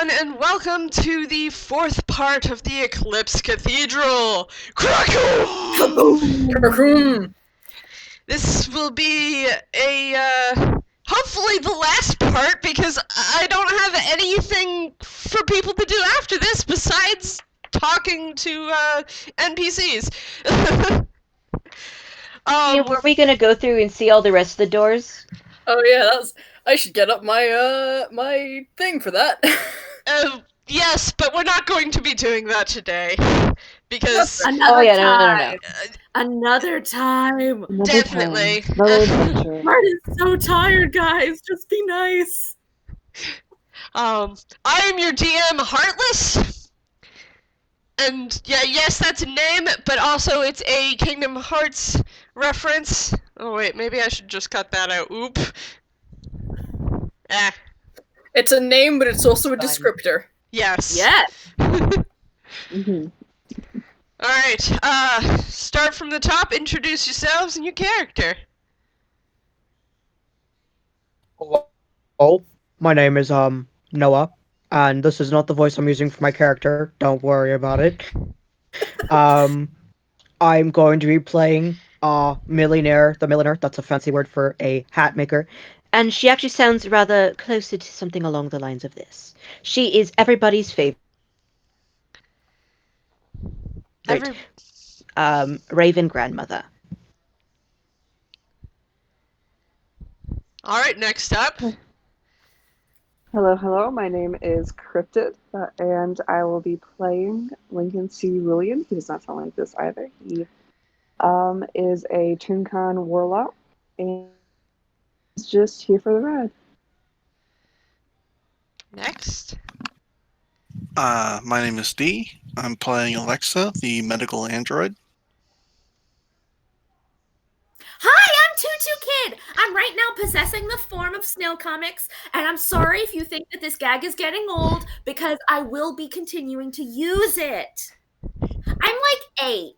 everyone, and welcome to the fourth part of the Eclipse Cathedral! Kaboom! This will be hopefully the last part, because I don't have anything for people to do after this besides talking to, NPCs. Were we gonna go through and see all the rest of the doors? Oh yeah, I should get up my my thing for that. Yes, but we're not going to be doing that today. Because... Another time. No. Another time. Definitely. Another adventure. Mart is so tired, guys. Just be nice. I am your DM, Heartless. And yes, that's a name, but also it's a Kingdom Hearts reference. Oh wait, maybe I should just cut that out. Oop. It's a name, but it's also a descriptor. Yes. Yes. Alright, start from the top, introduce yourselves and your character. Hello, my name is Noah, and this is not the voice I'm using for my character. Don't worry about it. I'm going to be playing Millie Nair, the milliner. That's a fancy word for a hat maker. And she actually sounds rather closer to something along the lines of this. She is everybody's favorite. Raven grandmother. Alright, next up. Hello, my name is Cryptid, and I will be playing Lincoln C. Rulean. He does not sound like this either. He is a ToonCon warlock, and he's just here for the ride. Next. My name is Dee. I'm playing Alexa, the medical android. Hi, I'm Tutu Kid. I'm right now possessing the form of Snailcomix, and I'm sorry if you think that this gag is getting old, because I will be continuing to use it. I'm like 8.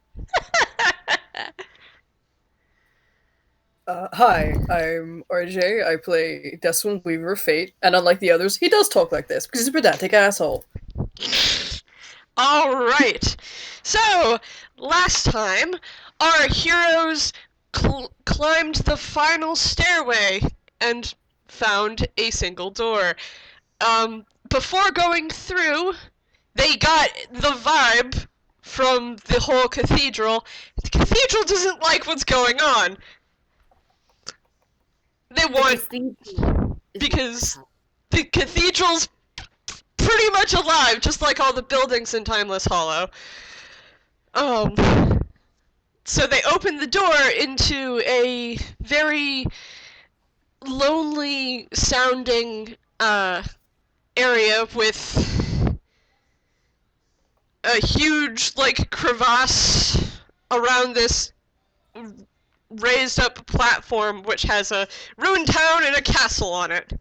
Hi, I'm RJ. I play Desmond Weaver of Fate, and unlike the others, he does talk like this because he's a pedantic asshole. Alright. So, last time, our heroes climbed the final stairway and found a single door. Before going through, they got the vibe from the whole cathedral. The cathedral doesn't like what's going on. They want... because the cathedral's pretty much alive, just like all the buildings in Timeless Hollow. So they open the door into a very lonely sounding area with a huge, like, crevasse around this raised up platform which has a ruined town and a castle on it.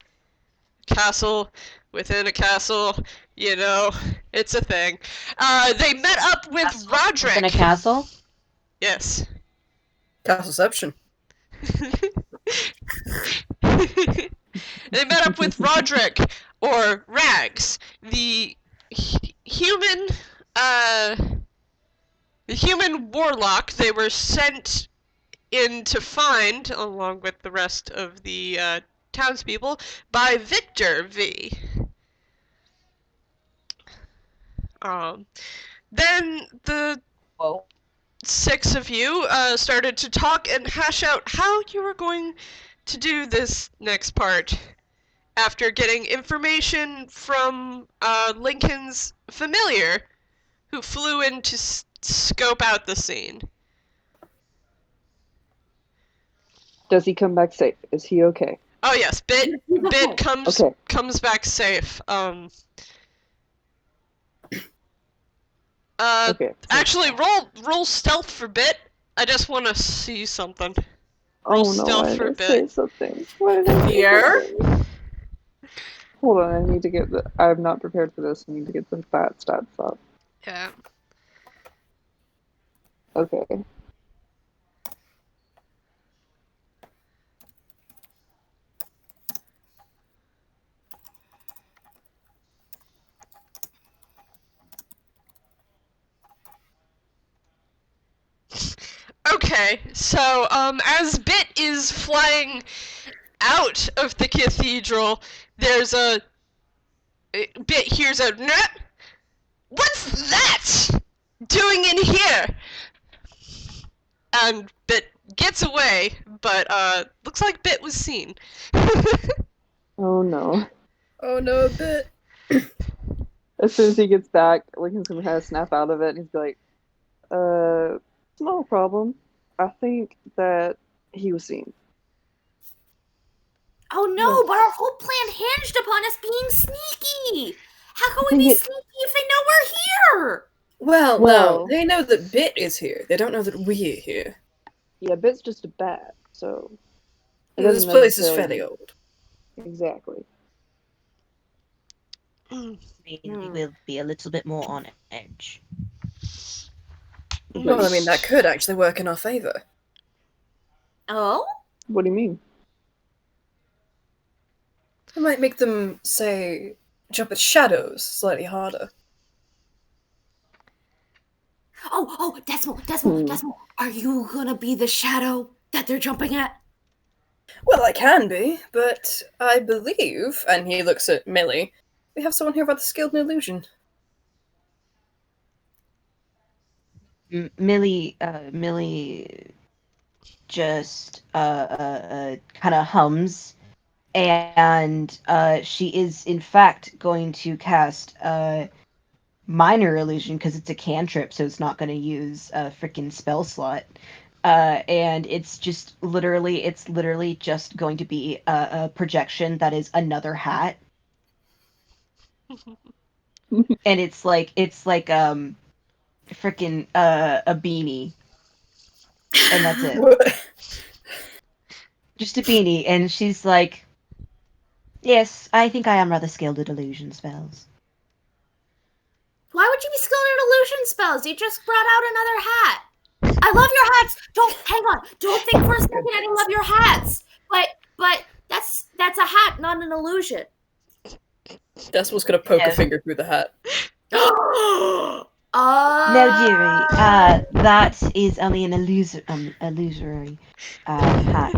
Castle within a castle, you know, it's a thing. They met up with Roderick. In a castle? Yes. Castleception. They met up with Roderick, or Rags, the human warlock they were sent in to find, along with the rest of the townspeople, by Victor V. Then the 6 of you started to talk and hash out how you were going to do this next part after getting information from Lincoln's familiar, who flew in to scope out the scene. Does he come back safe? Is he okay? Oh yes, Bit comes back safe. Okay. Actually, roll stealth for Bit. I just want to see something. Oh no, stealth I for a didn't bit. say something. Why did I say Here? something? Hold on, I need to get the... I'm not prepared for this. I need to get the stats up. Yeah. Okay. Okay, so as Bit is flying out of the cathedral, there's a Bit hears a "Nah, what's that doing in here?" And Bit gets away, but looks like Bit was seen. Oh no. Oh no, a bit. As soon as he gets back, Lincoln's gonna kind of snap out of it and he's like, small problem. I think that he was seen. Oh no, but our whole plan hinged upon us being sneaky. How can we be sneaky if they know we're here? Well, Well- no, they know that Bit is here. They don't know that we're here. Yeah, Bit's just a bat, so it This doesn't place is necessarily- fairly old. Exactly. We will be a little bit more on edge. Well, I mean, that could actually work in our favor. Oh? What do you mean? It might make them, say, jump at shadows slightly harder. Oh, Decimal. Are you gonna be the shadow that they're jumping at? Well, I can be, but I believe, and he looks at Millie, we have someone here rather skilled in illusion. Millie just kind of hums, and she is in fact going to cast minor illusion because it's a cantrip, so it's not going to use a freaking spell slot. And it's literally just going to be a projection that is another hat. And it's like freaking a beanie. And that's it. Just a beanie, and she's like, yes, I think I am rather skilled at illusion spells. Why would you be skilled at illusion spells? You just brought out another hat. I love your hats. Hang on. Don't think for a second I don't love your hats. But that's a hat, not an illusion. Decimal's gonna poke Yeah. a finger through the hat. No, dearie, that is only an illusory hat.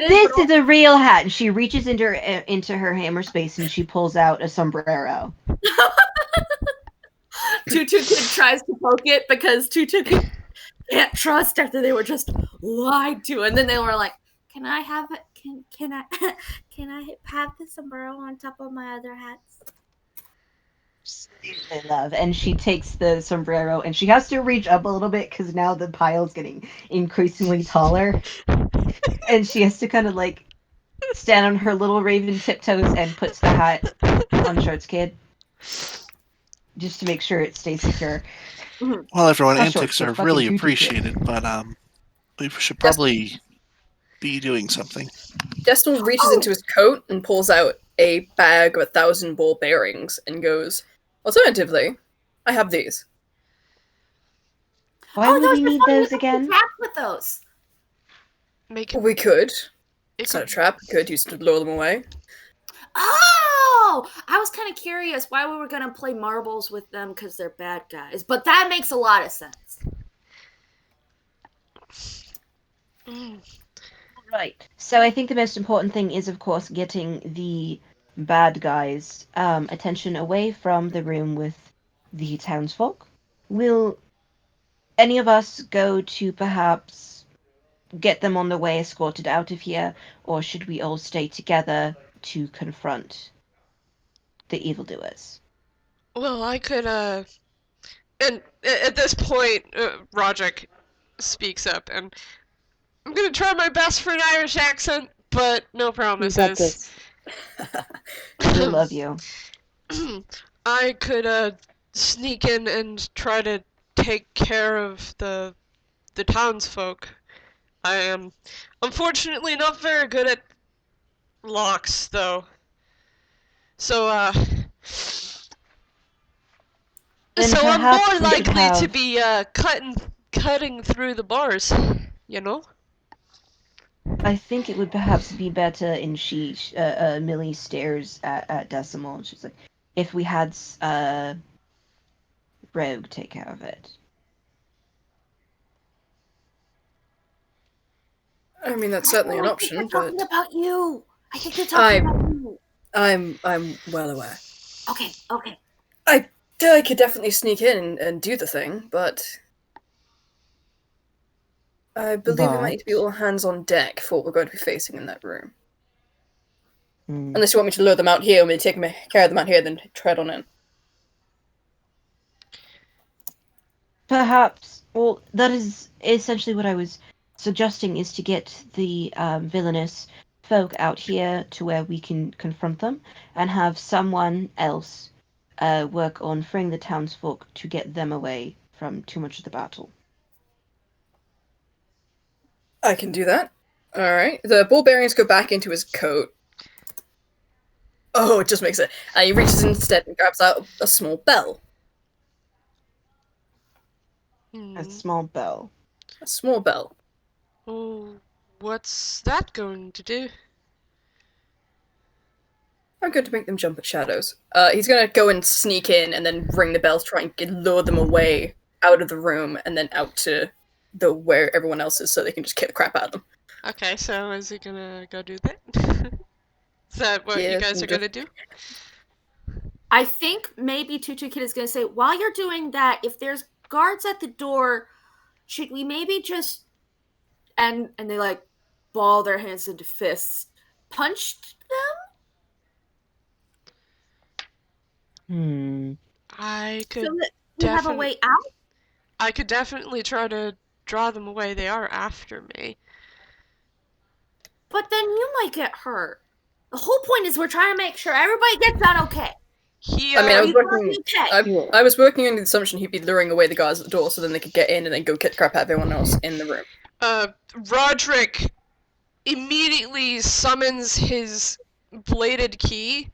This is a real hat, and she reaches into her hammer space and she pulls out a sombrero. Tutu Kid tries to poke it because Tutu Kid can't trust after they were just lied to, and then they were like, "Can I have it? Can I have the sombrero on top of my other hats?" I love, and she takes the sombrero, and she has to reach up a little bit because now the pile's getting increasingly taller, and she has to kind of like stand on her little raven tiptoes and puts the hat on Shorts Kid. Just to make sure it stays secure. Well, everyone, Oh, sure, antics sure, are fucking really Tutu Kid. appreciated, but we should probably be doing something. Decimal reaches into his coat and pulls out a bag of 1,000 ball bearings and goes, alternatively, I have these. Why would we need those again? Trap with those. Make We could. it It's not a trap. We could use to lure them away. Oh, I was kind of curious why we were gonna play marbles with them because they're bad guys, but that makes a lot of sense. Right. So I think the most important thing is, of course, getting the bad guys' attention away from the room with the townsfolk. Will any of us go to perhaps get them on the way escorted out of here, or should we all stay together to confront the evildoers? Well, I could, and at this point, Roderick speaks up, and I'm gonna try my best for an Irish accent, but no promises. We love you. I could, sneak in and try to take care of the townsfolk. I am, unfortunately, not very good at locks, though. So, Then so I'm perhaps more we should likely to have- be cutting through the bars, you know? I think it would perhaps be better, and Millie stares at Decimal, and she's like, if we had Rogue take care of it? I mean, that's certainly an I think option, they're but talking about you. I think they're talking about you. I'm well aware. Okay. I could definitely sneak in and do the thing, but I believe we might need to be all hands on deck for what we're going to be facing in that room. Unless you want me to lure them out here and we take care of them out here, then tread on in. Perhaps. Well, that is essentially what I was suggesting, is to get the villainous folk out here to where we can confront them, and have someone else work on freeing the townsfolk to get them away from too much of the battle. I can do that. Alright. The ball bearings go back into his coat. Oh, it just makes it. And he reaches in instead and grabs out a small bell. A small bell. A small bell. Oh, what's that going to do? I'm going to make them jump at shadows. He's gonna go and sneak in and then ring the bell to try and lure them away out of the room and then out to the where everyone else is so they can just kick the crap out of them. Okay, so is he gonna go do that? Is that what Yeah, you guys are gonna do? I think maybe Tutu Kid is going to say, while you're doing that, if there's guards at the door, should we maybe just and they like ball their hands into fists, punched them? I could So that we have a way out? I could definitely try to draw them away. They are after me. But then you might get hurt. The whole point is we're trying to make sure everybody gets out okay. I mean, I was working on the assumption he'd be luring away the guards at the door so then they could get in and then go kick the crap out of everyone else in the room. Roderick immediately summons his bladed key,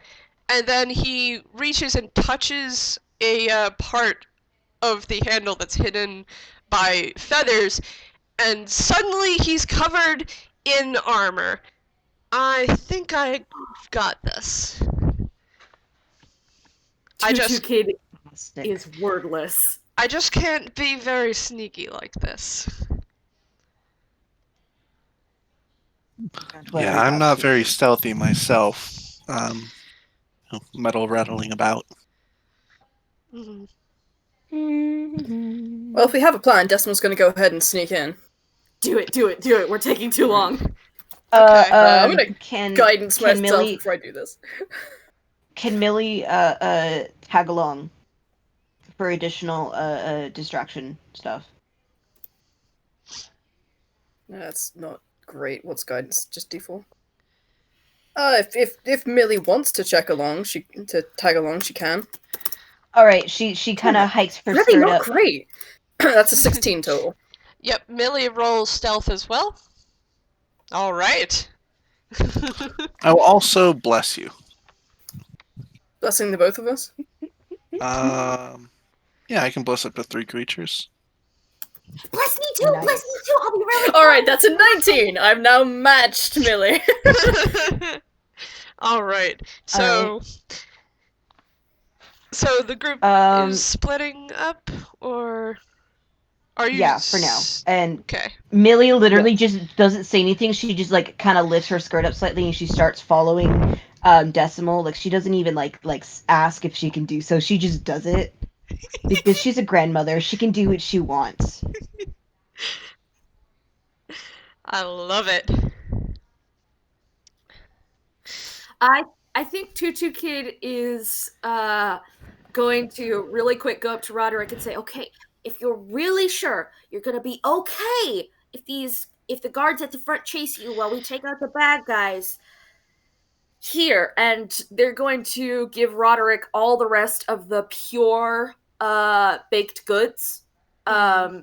and then he reaches and touches a part of the handle that's hidden by feathers, and suddenly he's covered in armor. I think I got this. Tutu Kid is wordless. I just can't be very sneaky like this. Yeah, I'm not very stealthy myself. Metal rattling about. Mm-hmm. Well, if we have a plan, Decimal's going to go ahead and sneak in. Do it. We're taking too long. I'm going to guidance myself Millie, before I do this. Can Millie tag along for additional distraction stuff? That's not great. What's guidance? Just D4? If Millie wants to tag along, she can. All right, she kind of hikes her really skirt not up. Great. That's a 16 total. Yep, Millie rolls stealth as well. All right. I will also bless you. Blessing the both of us. Yeah, I can bless up to 3 creatures. Bless me too. Nice. Bless me too. I'll be really. All right, that's a 19. I've now matched Millie. All right. So the group is splitting up, or are you? Yeah, for now. And okay. Millie literally just doesn't say anything. She just like kind of lifts her skirt up slightly and she starts following Decimal. Like she doesn't even like ask if she can do so. She just does it because she's a grandmother. She can do what she wants. I love it. I think Tutu Kid is going to really quick go up to Roderick and say, okay, if you're really sure you're gonna be okay if the guards at the front chase you while we take out the bad guys here, and they're going to give Roderick all the rest of the pure baked goods. I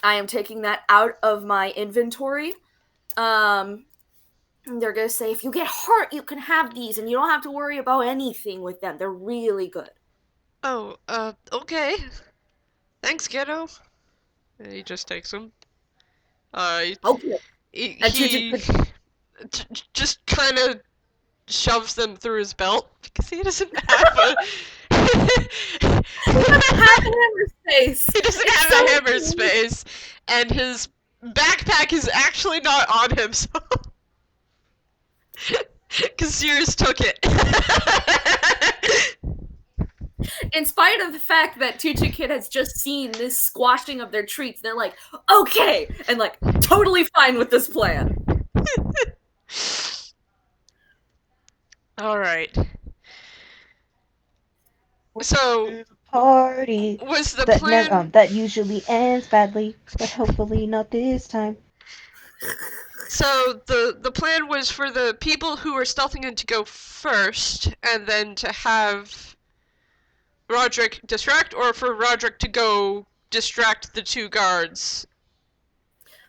am taking that out of my inventory. They're gonna say, if you get hurt, you can have these, and you don't have to worry about anything with them. They're really good. Oh, okay. Thanks, kiddo. And he just takes them. Okay. He just kind of shoves them through his belt because he doesn't have Half hammer space. He doesn't It's have so a hammer cute. space, and his backpack is actually not on him, so. Because Sears took it. In spite of the fact that Tutu Kid has just seen this squashing of their treats, they're like, okay, and like totally fine with this plan. Alright. So, Party was the that plan... that usually ends badly, but hopefully not this time. So, the plan was for the people who were stealthing in to go first, and then to have Roderick distract, or for Roderick to go distract the two guards?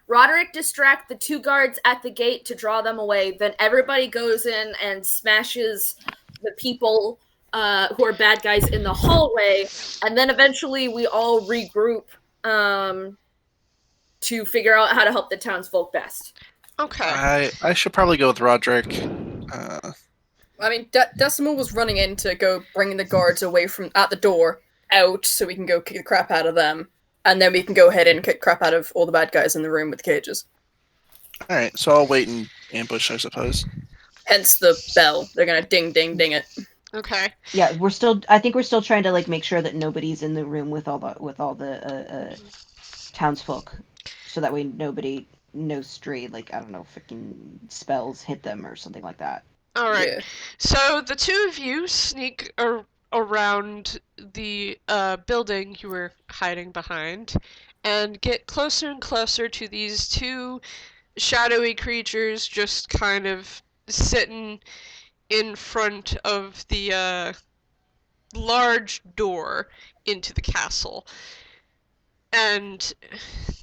Roderick distract the two guards at the gate to draw them away. Then everybody goes in and smashes the people who are bad guys in the hallway, and then eventually we all regroup to figure out how to help the townsfolk best. Okay. I should probably go with Roderick. I mean, Decimal was running in to go bring the guards away from at the door out, so we can go kick the crap out of them, and then we can go ahead and kick crap out of all the bad guys in the room with the cages. Alright, so I'll wait and ambush, I suppose. Hence the bell. They're gonna ding, ding, ding it. Okay. Yeah, I think we're still trying to like make sure that nobody's in the room with all the townsfolk, so that way no stray, like, I don't know, freaking spells hit them or something like that. Alright. Yeah. So the two of you sneak around the building you were hiding behind and get closer and closer to these two shadowy creatures just kind of sitting in front of the large door into the castle. And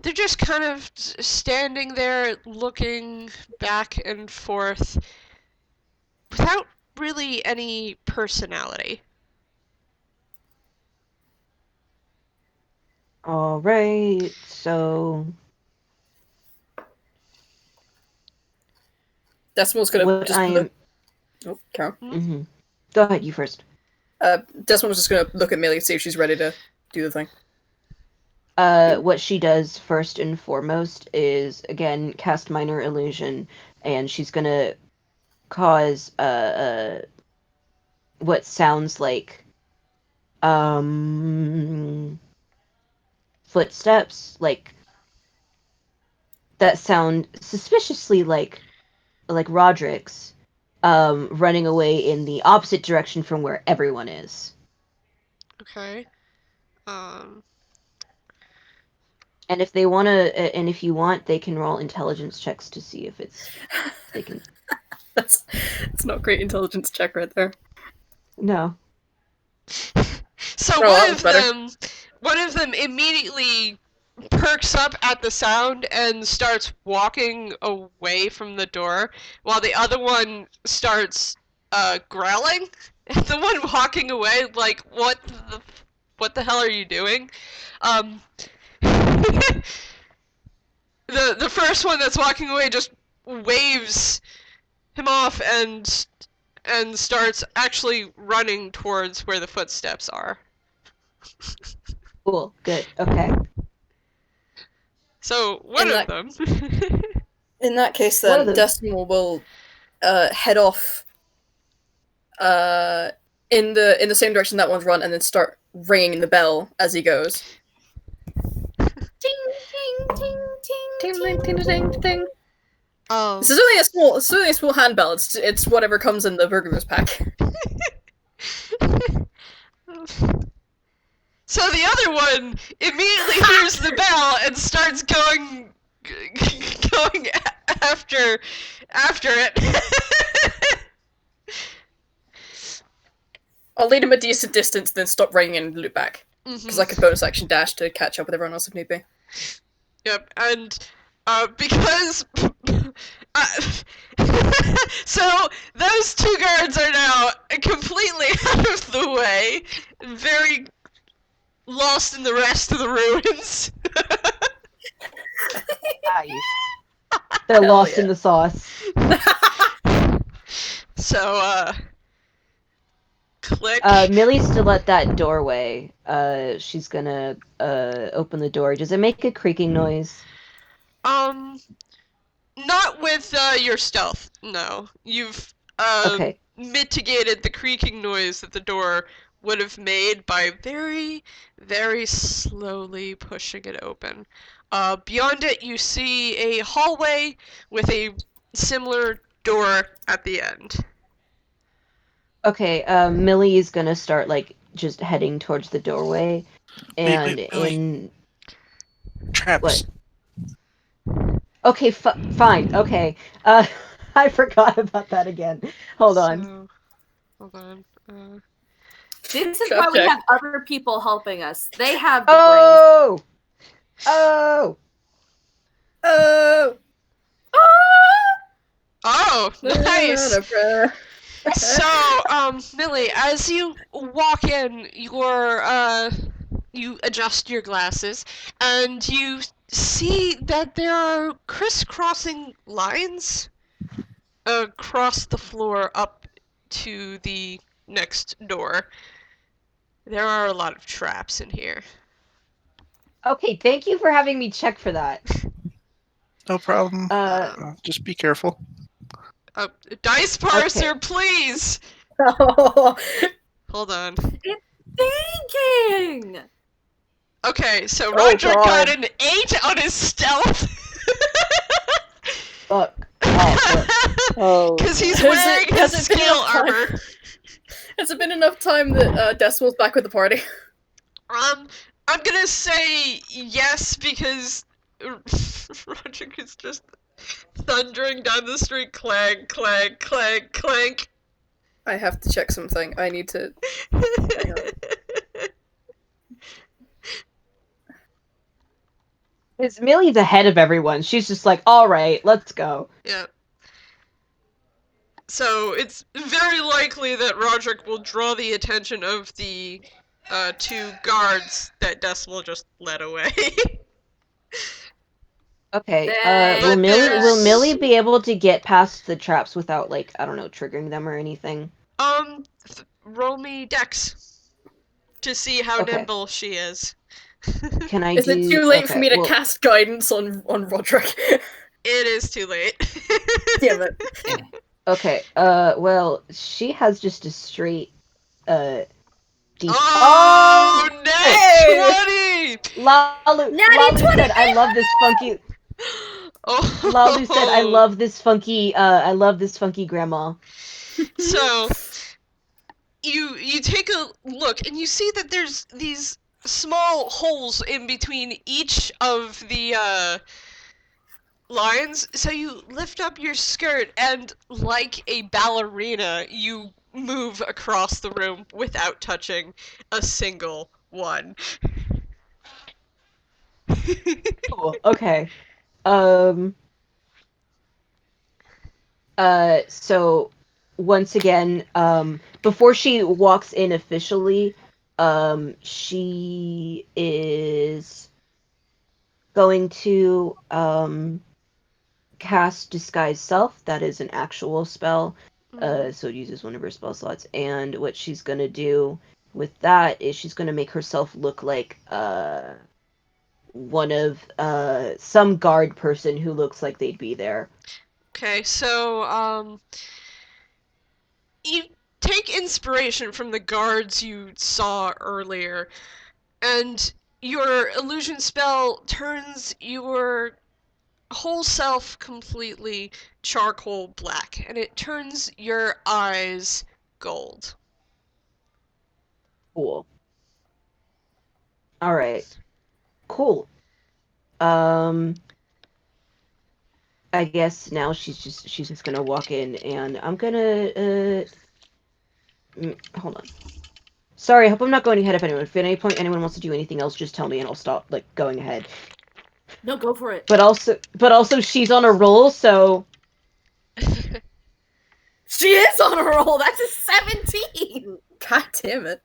they're just kind of standing there looking back and forth without really any personality. All right, so Decimal's gonna what just I look. am. Oh, Carol. Mm-hmm. Go ahead, you first. Decimal's just gonna look at Millie, see if she's ready to do the thing. What she does first and foremost is again cast minor illusion, and she's gonna cause what sounds like footsteps, like that sound suspiciously like Roderick's, running away in the opposite direction from where everyone is. Okay. And if they want to, and if you want, they can roll intelligence checks to see if they can. It's not a great intelligence check right there. No. So Oh, better. one of them immediately perks up at the sound and starts walking away from the door, while the other one starts growling. And the one walking away, like, what the hell are you doing? The first one that's walking away just waves him off and starts actually running towards where the footsteps are. Cool. Good. Okay. So one of them. In that case, One of then them. Decimal will head off in the same direction that one's run, and then start ringing the bell as he goes. Ting, ting, ting, ting, ting, ting, ting, ting. This is only a small handbell. It's whatever comes in the burglar's pack. So the other one immediately hears the bell and starts going after it. I'll lead him a decent distance, then stop ringing and loop back. Because I could bonus action dash to catch up with everyone else if need be. Yep, and because so those two guards are now completely out of the way, very lost in the rest of the ruins. Nice. They're Hell lost yeah. in the sauce. So Click. Millie's still at that doorway. She's gonna open the door. Does it make a creaking noise? Not with your stealth. No, you've Okay. mitigated the creaking noise that the door would have made by very, very slowly pushing it open. Beyond it, you see a hallway with a similar door at the end. Okay, Millie is gonna start like just heading towards the doorway, and Millie. Traps. What? Okay, fine. Okay, I forgot about that again. Hold on. Hold on. This is Trap why we check. have other people helping us. They have the Oh, oh, Oh! Oh, nice. So, Millie, as you walk in, you adjust your glasses, and you see that there are crisscrossing lines across the floor up to the next door. There are a lot of traps in here. Okay, thank you for having me check for that. No problem. Uh, Just be careful. Dice parser, please! Oh. Hold on. thinking. Okay, so Oh, Roger God. got an 8 on his stealth. Fuck. Oh, fuck. Oh, Because he's no. wearing Has his it been scale enough time? armor. Has it been enough time that Decimal's back with the party? I'm gonna say yes because Roger is just thundering down the street, clank, clank, clank, clank. I have to check something. I need to. Hang on. Because Millie's ahead of everyone. She's just like, all right, let's go. Yeah. So it's very likely that Roderick will draw the attention of the 2 guards that Decimal just led away. Okay. But Will Millie be able to get past the traps without, like, I don't know, triggering them or anything? Roll me Dex to see how Okay. nimble she is. Can I Is do? it too late for okay, me to well, cast guidance on Roderick? It is too late. Damn it. Okay. Well, she has just a straight. D. Oh, Hey! 20! Lalu Natty 20! said, "I love this funky." Oh. Lalu said, "I love this funky. I love this funky grandma." So, you take a look and you see that there's these small holes in between each of the lines. So you lift up your skirt and, like a ballerina, you move across the room without touching a single one. Cool. Okay. So once again, before she walks in officially, she is going to cast Disguise Self. That is an actual spell. So it uses one of her spell slots. And what she's gonna do with that is she's gonna make herself look like one of some guard person who looks like they'd be there. Okay, so you take inspiration from the guards you saw earlier, and your illusion spell turns your whole self completely charcoal black, and it turns your eyes gold. Cool. All right. Cool. I guess now she's just gonna walk in, and I'm gonna hold on. Sorry, I hope I'm not going ahead of anyone. If at any point anyone wants to do anything else, just tell me and I'll stop like going ahead. No, go for it. But also she's on a roll, so She is on a roll. That's a 17. God damn it.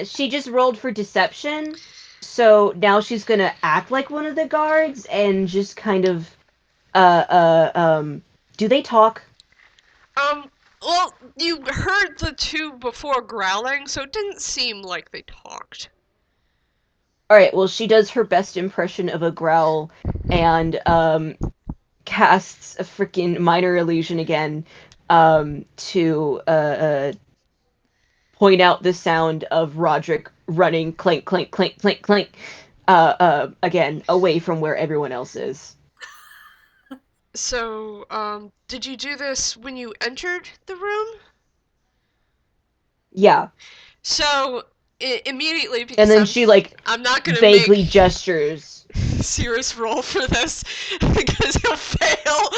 she just rolled for deception. So now she's gonna act like one of the guards and just kind of do they talk? Well, you heard the two before growling, so it didn't seem like they talked. Alright, well, she does her best impression of a growl and casts a freaking minor illusion again to point out the sound of Roderick running clink, clink, clink, clink, clink, again, away from where everyone else is. So, did you do this when you entered the room? Yeah. So, immediately, because And then she, I'm not gonna vaguely make gestures. Cirrus roll for this, because he'll fail.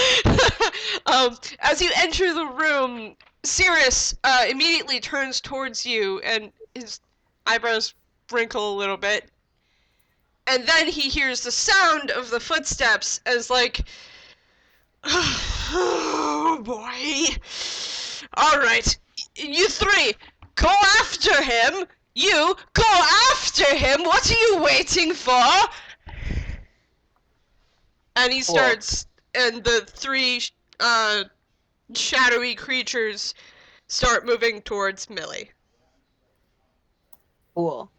As you enter the room, Cirrus, immediately turns towards you, and his eyebrows wrinkle a little bit. And then he hears the sound of the footsteps as, oh boy. Alright, you three, go after him! You, go after him! What are you waiting for? And he starts, and the three, shadowy creatures start moving towards Millie. Cool.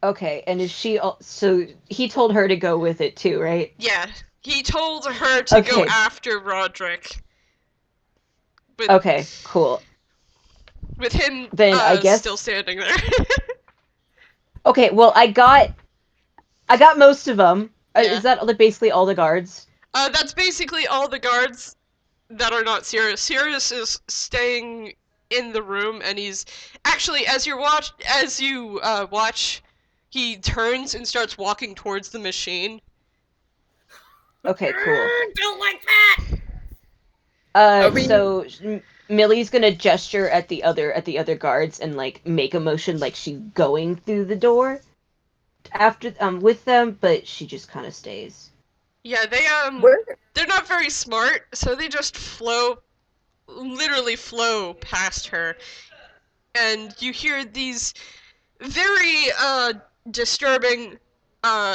Okay, and is she... So, he told her to go with it too, right? Yeah, he told her to go Okay. after Roderick. But Okay, cool. with him, Then I guess... still standing there. Okay, well, I got most of them. Yeah. Is that basically all the guards? That's basically all the guards that are not Sirius. Sirius is staying in the room, and he's actually, as you watch, he turns and starts walking towards the machine. Okay, cool. Don't like that. So Millie's gonna gesture at the other guards and make a motion like she's going through the door after with them, but she just kind of stays. Yeah, they're not very smart, so they just literally flow past her. And you hear these very disturbing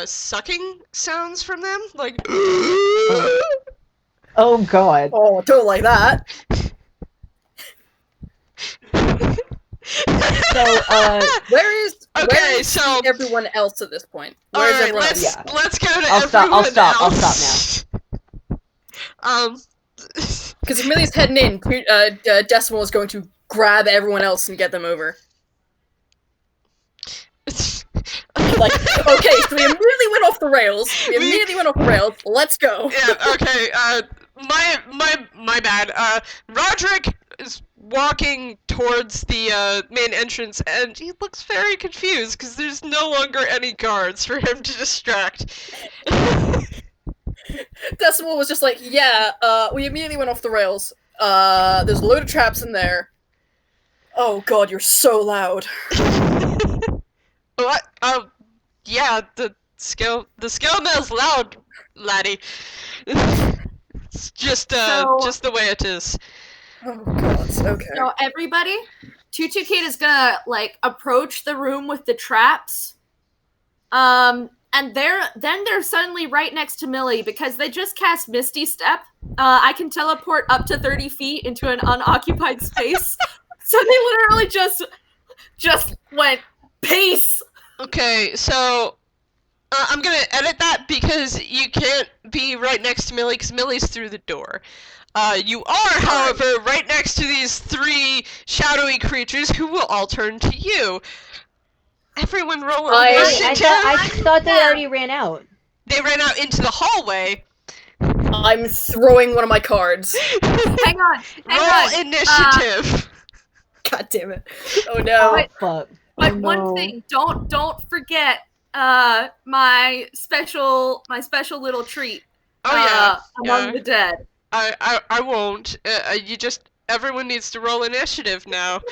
sucking sounds from them, like Oh god. Oh, don't like that. So Where is so everyone else at this point? Where's alright, everyone else? let's go to I'll everyone stop else. now. Because if Millie's heading in, Decimal is going to grab everyone else and get them over. Like, okay, so we immediately went off the rails. Let's go. Yeah, okay, my bad. Roderick is walking towards the main entrance, and he looks very confused because there's no longer any guards for him to distract. Decimal was just like, yeah, we immediately went off the rails. There's a load of traps in there. Oh god, you're so loud. What? Yeah, the skill mill's loud, laddie. It's just the way it is. Oh god, okay. So everybody, Tutu Kid is gonna approach the room with the traps. And they're suddenly right next to Millie because they just cast Misty Step. I can teleport up to 30 feet into an unoccupied space. So they literally just went peace. Okay, so I'm gonna edit that because you can't be right next to Millie because Millie's through the door. You are, however, right next to these three shadowy creatures who will all turn to you. Everyone roll initiative. I thought they already ran out. They ran out into the hallway. I'm throwing one of my cards. Hang on. Roll initiative. God damn it. Oh no. Fuck. But one thing, don't forget my special little treat. Among the dead. I won't. Everyone needs to roll initiative now.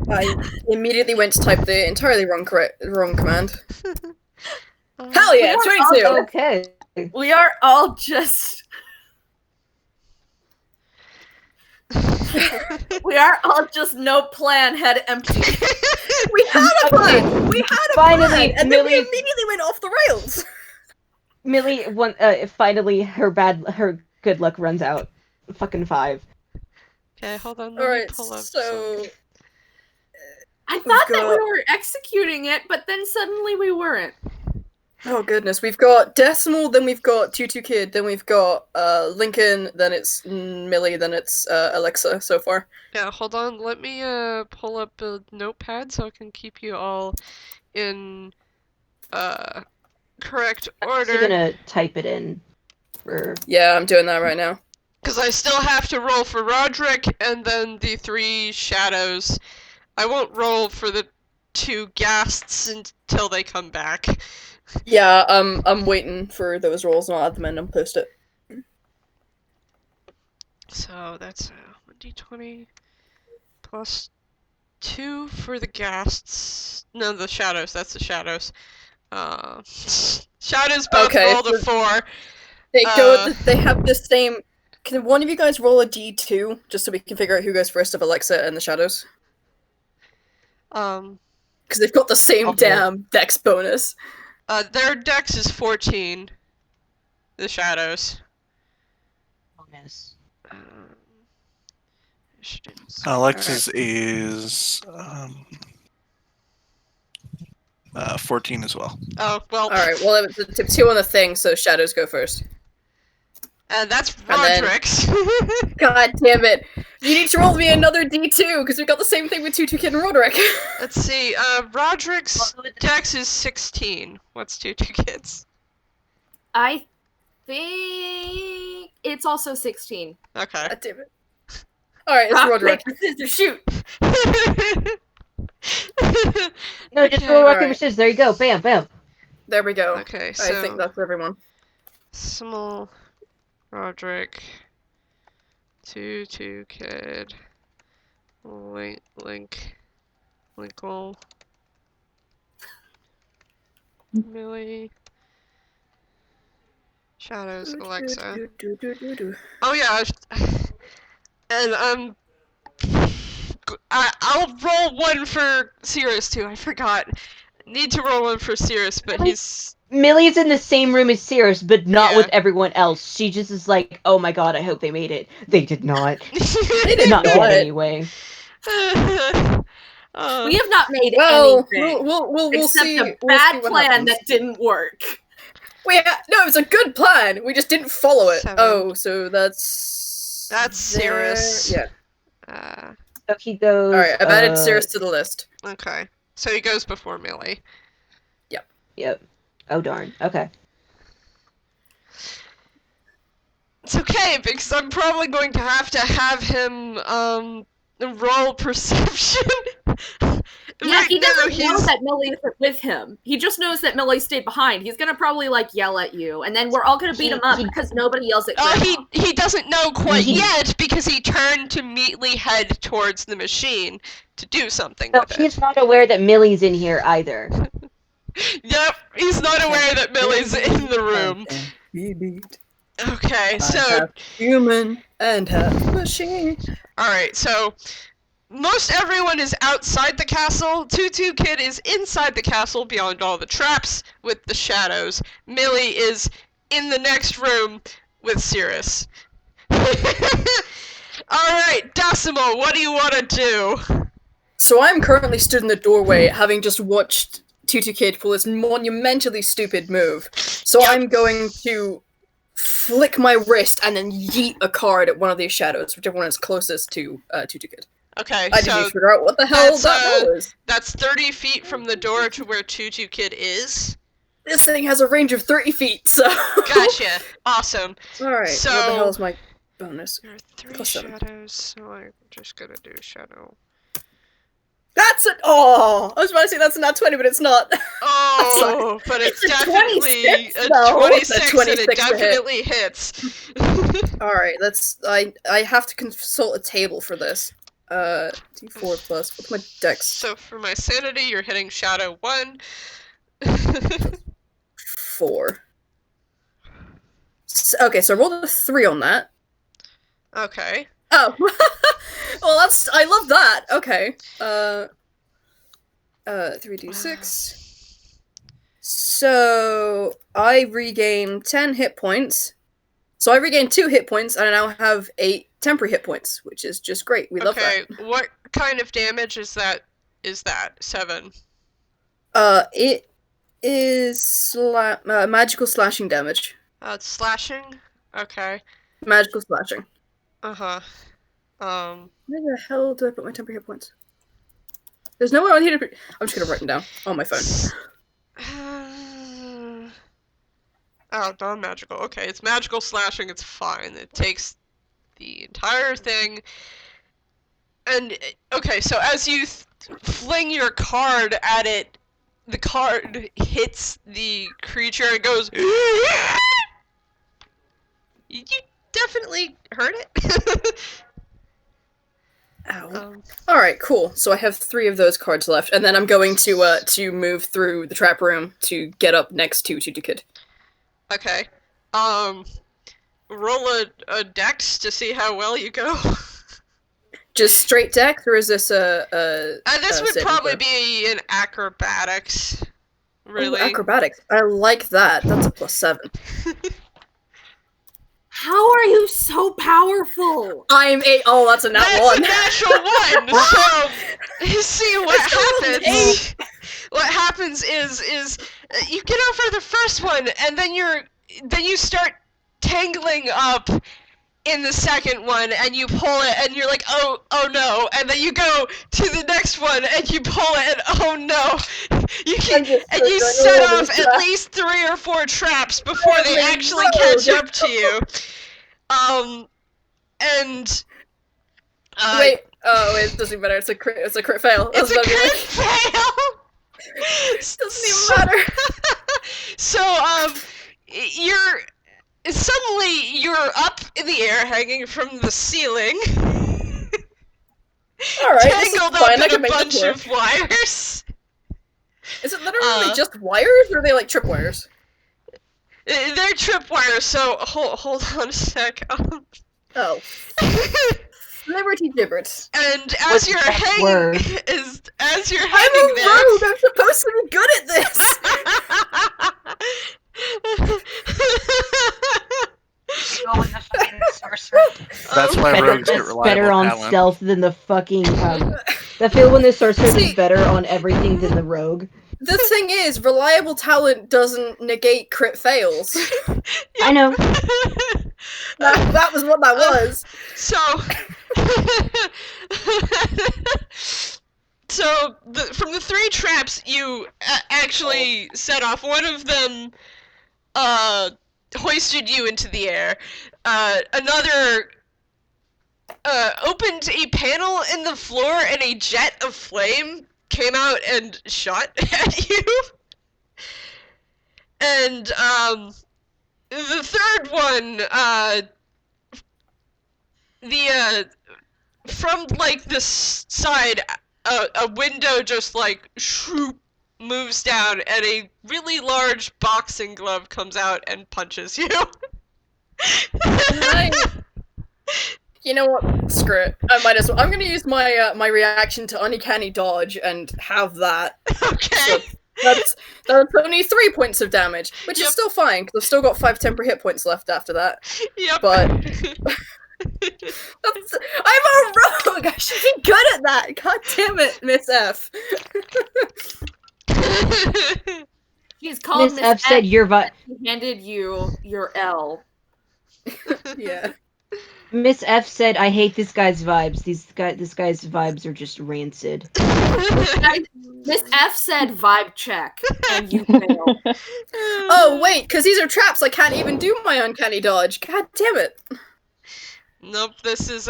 I immediately went to type the entirely wrong command. Hell yeah, 22! Okay. We are all just... we are all just no plan, head empty. We had a plan! Finally, and then we immediately went off the rails! Millie, finally, her good luck runs out. Fucking 5. Okay, hold on. Let me Alright, pull up so... I We've thought that we got- were executing it, but then suddenly we weren't. Oh goodness, we've got Decimal, then we've got Tutu Kid, then we've got Lincoln, then it's Millie, then it's Alexa so far. Yeah, hold on. Let me pull up a notepad so I can keep you all in correct I'm also order. gonna type it in for. Yeah, I'm doing that right now. Because I still have to roll for Roderick and then the 3 shadows. I won't roll for the 2 ghasts until they come back. Yeah, I'm waiting for those rolls and I'll add them in and post it. So that's 1d20 plus 2 for the ghasts. No, the shadows. That's the shadows. Shadows both Okay, rolled a so- 4. They they have the same... Can one of you guys roll a D2, just so we can figure out who goes first of Alexa and the shadows? Um, Because they've got the same I'll do it. damn dex bonus. their dex is 14. The shadows. Bonus. Alexa's is 14 as well. Oh, well. Alright, well, it's 2 on the thing, so shadows go first. That's And then- Roderick's. God damn it. You need to roll me another D2, because we've got the same thing with Tutu Kid and Roderick. Let's see. Roderick's dex is 16. What's Tutu Kid's? I think it's also 16. Okay. God damn it. Alright, it's Rock, Roderick. paper, scissors, shoot! No, just Okay, roll rock, paper, alright. scissors. There you go. Bam, bam. There we go. Okay, I so think that's everyone. Small, Roderick, Tutu Kid, Linkle, Millie, Shadows, Alexa. Oh yeah, and I'll roll one for Cirrus too. I forgot. Need to roll one for Cirrus, but Really? he's Millie's in the same room as Cirrus, but not Yeah. with everyone else. She just is like, oh my god, I hope they made it. They did not. They did Not not. yet, anyway. We have not made Well, anything we'll except see. a We'll see bad what plan happens. that didn't work. No, it was a good plan. We just didn't follow it. 7. Oh, so that's That's Cirrus. Yeah. So he goes. Alright, I've added Cirrus to the list. Okay, so he goes before Millie. Yep. Oh darn. Okay. It's okay because I'm probably going to have him roll perception. Yeah, Right he now, doesn't know he's- that Millie isn't with him. He just knows that Millie stayed behind. He's gonna probably like yell at you, and then we're all gonna beat him up because nobody yells at Oh, Grandma. he doesn't know quite He- yet because he turned to immediately head towards the machine to do something No, with it. he's not aware that Millie's in here either. Yep, he's not aware that Millie's in the room. Okay, so half human and half machine. alright, so most everyone is outside the castle. Tutu Kid is inside the castle beyond all the traps with the shadows. Millie is in the next room with Cirrus. Alright, Decimal, what do you want to do? So I'm currently stood in the doorway, having just watched Tutu Kid pull this monumentally stupid move. So Yep. I'm going to flick my wrist and then yeet a card at one of these shadows, whichever one is closest to Tutu Kid. Okay, I didn't so even figure out what the hell that's, that was. that's 30 feet from the door to where Tutu Kid is. This thing has a range of 30 feet, so... Gotcha. Awesome. Alright, what the So- hell is my bonus? There are 3 Plus 7. shadows, so I'm just gonna do shadow. That's it! Oh! I was about to say that's not 20, but it's not. Oh, but it's, It's a definitely 26 a though. 26, It's a and it 26 to hit. definitely hits. Alright, let's... I have to consult a table for this. D4 plus... What's my dex? So for my sanity, you're hitting shadow 1. 4. Okay, so I rolled a 3 on that. Okay. Oh! Well, that's... I love that! Okay. 3d6. So... I regain 10 hit points. So I regained 2 hit points, and I now have 8 temporary hit points, which is just great. We love that. Okay, what kind of damage is that? 7? It is magical slashing damage. It's slashing? Okay. Magical slashing. Uh-huh. Where the hell do I put my temporary hit points? There's nowhere on here to... I'm just gonna write them down on my phone. Oh, non-magical. Okay, it's magical slashing, it's fine. It takes the entire thing. And, okay, so as you fling your card at it, the card hits the creature and goes... You definitely heard it. Ow. Alright, cool. So I have 3 of those cards left, and then I'm going to move through the trap room to get up next to Tutu Kid. Okay. Roll a dex to see how well you go. Just straight dex, or is this this would probably throw? be an acrobatics. Really. Ooh, acrobatics. I like that. That's a +7. How are you so powerful? I'm a. Oh, that's a nat That's 1. a natural 1. So, see what happens. What happens is you get over the first one, and then you start tangling up in the second one, and you pull it, and you're like, oh no, and then you go to the next one, and you pull it, and oh no, you set off at least 3 or 4 traps before they actually catch up to you. And wait, it doesn't matter. It's a crit fail. It's a crit fail. Doesn't even matter. So you're up in the air, hanging from the ceiling. All right, tangled up in a bunch of wires. Is it literally just wires, or are they like tripwires? They're tripwires. So hold on a sec. Oh. Liberty gibbets. And as you're hanging, I'm a there, rogue. I'm supposed to be good at this. Go with the fucking sorcerer. That's why rogues get reliable better on talent. stealth than the fucking. I feel when the sorcerer is better on everything than the rogue. The thing is, reliable talent doesn't negate crit fails. I know. That was what that was. So from the 3 traps, you actually set off. One of them hoisted you into the air. Another opened a panel in the floor, and a jet of flame came out and shot at you. And the third one, from like the side, a window just like shroop moves down, and a really large boxing glove comes out and punches you. Nice. You know what? Screw it. I might as well. I'm gonna use my my reaction to uncanny dodge and have that. Okay. So that's only 3 points of damage, which is still fine because I've still got 5 temporary hit points left after that. Yep. But I'm a rogue. I should be good at that. God damn it, Miss F. She's called Miss F said your She handed you your L. Yeah. Miss F said, "I hate this guy's vibes. This guy's vibes are just rancid." Miss F said vibe check, and you failed. Oh wait, because these are traps. I can't even do my uncanny dodge. God damn it. Nope. This is.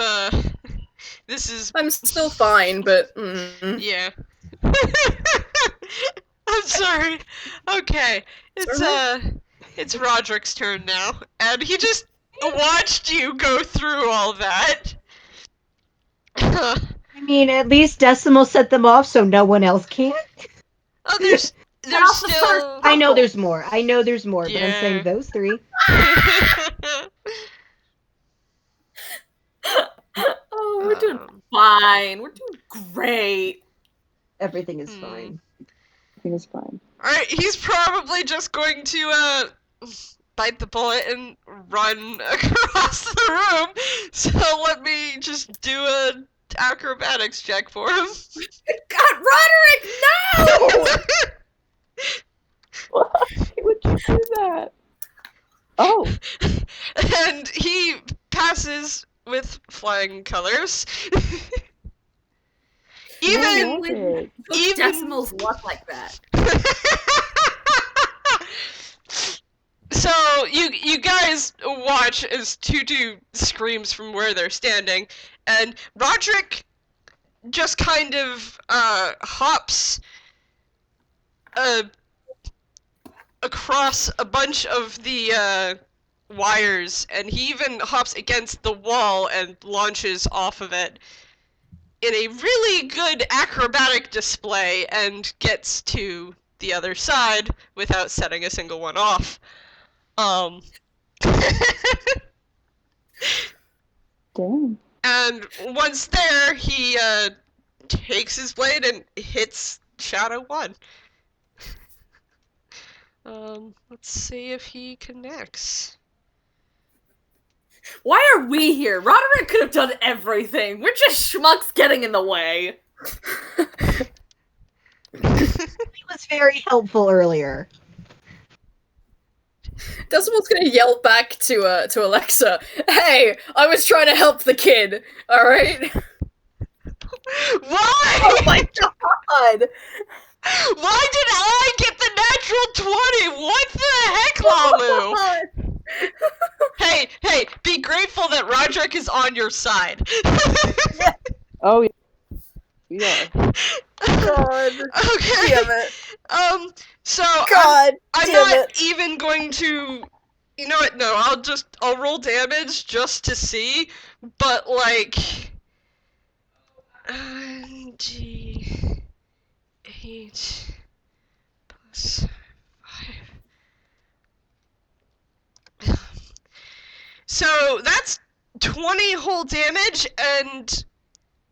I'm still fine, but Yeah. I'm sorry. Okay. It's Roderick's turn now, and he just watched you go through all that. I mean, at least Decimal set them off, so no one else can. Oh, there's still. I know there's more. But I'm Yeah. saying those 3. Oh, we're doing fine. We're doing great. Everything is fine. I think it's fine. Alright, he's probably just going to bite the bullet and run across the room. So let me just do a acrobatics check for him. God, Roderick, no! Why would you do that? Oh, And he passes with flying colors. I love Even it. even- decimals luck like that. So you guys watch as Tutu screams from where they're standing, and Roderick just kind of hops across a bunch of the wires, and he even hops against the wall and launches off of it in a really good acrobatic display and gets to the other side without setting a single one off. Dang. And once there, he takes his blade and hits Shadow 1. Let's see if he connects. Why are we here? Roderick could have done everything. We're just schmucks getting in the way. He was very helpful earlier. Decimal's gonna yell back to Alexa, "Hey, I was trying to help the kid, alright?" Why? Oh my god! Why did I get the natural 20? What the heck, Lamu? Hey, be grateful that Roderick is on your side. Oh, yeah. We are. God. Okay. Damn it. So God I'm damn not it. even going to. You know what? No, I'll roll damage just to see. But like, D8 plus 5. So that's 20 whole damage, and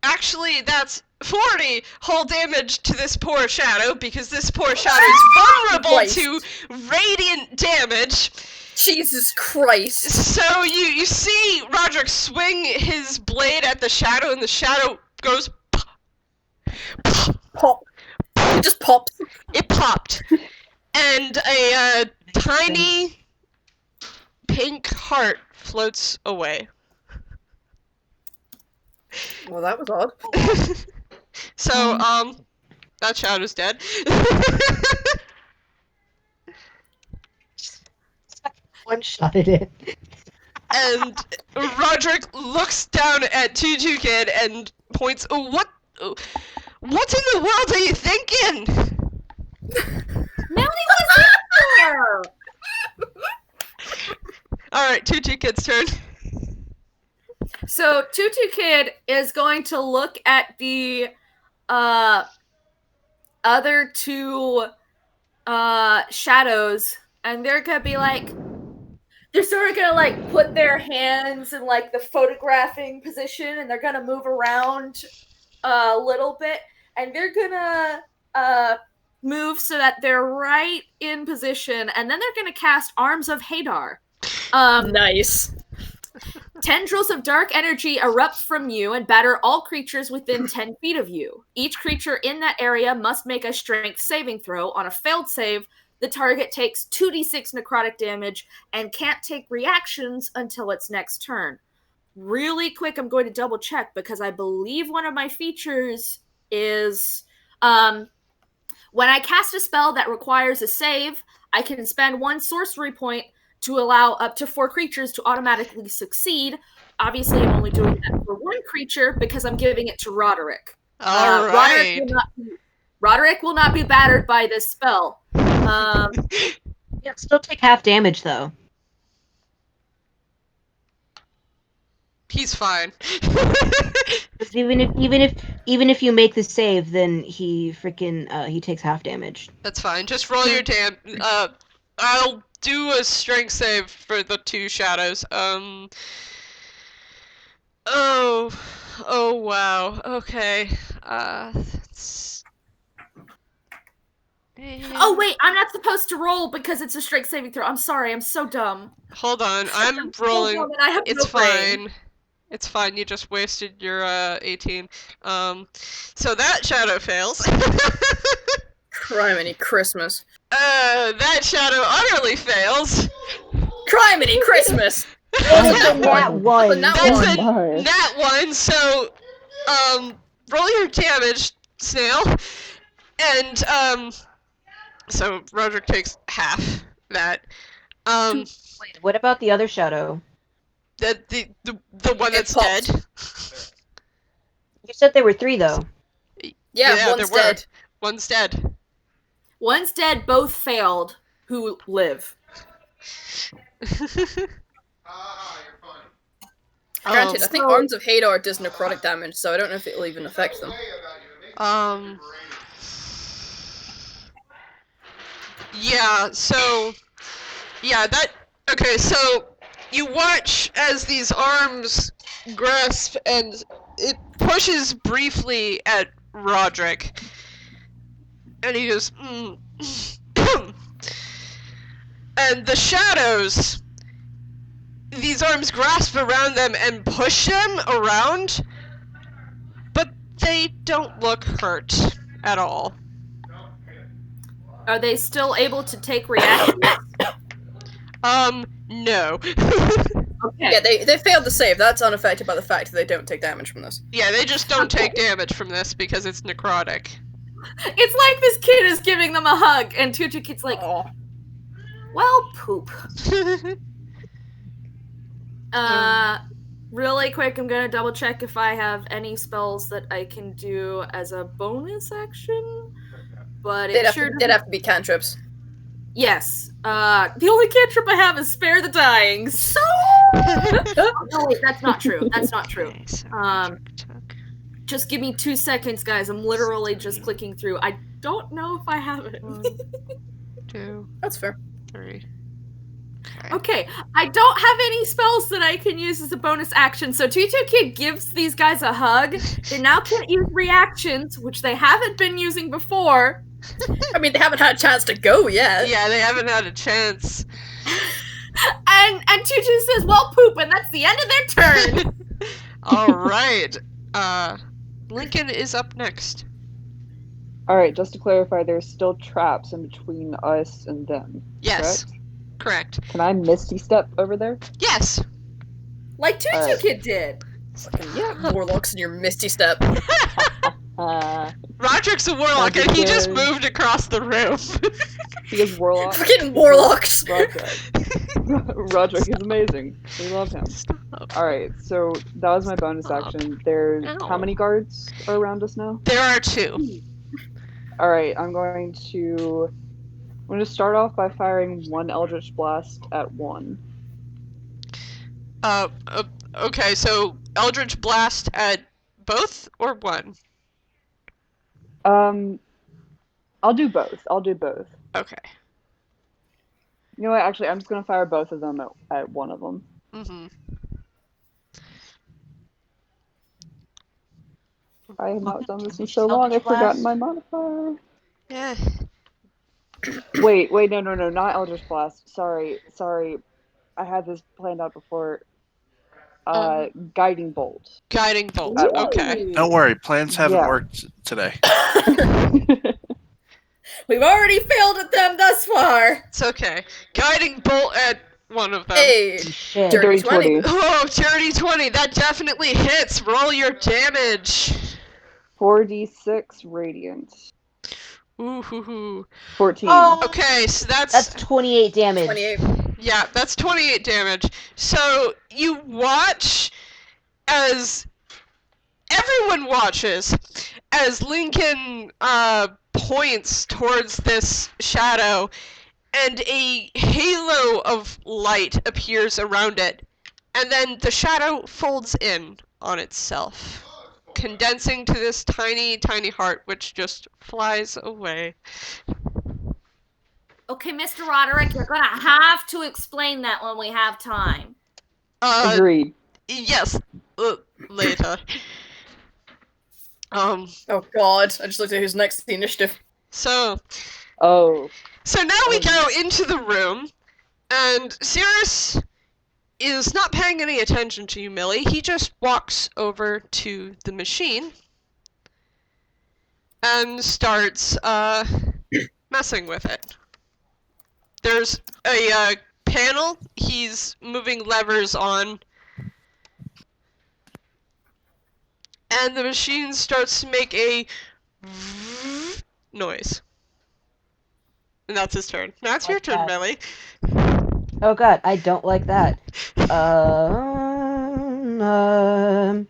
actually that's 40 whole damage to this poor shadow, because this poor shadow is vulnerable Christ. to radiant damage. Jesus Christ. So you see Roderick swing his blade at the shadow, and the shadow goes Pop. It just pops. It popped, and a tiny pink heart floats away. Well, that was odd. So that shadow's dead. One-shotted it. And Roderick looks down at Tutu Kid and points. Oh, what in the world are you thinking? Melanie was in there! All right, Tutu Kid's turn. So Tutu Kid is going to look at the other two shadows, and they're gonna be like, they're sort of gonna like put their hands in like the photographing position, and they're gonna move around a little bit, and they're gonna move so that they're right in position, and then they're gonna cast Arms of Hadar. Nice. Tendrils of dark energy erupt from you and batter all creatures within 10 feet of you. Each creature in that area must make a strength saving throw. On a failed save, the target takes 2d6 necrotic damage and can't take reactions until its next turn. Really quick, I'm going to double check because I believe one of my features is when I cast a spell that requires a save, I can spend 1 sorcery point to allow up to 4 creatures to automatically succeed. Obviously, I'm only doing that for 1 creature because I'm giving it to Roderick. All right. Roderick will not be battered by this spell. Yeah, still take half damage though. He's fine. 'Cause even if you make the save, then he he takes half damage. That's fine. Just roll your I'll do a strength save for the 2 shadows. Oh wow. Okay. That's... Oh wait, I'm not supposed to roll because it's a strength saving throw. I'm sorry, I'm so dumb. Hold on. I'm So rolling. dumb and I have It's no brain. fine. It's fine, you just wasted your 18. So that shadow fails. Criminy Christmas. That shadow utterly fails. Criminy Christmas! That's a nat one. Nat That's one. a my. nat one, so roll your damage, Snail. And so Roderick takes half that. Wait, what about the other shadow? The one It that's popped. dead. You said there were 3 though. Yeah, one's there were. dead. One's dead. One's dead, both failed. Who live? Granted, I think so- Arms of Hadar does necrotic damage, so I don't know if it'll even affect them. Yeah, so yeah, okay, so you watch as these arms grasp and it pushes briefly at Roderick. And he goes, and the shadows, these arms grasp around them and push them around, but they don't look hurt at all. Are they still able to take reactions? No. Okay. Yeah, they failed to save. That's unaffected by the fact that they don't take damage from this. Yeah, they just don't take damage from this because it's necrotic. It's like this kid is giving them a hug, and Tutu Kid's like, Oh. well, poop. Really quick, I'm gonna double check if I have any spells that I can do as a bonus action. But it They'd have to be cantrips. Yes. The only cantrip I have is Spare the Dying. So no, wait, that's not true. That's not true. Okay, so Just give me 2 seconds, guys. I'm literally just clicking through. I don't know if I have it. 1, 2, That's fair. 3. Okay, I don't have any spells that I can use as a bonus action, so Tutu Kid gives these guys a hug. They now can't use reactions, which they haven't been using before. I mean, they haven't had a chance to go yet. Yeah, they haven't had a chance. And Tutu says, well, poop, and that's the end of their turn. Alright. Lincoln is up next. Alright, just to clarify, there's still traps in between us and them. Yes. Correct? Correct. Can I Misty Step over there? Yes. Like Tutu Alright. Kid did. Yeah, warlocks in your misty step. Roderick's a warlock and he just Understood. moved across the room. Because Warlock. Fucking warlocks. Roderick is amazing. We love him. Stop. Alright, so that was my bonus action. There's Ow. how many guards are around us now? There are 2. Alright, I'm going to start off by firing one Eldritch Blast at one. Okay, so Eldritch Blast at both or one? I'll do both. Okay. You know what, actually, I'm just gonna fire both of them at one of them. Mm-hmm. I have not done this in so long, I've forgotten my modifier. Yeah. Wait, no, not Eldritch Blast. Sorry. I had this planned out before. Guiding Bolt. Guiding Bolt. Ooh. Okay. Don't worry, plans haven't Yeah. worked today. We've already failed at them thus far. It's okay. Guiding Bolt at one of them. Hey, Shit. Dirty Dirty 20. Oh, Charity 20. That definitely hits. Roll your damage. 4d6 radiant. Ooh, hoo, hoo. 14. Oh, Okay, so that's 28 damage. 28. Yeah, that's 28 damage. So you watch as everyone watches as Lincoln points towards this shadow and a halo of light appears around it. And then the shadow folds in on itself, condensing to this tiny, tiny heart which just flies away. Okay, Mr. Roderick, you're gonna have to explain that when we have time. Agreed. Yes, later. Oh god, I just looked at who's next to the initiative. So Oh. now we go into the room, and Cirrus is not paying any attention to you, Millie. He just walks over to the machine and starts messing with it. There's a panel he's moving levers on, and the machine starts to make a noise. And that's his turn. Now it's your Like turn, that. Millie. Oh god, I don't like that. Um,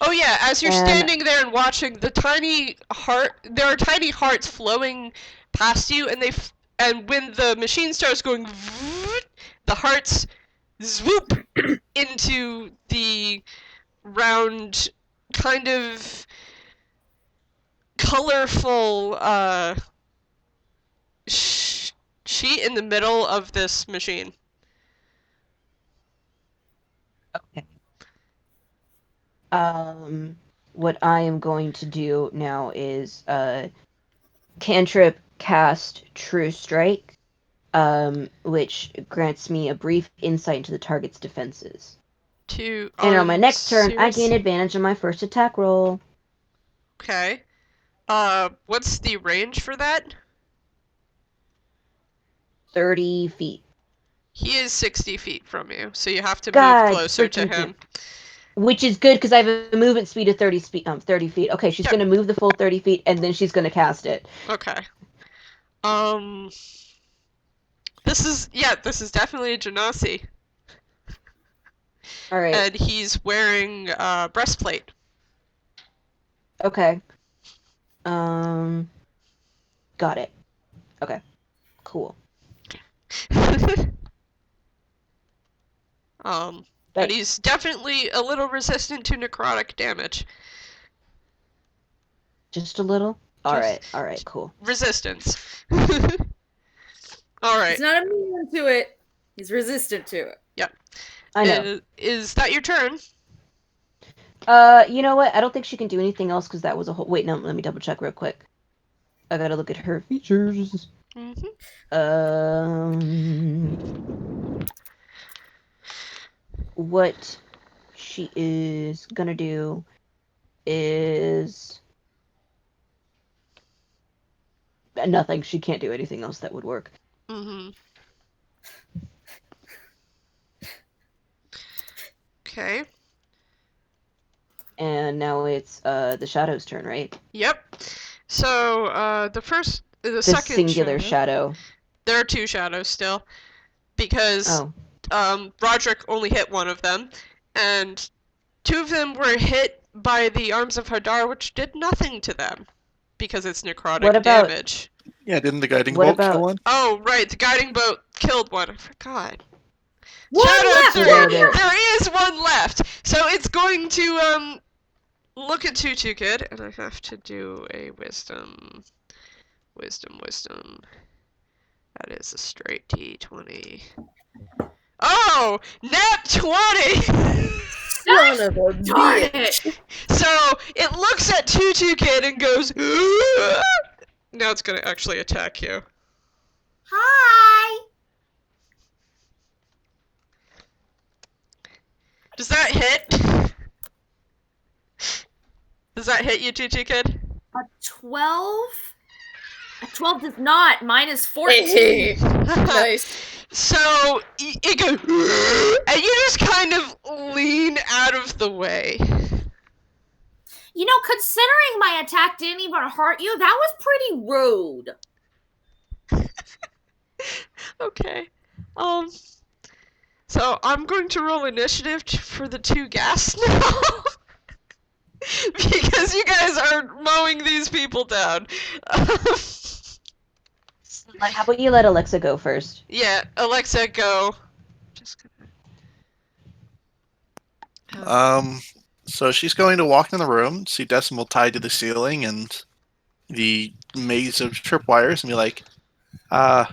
Oh yeah, as you're And- standing there and watching, there are tiny hearts flowing past you, and when the machine starts going, the hearts swoop into the round, kind of colorful sheet in the middle of this machine. Okay. What I am going to do now is cantrip cast True Strike, which grants me a brief insight into the target's defenses. And on my next turn, I gain advantage on my first attack roll. Okay. What's the range for that? 30 feet. He is 60 feet from you, so you have to God, move closer to freaking him. Which is good because I have a movement speed of 30 feet. Okay, she's Yep. gonna move the full 30 feet and then she's gonna cast it. Okay. This is definitely a Genasi. Alright, And he's wearing breastplate. okay. Got it. Okay, cool. And Right. he's definitely a little resistant to necrotic damage. Just a little? Alright, cool. Resistance. Alright. He's not immune to it. He's resistant to it. I know. Is that your turn? You know what? I don't think she can do anything else because that was a whole. Wait, no, let me double check real quick. I gotta look at her features. Mm-hmm. What she is gonna do is nothing. She can't do anything else that would work. Mm-hmm. Okay. And now it's the Shadow's turn, right? Yep. So the The second singular shadow. shadow. There are two shadows still, because Oh, Roderick only hit one of them, and two of them were hit by the arms of Hadar, which did nothing to them, because it's necrotic What about- damage. Yeah, didn't the guiding What bolt about- kill one? Oh, right, the guiding boat killed one. I forgot. One Shadow left! 3! Yeah, there- There is one left! So it's going to, look at Tutu Kid, and I have to do a wisdom. Wisdom. That is a straight D20. Oh! Nat 20! Son of a Darn bitch. it! So it looks at Tutu Kid and goes, now it's gonna actually attack you. Hi! Does that hit? Does that hit you, Tutu Kid? A 12? A 12 does not. Mine is 14. Hey, nice. So it goes, and you just kind of lean out of the way. You know, considering my attack didn't even hurt you, that was pretty rude. Okay. So I'm going to roll initiative for the two gas now. Because you guys are mowing these people down. Like, how about you let Alexa go first? Yeah, Alexa, go. Just Um, so she's going to walk in the room, see Decimal tied to the ceiling and the maze of tripwires, and be like, "Hi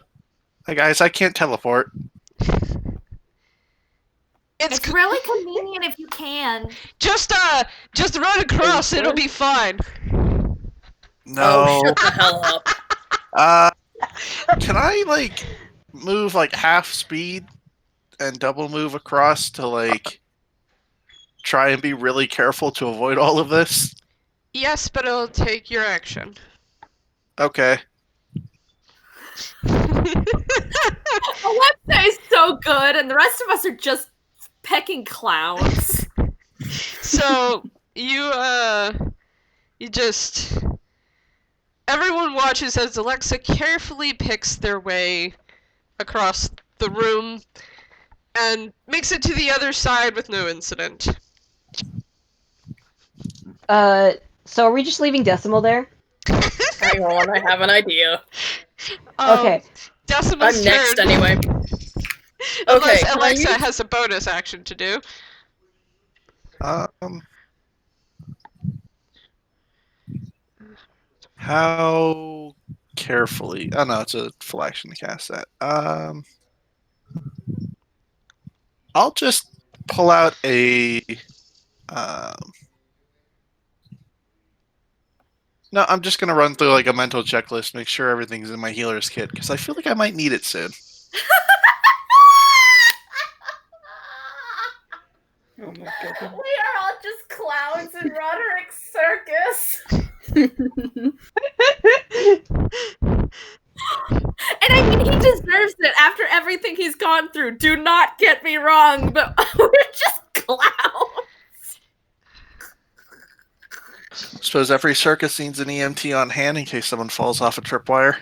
guys, I can't teleport." It's really convenient if you can. just run across. It'll be fine. No. Oh, shut the hell up. Can I move like half speed and double move across to like try and be really careful to avoid all of this? Yes, but it'll take your action. Okay. Alexa is so good, and the rest of us are just pecking clowns. So you just everyone watches as Alexa carefully picks their way across the room and makes it to the other side with no incident. So are we just leaving Decimal there? Hang on, I have an idea. Okay. Decimal's I'm next turn. anyway. Unless Okay, can I Alexa use- has a bonus action to do. How carefully? Oh no, it's a full action to cast that. I'll just pull out a. No, I'm just gonna run through like a mental checklist, make sure everything's in my healer's kit because I feel like I might need it soon. Oh my god. We are all just clowns in Roderick's circus. And I mean, he deserves it after everything he's gone through. Do not get me wrong, but we're just clowns. I suppose every circus needs an EMT on hand in case someone falls off a tripwire.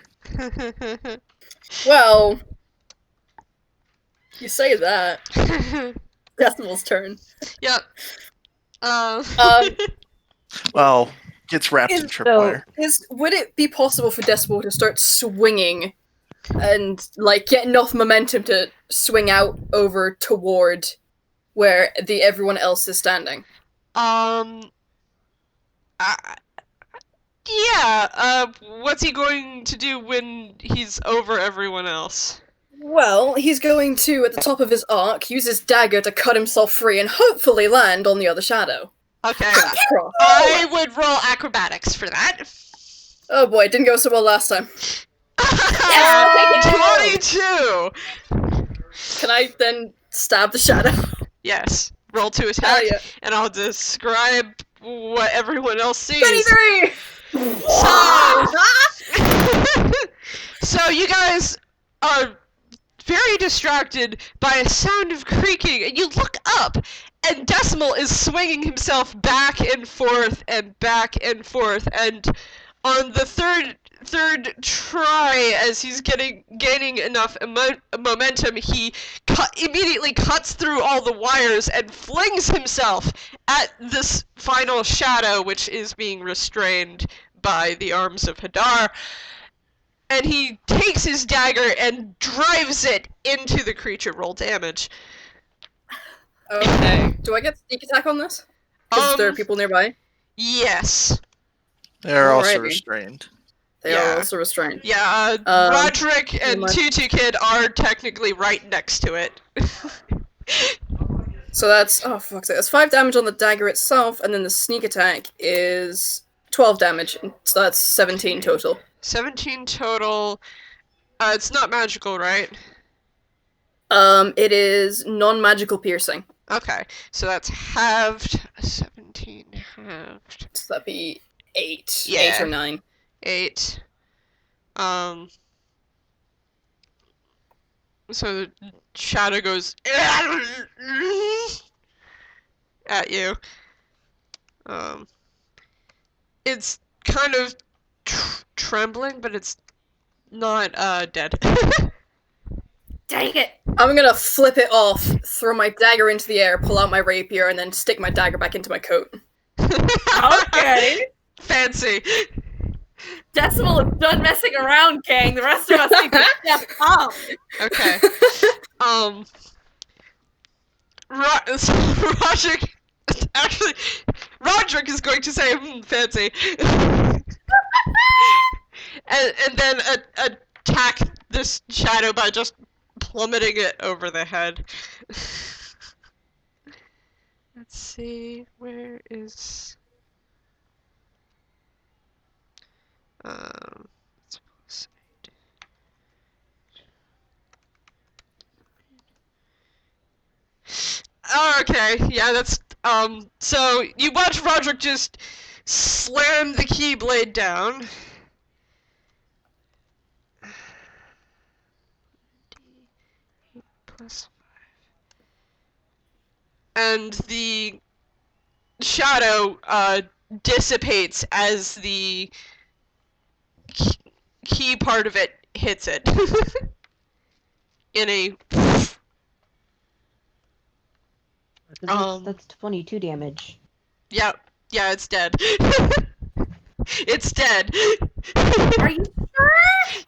Well, you say that. Decimal's turn. Yep. Well, gets wrapped in tripwire. Would it be possible for Decimal to start swinging and like get enough momentum to swing out over toward where everyone else is standing? Yeah, what's he going to do when he's over everyone else? Well, he's going to, at the top of his arc, use his dagger to cut himself free and hopefully land on the other shadow. Okay, Cross. I would roll acrobatics for that. Oh boy, it didn't go so well last time. 22! Can I then stab the shadow? Yes, roll to attack, yeah. and I'll describe what everyone else sees. 23! So you guys are very distracted by a sound of creaking, and you look up, and Decimal is swinging himself back and forth, and on the third try, as he's gaining enough momentum, he immediately cuts through all the wires and flings himself at this final shadow, which is being restrained by the arms of Hadar. And he takes his dagger and drives it into the creature. Roll damage. Okay. Do I get sneak attack on this? Because there are people nearby? Yes. They're also Alrighty. restrained. They are also restrained. Yeah, Roderick and Tutu Kid are technically right next to it. So that's, oh fuck's sake, that's 5 damage on the dagger itself, and then the sneak attack is 12 damage, so that's 17 total. 17 total. It's not magical, right? It is non-magical piercing. Okay, so that's halved. 17 halved. So that'd be 8. Yeah. 8 or 9. 8. So the shadow goes at you. It's kind of trembling, but it's not dead. Dang it. I'm gonna flip it off, throw my dagger into the air, pull out my rapier, and then stick my dagger back into my coat. Okay. Fancy. Decimal is done messing around, gang. The rest of us need to step up. Okay. Roderick. Actually, Roderick is going to say, fancy. and then attack this shadow by just plummeting it over the head. Let's see, where is... Okay, yeah, that's, so you watch Roderick just slam the keyblade down. Plus 5. And the shadow, dissipates as the key part of it hits it. In a... That's 22 damage. Yeah, it's dead. It's dead. Are you sure?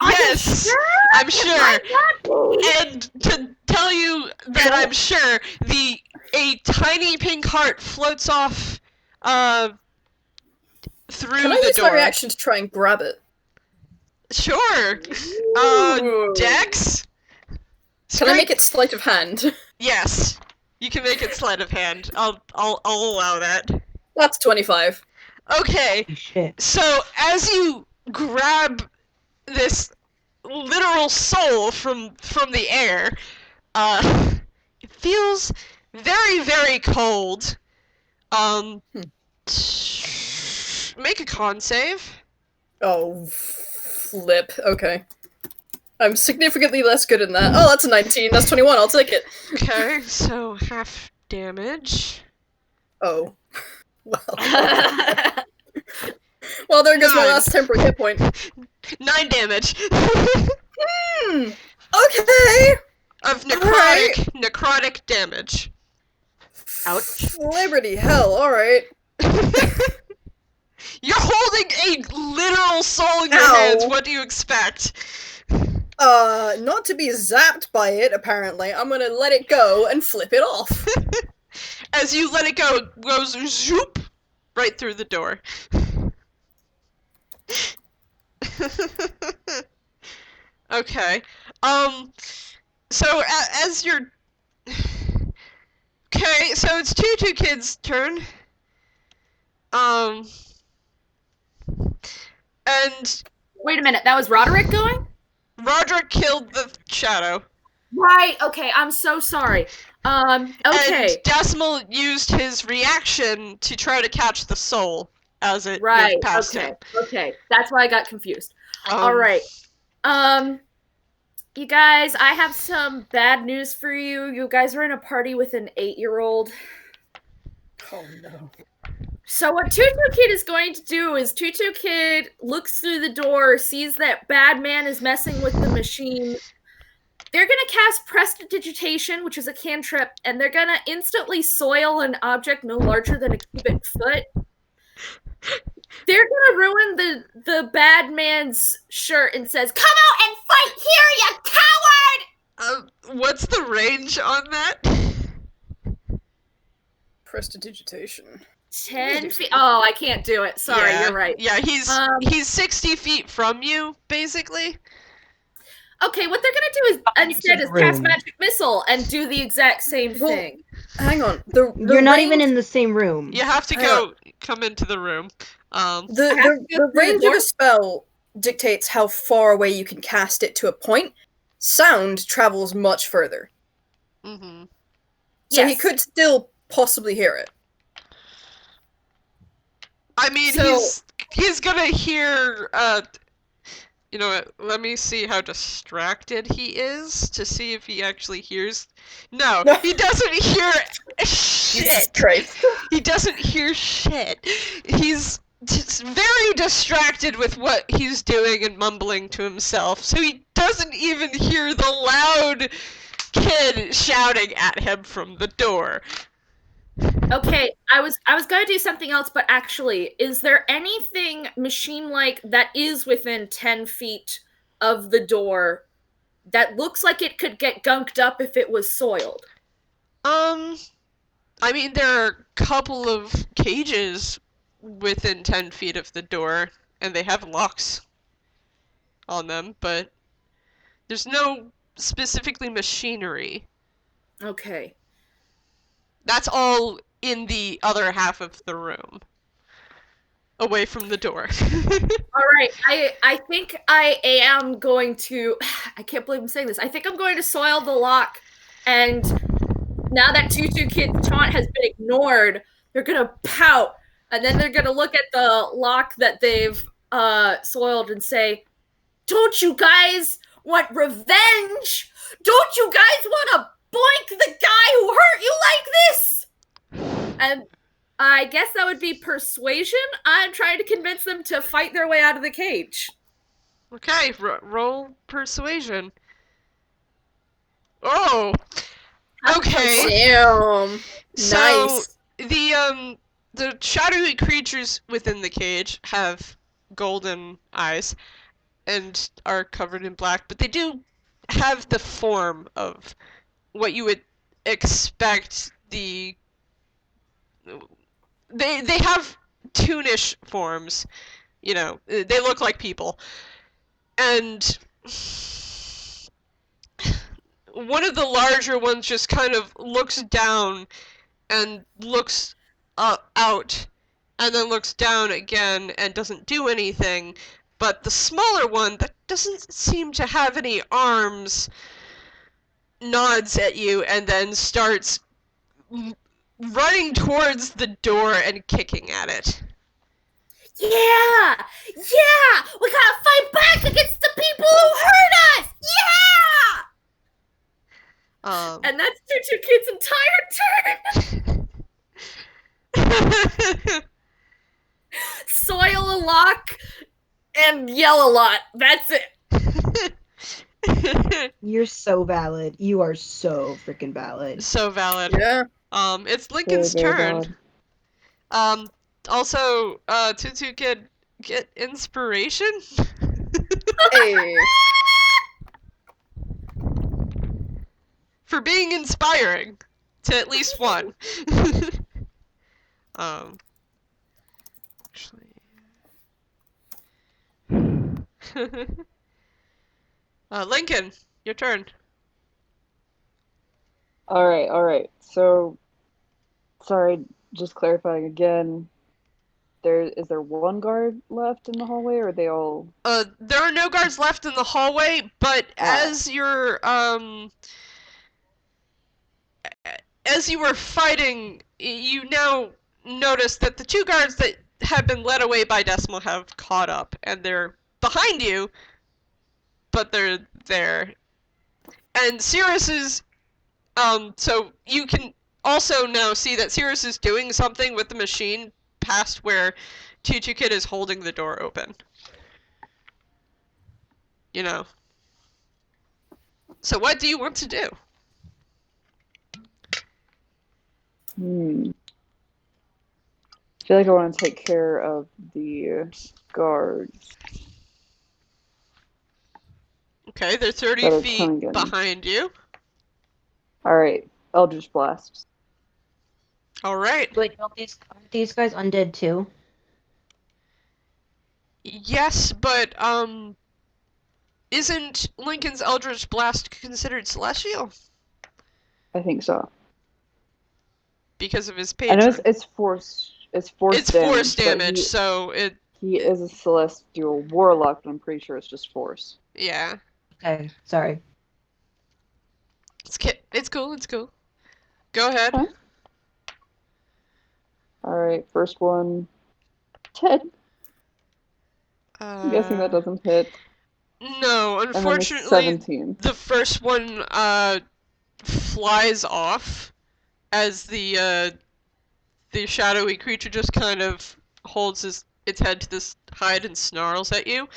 Yes, I'm sure. My And to tell you that I'm sure, a tiny pink heart floats off through Can I the use door. my reaction to try and grab it? Sure. Ooh. Dex? Can I make it sleight of hand? Yes. You can make it sleight of hand. I'll allow that. That's 25. Okay. Shit. So as you grab this literal soul from the air, it feels very, very cold. Make a con save. Oh, flip. Okay. I'm significantly less good in that. Oh, that's a 19. That's 21. I'll take it. Okay, so half damage. Oh. Well. Well, there goes my 9. last temporary hit point. 9 damage. Okay. Of Alright. necrotic damage. Ouch. Liberty hell, alright. You're holding a literal soul in your Ow. hands. What do you expect? Not to be zapped by it, apparently. I'm gonna let it go and flip it off. As you let it go, it goes zoop right through the door. Okay. So as you're... Okay, so it's Tutu Kid's turn. And Wait a minute, that was Roderick going? Roderick killed the shadow. Right, okay, I'm so sorry. Okay. And Decimal used his reaction to try to catch the soul as it Right, moved past okay, him. okay. That's why I got confused. Alright. You guys, I have some bad news for you. You guys are in a party with an 8-year-old. Oh no. So what Tutu Kid is going to do is Tutu Kid looks through the door, sees that bad man is messing with the machine. They're going to cast Prestidigitation, which is a cantrip, and they're going to instantly soil an object no larger than a cubic foot. They're going to ruin the bad man's shirt and says, "Come out and fight here, you coward!" What's the range on that? Prestidigitation. 10 feet. Oh, I can't do it. Sorry, Yeah, you're right. Yeah, he's 60 feet from you, basically. Okay, what they're going to do is instead is cast Magic Missile and do the exact same thing. Hang on. You're not even in the same room. You have to come into the room. The range of a spell dictates how far away you can cast it to a point. Sound travels much further. Mm-hmm. So Yes. he could still possibly hear it. I mean, So- he's gonna hear, you know what, let me see how distracted he is to see if he actually hears. No, he doesn't hear shit. Christ. He doesn't hear shit. He's just very distracted with what he's doing and mumbling to himself, so he doesn't even hear the loud kid shouting at him from the door. Okay, I was going to do something else, but actually, is there anything machine-like that is within 10 feet of the door that looks like it could get gunked up if it was soiled? I mean, there are a couple of cages within 10 feet of the door, and they have locks on them, but there's no specifically machinery. Okay. That's all in the other half of the room, away from the door. All right, I think I am going to... I can't believe I'm saying this. I think I'm going to soil the lock and now that Tutu Kid's taunt has been ignored, they're gonna pout, and then they're gonna look at the lock that they've soiled and say, "Don't you guys want revenge? Don't you guys want to boink the guy who hurt you like this?" And I guess that would be persuasion. I'm trying to convince them to fight their way out of the cage. Okay, roll persuasion. Oh! Okay. Damn. So, Nice. the shadowy creatures within the cage have golden eyes and are covered in black, but they do have the form of what you would expect they have toonish forms, you know, they look like people. And one of the larger ones just kind of looks down and looks out, and then looks down again and doesn't do anything. But the smaller one that doesn't seem to have any arms nods at you and then starts running towards the door and kicking at it. Yeah! Yeah! We gotta fight back against the people who hurt us! Yeah! And that's Tutu Kid's entire turn! Soil a lock and yell a lot. That's it. You're so valid. You are so freaking valid. So valid. Yeah. It's Lincoln's Very, very turn. Also, Tutu Kid, get inspiration? Hey. For being inspiring to at least one. Actually. Lincoln, your turn. Alright. So, sorry, just clarifying again. Is there one guard left in the hallway, or are they all... There are no guards left in the hallway, but as you were fighting, you now notice that the two guards that had been led away by Decimal have caught up, and they're behind you, but they're there. And Cirrus is, so you can also now see that Cirrus is doing something with the machine past where Tutu Kid is holding the door open. You know. So what do you want to do? I feel like I want to take care of the guards. Okay, they're 30 that are feet coming in. behind you. Alright, Eldritch Blast. Alright. Wait, aren't these guys undead too? Yes, but, isn't Lincoln's Eldritch Blast considered celestial? I think so. Because of his I patron. know it's force It's damage. force but damage, so it... He is a celestial warlock, but I'm pretty sure it's just force. Yeah. Okay, sorry. It's cool. Go ahead. Okay. Alright, first one. 10. I'm guessing that doesn't hit. No, And then unfortunately, 17. the first one flies off as the shadowy creature just kind of holds its head to this hide and snarls at you.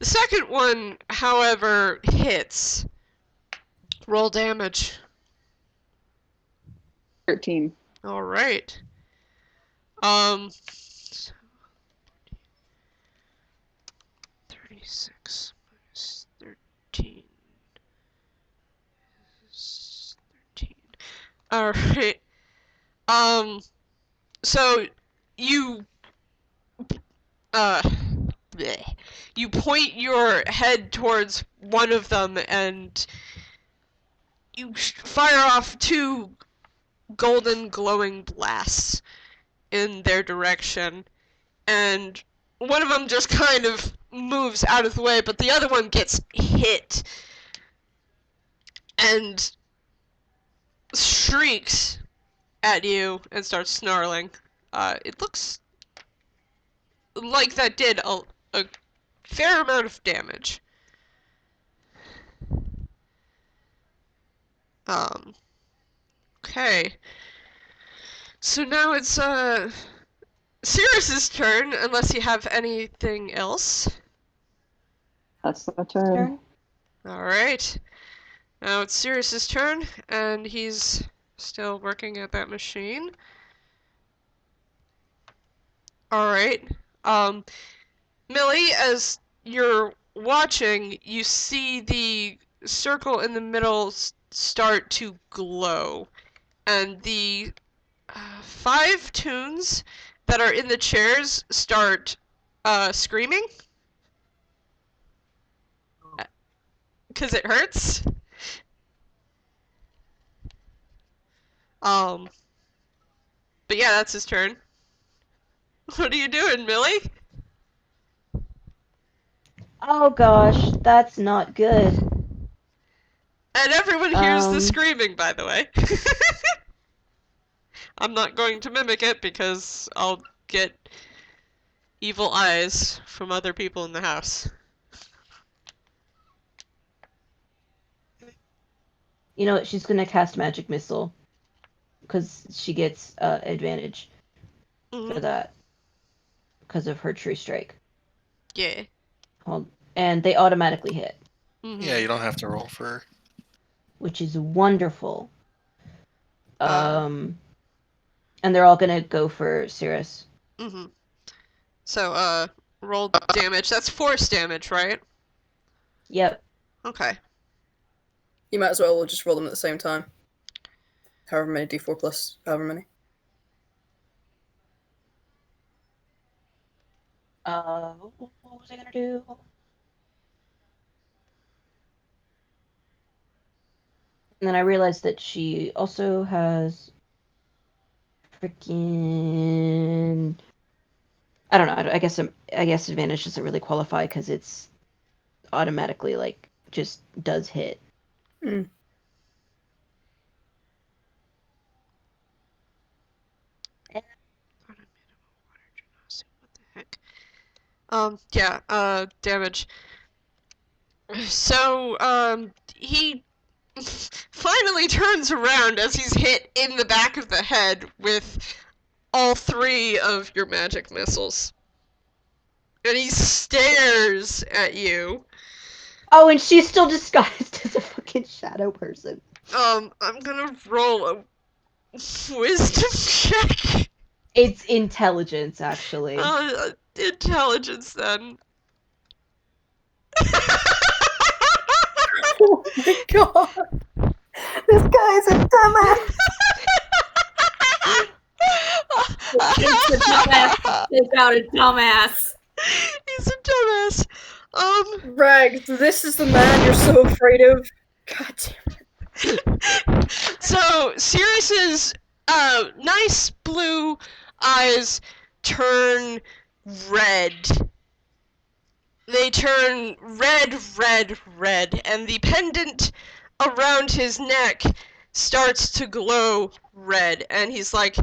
The second one, however, hits. Roll damage. 13. All right. 36 minus 13 is 13. All right. So you bleh. You point your head towards one of them and you fire off two golden glowing blasts in their direction, and one of them just kind of moves out of the way, but the other one gets hit and shrieks at you and starts snarling. It looks like that did a fair amount of damage. Okay. So now it's Sirius's turn, unless you have anything else. That's my turn. Alright. Now it's Sirius's turn, and he's still working at that machine. Alright. Millie, as you're watching, you see the circle in the middle start to glow. And the 5 tunes that are in the chairs start screaming. Because it hurts. But yeah, that's his turn. What are you doing, Millie? Oh gosh, that's not good. And everyone hears the Um. screaming, by the way. I'm not going to mimic it because I'll get evil eyes from other people in the house. You know what? She's gonna cast Magic Missile because she gets advantage for that because of her True Strike. Yeah. And they automatically hit, Yeah, you don't have to roll for. which is wonderful. And they're all gonna go for Cirrus. So, roll damage. That's force damage, right? Yep. Okay. You might as well just roll them at the same time. However many d4 plus however many. What was I gonna do? And then I realized that she also has freaking. I don't know. I guess advantage doesn't really qualify because it's automatically like just does hit. Mm. What the heck? Yeah, damage. So, he finally turns around as he's hit in the back of the head with all 3 of your magic missiles. And he stares at you. Oh, and she's still disguised as a fucking shadow person. I'm gonna roll a wisdom check. It's intelligence, actually. Intelligence then. Oh my god! This guy's a dumbass! It's a dumbass. It's out a dumbass. He's a dumbass. Rags, this is the man you're so afraid of. God damn it. So, Sirius's nice blue eyes turn red. They turn red, red, red, and the pendant around his neck starts to glow red, and he's like,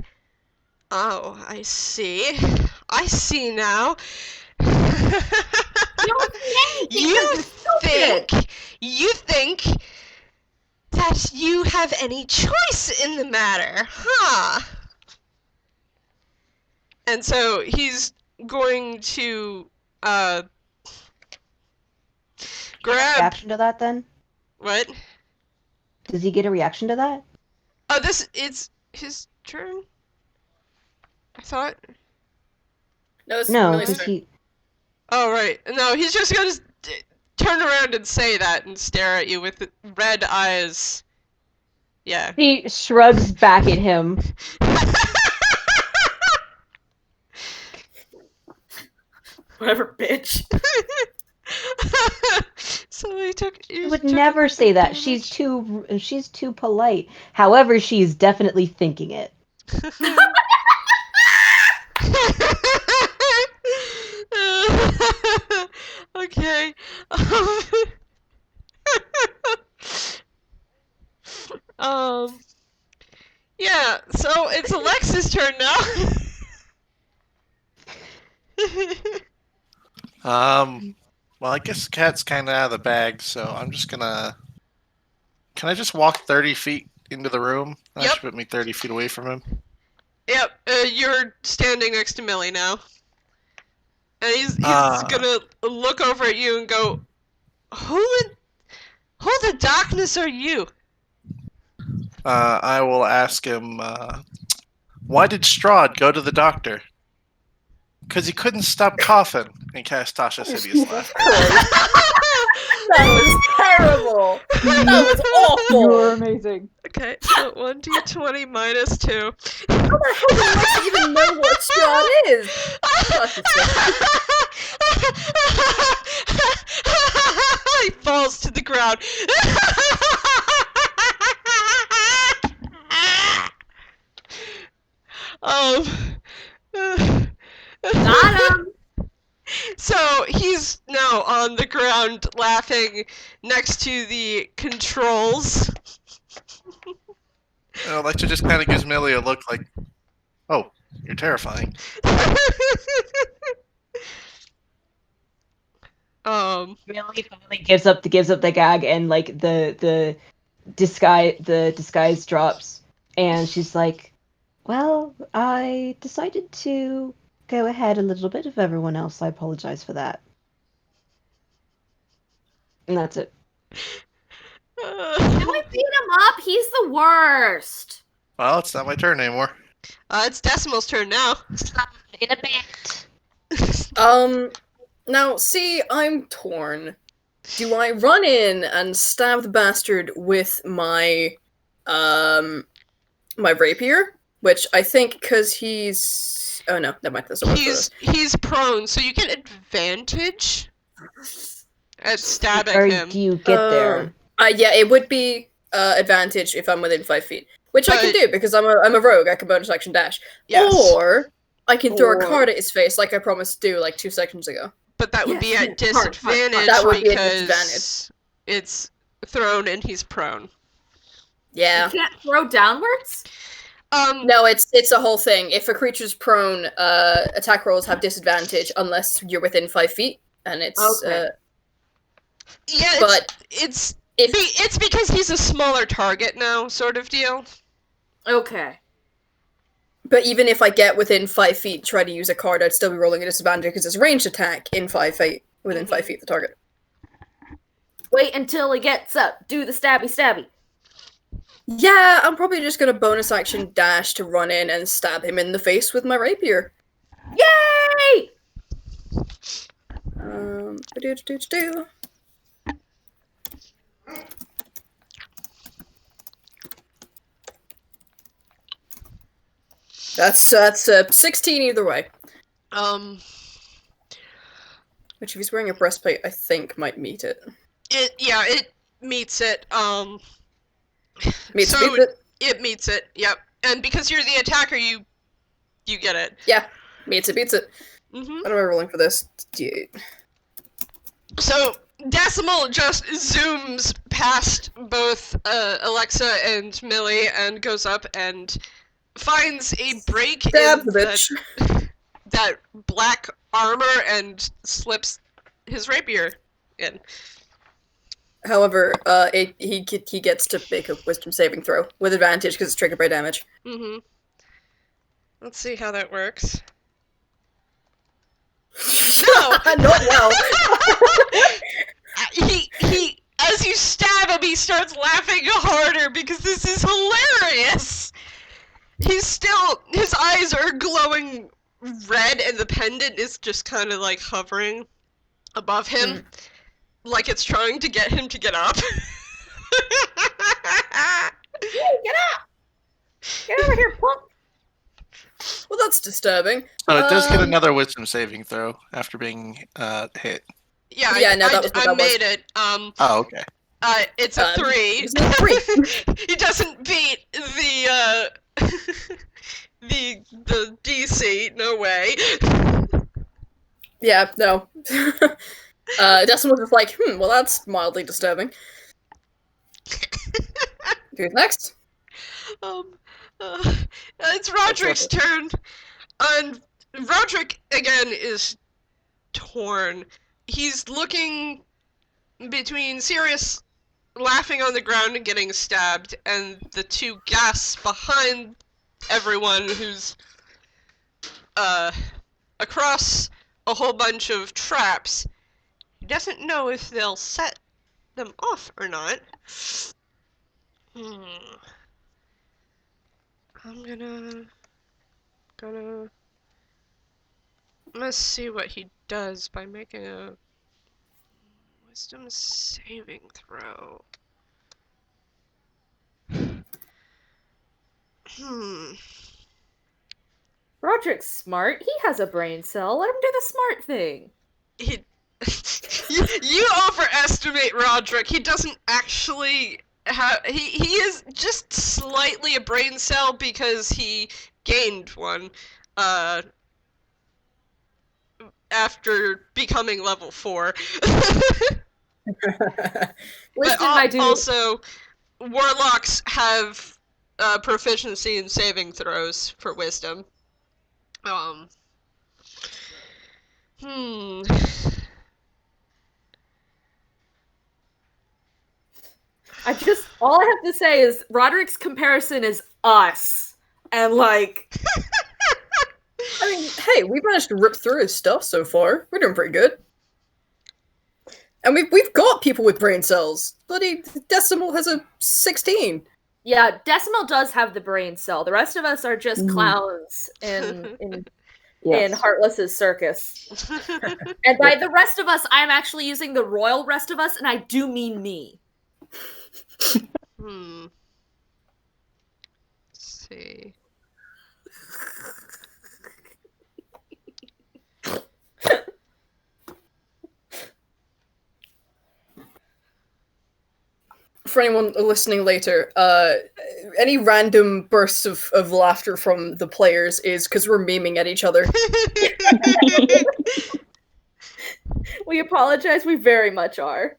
oh, I see. I see now. You think that you have any choice in the matter, huh? And so he's going to grab. Reaction to that, then? What? Does he get a reaction to that? Oh, it's his turn. I thought. No, it's No, Millie's because turn. he. Oh right. No, he's just gonna turn around and say that and stare at you with red eyes. Yeah. He shrugs back at him. Whatever, bitch. So he took. She would never say that. She's too polite. However, she's definitely thinking it. Okay. um. Yeah, so it's Alexa's turn now. Well, I guess the cat's kind of out of the bag, so I'm just gonna. Can I just walk 30 feet into the room? That Yep. should put me 30 feet away from him. Yep, you're standing next to Millie now. And he's Ah. gonna look over at you and go, Who the darkness are you? I will ask him, why did Strahd go to the doctor? Because he couldn't stop coughing. And cast Tasha's hideous laugh. That was terrible. That was awful. You were amazing. Okay, so 1d20 minus 2. How the hell did Alexa even know what Strahd is? He falls to the ground. Got him. So he's now on the ground laughing next to the controls. Alexa just kind of gives Millie a look like, oh, you're terrifying. Millie finally gives up the gag, and like the disguise drops, and she's like, "Well, I decided to go ahead a little bit of everyone else. I apologize for that." And that's it. Can we beat him up? He's the worst. Well, it's not my turn anymore. It's Decimal's turn now. In a bit. Now, see, I'm torn. Do I run in and stab the bastard with my, my rapier? Which I think, because he's... Oh no, never mind, that's not what it is. He's prone, so you get advantage at stabbing Or him. do you get there? Yeah, it would be advantage if I'm within 5 feet. Which I can do, because I'm a rogue, I can bonus action dash. Yes. Or I can throw a card at his face, like I promised to do, like 2 seconds ago. But that would be Yes, at hard. disadvantage That would be at because disadvantage. it's thrown and he's prone. Yeah. You can't throw downwards? No, it's a whole thing. If a creature's prone, attack rolls have disadvantage unless you're within 5 feet, and it's Okay. Yeah, but it's if because he's a smaller target now, sort of deal. Okay. but even if I get within 5 feet, try to use a card, I'd still be rolling a disadvantage because it's a ranged attack in 5 feet within 5 feet of the target. Wait until he gets up. Do the stabby stabby. Yeah, I'm probably just gonna bonus action dash to run in and stab him in the face with my rapier. Yay! Do. That's 16 either way. Which, if he's wearing a breastplate, I think might meet it. It meets it. Meets So- it? It meets it. Yep. And because you're the attacker, you get it. Yeah, meets it, beats it. Mhm. What am I rolling for this? D8. So Decimal just zooms past both Alexa and Millie and goes up and finds a break Stab in the bitch. that black armor and slips his rapier in. However, he gets to make a wisdom saving throw with advantage because it's triggered by damage. Mm-hmm. Let's see how that works. No! Not well. he as you stab him, he starts laughing harder because this is hilarious. His eyes are glowing red, and the pendant is just kind of like hovering above him, like it's trying to get him to get up. Get up! Get over here, punk! Well, that's disturbing. So it does get another wisdom saving throw after being hit. Yeah, Yeah, no, that was what I that was. made it. Oh, okay. It's a 3. It's a 3. He doesn't beat the the DC. No way. Yeah, no. Decimal's just like, well, that's mildly disturbing. Who's next? Um, It's Roderick's turn. And Roderick, again, is torn. He's looking between Sirius laughing on the ground and getting stabbed, and the two ghasts behind everyone who's across a whole bunch of traps. He doesn't know if they'll set them off or not. I'm gonna see what he does by making a wisdom saving throw. Roderick's smart. He has a brain cell. Let him do the smart thing. You overestimate Roderick. He doesn't actually have. He is just slightly a brain cell because he gained one after becoming level 4. Wisdom, but I do. Also, warlocks have proficiency in saving throws for wisdom. All I have to say is Roderick's comparison is us. And like I mean, hey, we've managed to rip through his stuff so far. We're doing pretty good. And we've got people with brain cells. Bloody Decimal has a 16. Yeah, Decimal does have the brain cell. The rest of us are just clowns in Heartless's circus. And by the rest of us, I'm actually using the royal rest of us, and I do mean me. Let's see. For anyone listening later, any random bursts of laughter from the players is because we're memeing at each other. We apologize, we very much are.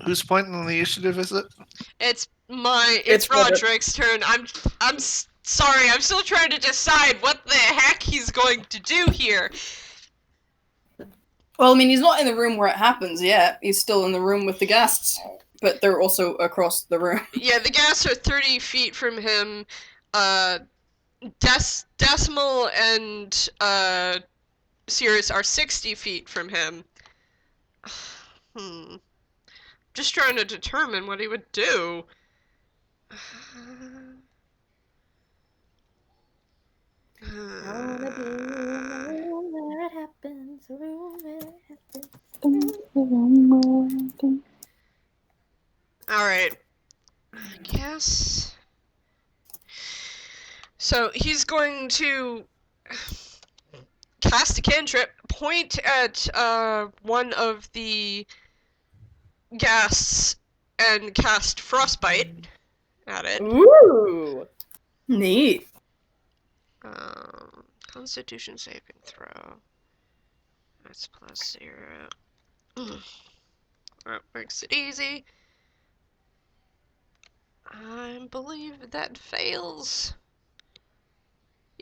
Whose point in the initiative is it? It's Roderick's turn. I'm sorry. I'm still trying to decide what the heck he's going to do here. Well, I mean, he's not in the room where it happens yet. He's still in the room with the guests, but they're also across the room. Yeah, the guests are 30 feet from him. Decimal and Sirius are 60 feet from him. Just trying to determine what he would do. Alright. I guess. So he's going to cast a cantrip, point at one of the ghasts, and cast Frostbite at it. Ooh! Neat. Constitution saving throw. That's +0. That makes it easy. I believe that fails.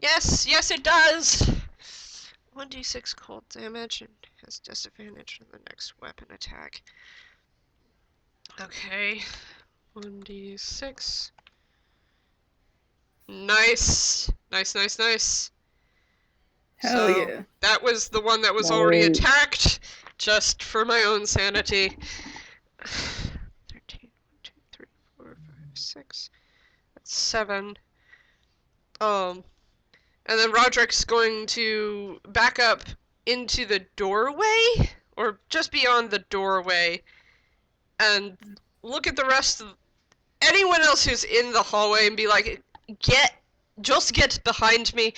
Yes, it does! 1d6 cold damage and has disadvantage on the next weapon attack. Okay. 1d6. Nice! Nice. Hell yeah. That was the one that was already attacked, just for my own sanity. 13, 1, 2, 3, 4, 5, 6. That's 7. And then Roderick's going to back up into the doorway, or just beyond the doorway, and look at the rest of anyone else who's in the hallway and be like, just get behind me.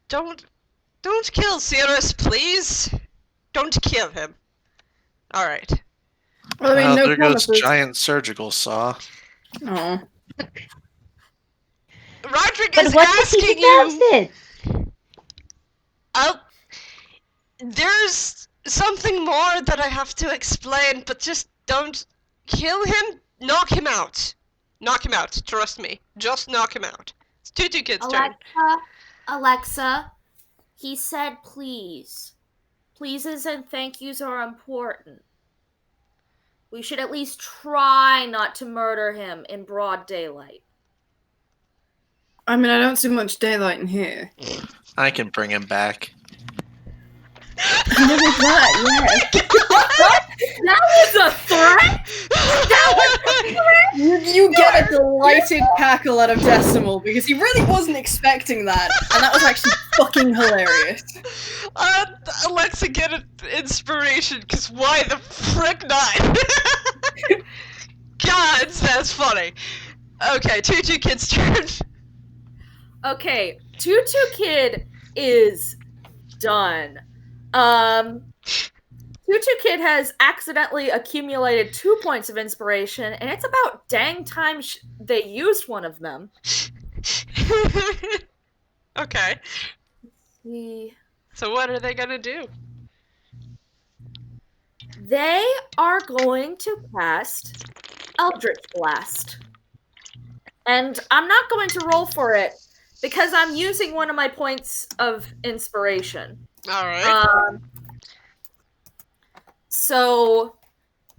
Don't kill Sirius, please. Don't kill him. Alright. Well, I mean, no there goes promises. giant surgical saw. Aw. Roderick But is what if he asking deserves you. it? There's something more that I have to explain, but just don't kill him. Knock him out. Knock him out. Trust me. Just knock him out. It's Tutu Kid's turn. Alexa, he said please. Pleases and thank yous are important. We should at least try not to murder him in broad daylight. I mean, I don't see much daylight in here. I can bring him back. Never that, yes. That was a threat? You get a delighted cackle out of Decimal because he really wasn't expecting that, and that was actually fucking hilarious. Alexa, get an inspiration, because why the frick not? God, that's funny. Okay, Tutu Kid's turn. Okay, Tutu Kid is done. Tutu Kid has accidentally accumulated 2 points of inspiration, and it's about dang time they used one of them. Okay. The... So what are they gonna do? They are going to cast Eldritch Blast. And I'm not going to roll for it, because I'm using one of my points of inspiration. Alright. So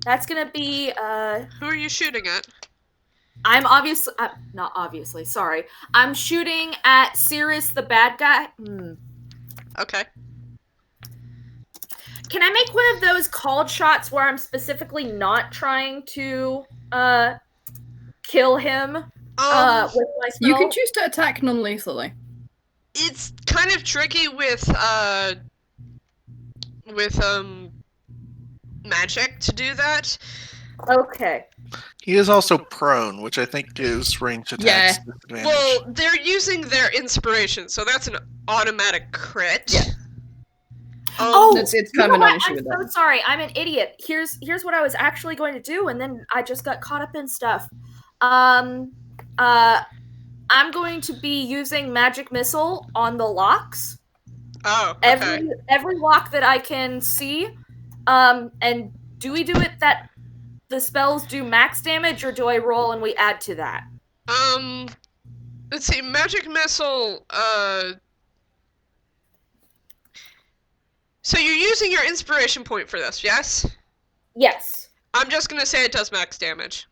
that's gonna be Who are you shooting at? I'm not obviously, sorry. I'm shooting at Cirrus the bad guy. Okay. Can I make one of those called shots where I'm specifically not trying to kill him with my spell? You can choose to attack non-lethally. It's kind of tricky with magic to do that. Okay. He is also prone, which I think gives ranged attacks disadvantage. Well, they're using their inspiration, so that's an automatic crit. Yeah. It's kind of an issue with that. I'm so sorry. I'm an idiot. Here's what I was actually going to do, and then I just got caught up in stuff. I'm going to be using magic missile on the locks. Oh, okay. Every lock that I can see. And do we do it that the spells do max damage, or do I roll and we add to that? Let's see, magic missile, so you're using your inspiration point for this, yes? Yes. I'm just gonna say it does max damage.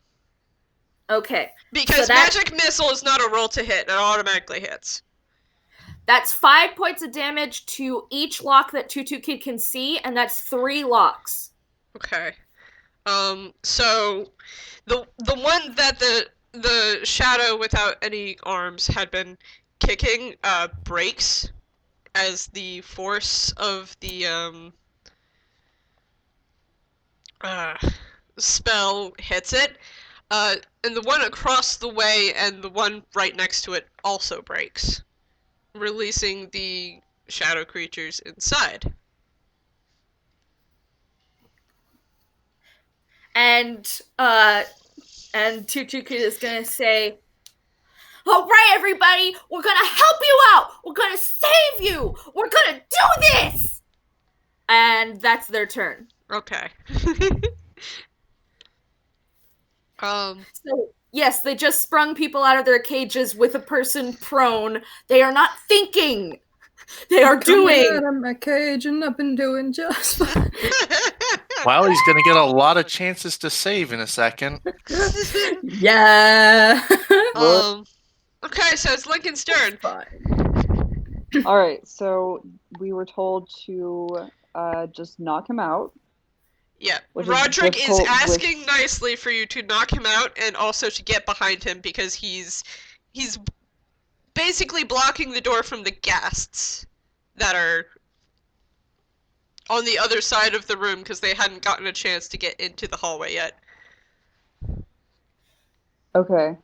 Okay. Because magic missile is not a roll to hit, it automatically hits. That's 5 points of damage to each lock that Tutu Kid can see, and that's 3 locks. Okay. So the one that the shadow without any arms had been kicking breaks as the force of the spell hits it. And the one across the way and the one right next to it also breaks, releasing the shadow creatures inside. And Tutu Kid is gonna say, "All right, everybody, we're gonna help you out. We're gonna save you. We're gonna do this." And that's their turn. Okay. So, yes, they just sprung people out of their cages with a person prone. They are not thinking. They are doing. Coming out of my cage and I've been doing just fine. Well, he's going to get a lot of chances to save in a second. Yeah. Okay, so it's Lincoln's turn. Alright, so we were told to just knock him out. Yeah, Which is Roderick is difficult asking nicely for you to knock him out and also to get behind him because he's basically blocking the door from the guests that are on the other side of the room because they hadn't gotten a chance to get into the hallway yet. Okay.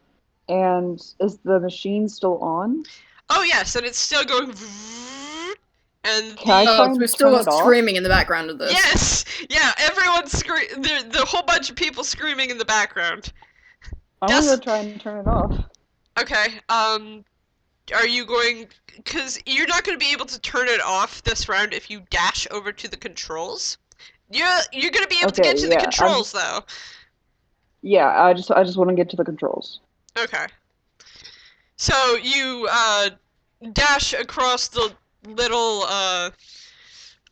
And is the machine still on? Oh yes, and it's still going. And Can I try and we've still turn it got off? screaming in the background of this. yes, yeah, everyone's screaming. The whole bunch of people screaming in the background. I want to try and turn it off. Okay. Are you going? Because you're not going to be able to turn it off this round if you dash over to the controls. You're going to be able to get to the controls though. Yeah, I just want to get to the controls. Okay. So you dash across the little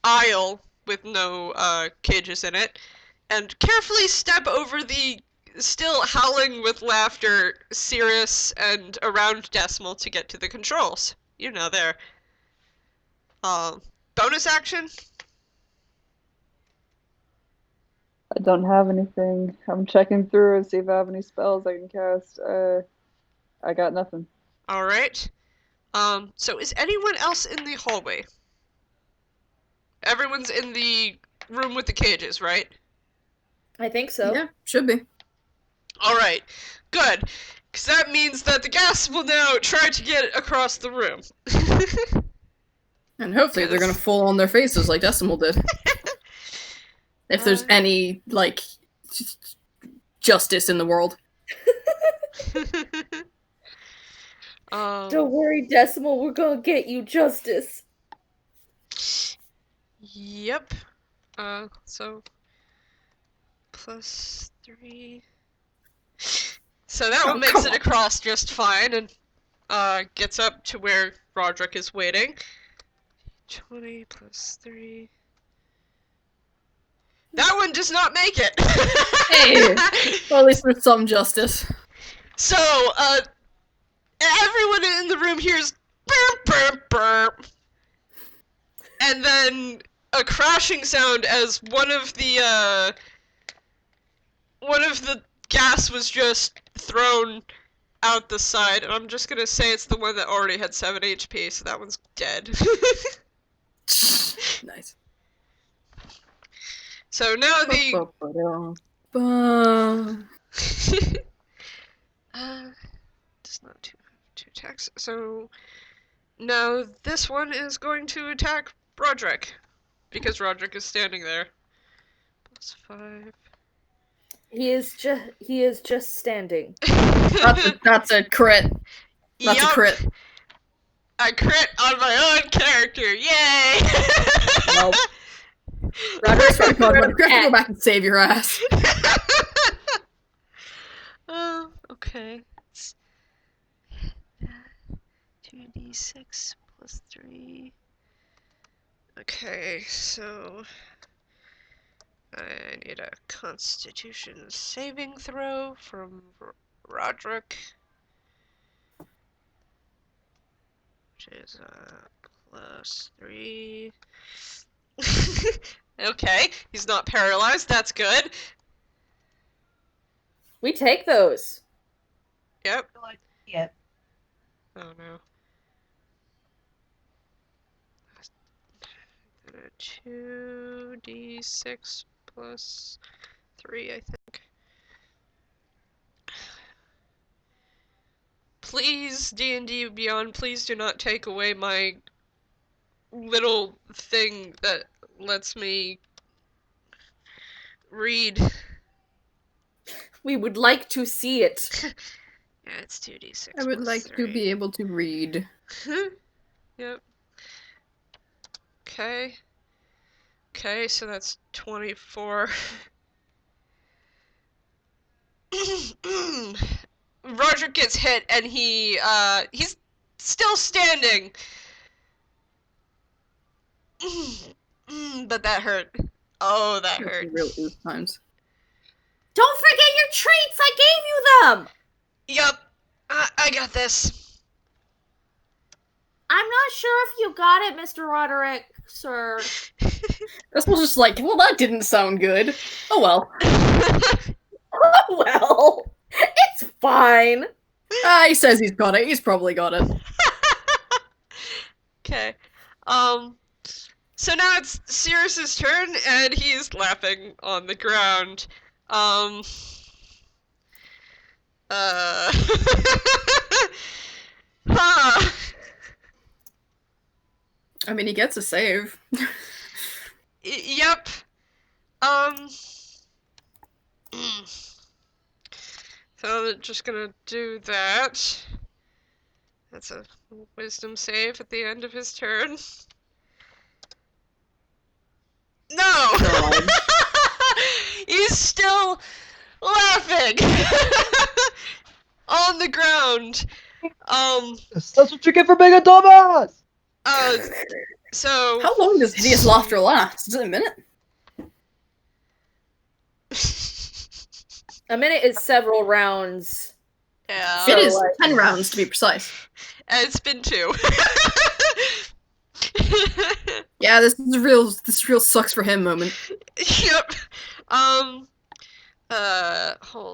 aisle with no cages in it, and carefully step over the still howling with laughter Cirrus and around Decimal to get to the controls. You know, there. Bonus action? I don't have anything. I'm checking through and see if I have any spells I can cast. I got nothing. Alright. So is anyone else in the hallway? Everyone's in the room with the cages, right? I think so. Yeah, should be. Alright, good. Because that means that the gas will now try to get across the room. And hopefully they're gonna fall on their faces like Decimal did. If there's any, like, justice in the world. Don't worry, Decimal, we're gonna get you justice. Yep. So +3. So that one makes it across just fine and gets up to where Roderick is waiting. 20 +3. That one does not make it. Hey, well, at least there's some justice. So, everyone in the room hears burp, burp, burp. And then a crashing sound as one of the gas was just thrown out the side. And I'm just gonna say it's the one that already had 7 HP, so that one's dead. Nice. So now the... does not have 2 attacks. So now this one is going to attack Roderick, because Roderick is standing there. +5. He is just standing. That's a crit. That's Yup. a crit. I crit on my own character. Yay! Nope. Roderick's right, God, when you have to go back and save your ass. Oh, okay. It's 2d6 +3. Okay, so I need a Constitution saving throw from Roderick, which is +3. Okay, he's not paralyzed. That's good. We take those. Yep. Yep. Oh no. 2d6 +3, I think. Please, D&D Beyond, please do not take away my little thing that lets me read. We would like to see it. Yeah, it's 2d6 I would like to be able to read. Yep. Okay. Okay, so that's 24. Roger gets hit and he's still standing. But that hurt. Oh, that hurt. Real oof times. Don't forget your treats! I gave you them! Yup. I got this. I'm not sure if you got it, Mr. Roderick, sir. This was just like, well, that didn't sound good. Oh well. Oh well. It's fine. He says he's got it. He's probably got it. Okay. So now it's Cirrus's turn, and he's laughing on the ground. Huh. I mean, he gets a save. Yep. So I'm just gonna do that. That's a wisdom save at the end of his turn. No! God. He's still laughing! on the ground. That's what you get for being a dumbass! So How long does hideous laughter last? Is it a minute? A minute is several rounds. yeah, It is like- 10 rounds to be precise. it's been 2. Yeah, this real sucks for him moment. Yep. Hold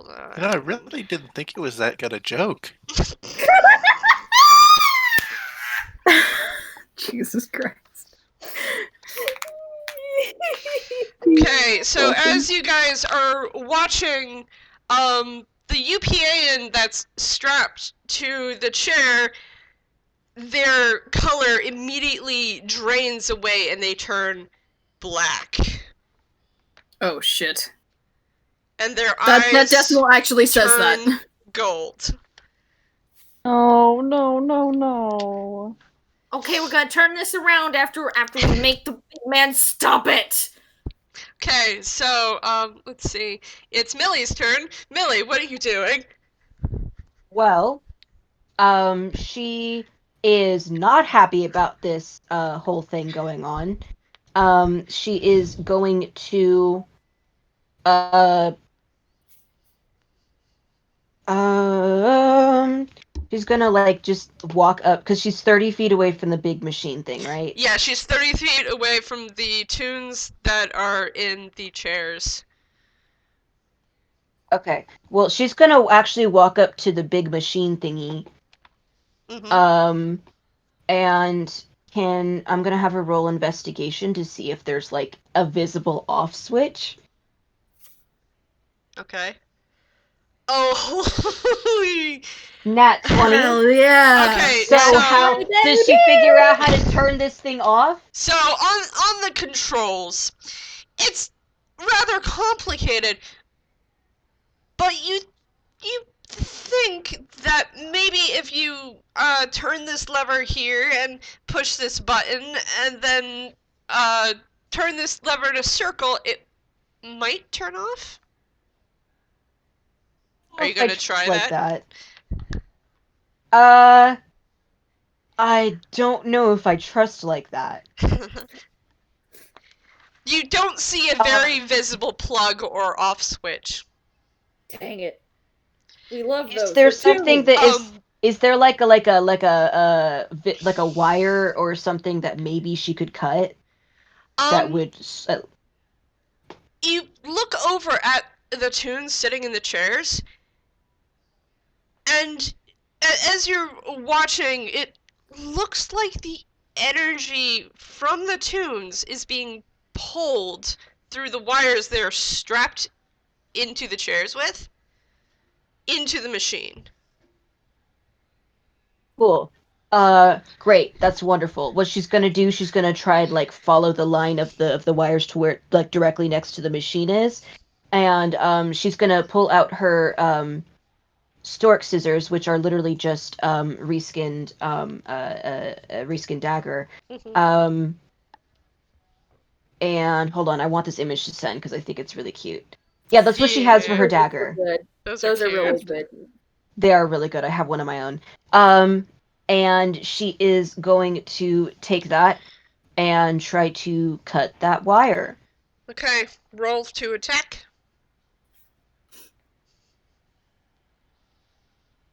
on. You know, I really didn't think it was that good a joke. Jesus Christ. Okay, so as you guys are watching, the UPAN that's strapped to the chair, their color immediately drains away and they turn black. Oh shit. And their That eyes decimal actually says that. turn gold. Oh, no. Okay, we're gonna turn this around after we make the big man stop it. Okay, so, let's see. It's Millie's turn. Millie, what are you doing? Well, she is not happy about this whole thing going on. She is going to she's gonna like just walk up because she's 30 feet away from the big machine thing, right? Yeah, she's 30 feet away from the tunes that are in the chairs. Okay. Well, she's gonna actually walk up to the big machine thingy. Mhm. And I'm gonna have her roll investigation to see if there's like a visible off switch. Okay. Oh, holy. Nat 20. Hell yeah. Okay, So so how does she figure out how to turn this thing off? So on the controls, it's rather complicated, but you think that maybe if you turn this lever here and push this button and then turn this lever to circle, it might turn off? Are you gonna try that? I don't know if I trust like that. You don't see a very visible plug or off switch. Dang it. We love those. Is there They're something cute. that is there like a wire or something that maybe she could cut that would You look over at the tunes sitting in the chairs, and as you're watching, it looks like the energy from the tunes is being pulled through the wires they're strapped into the chairs with, into the machine. Cool. Great. That's wonderful. What she's gonna do, she's gonna try and like follow the line of the wires to where like directly next to the machine is, and she's gonna pull out her stork scissors, which are literally just reskinned a reskinned dagger. And hold on, I want this image to send because I think it's really cute. Yeah, that's what she has for her dagger. Good. Those Those are really cute. good. They are really good. I have one of my own. And she is going to take that and try to cut that wire. Okay, roll to attack.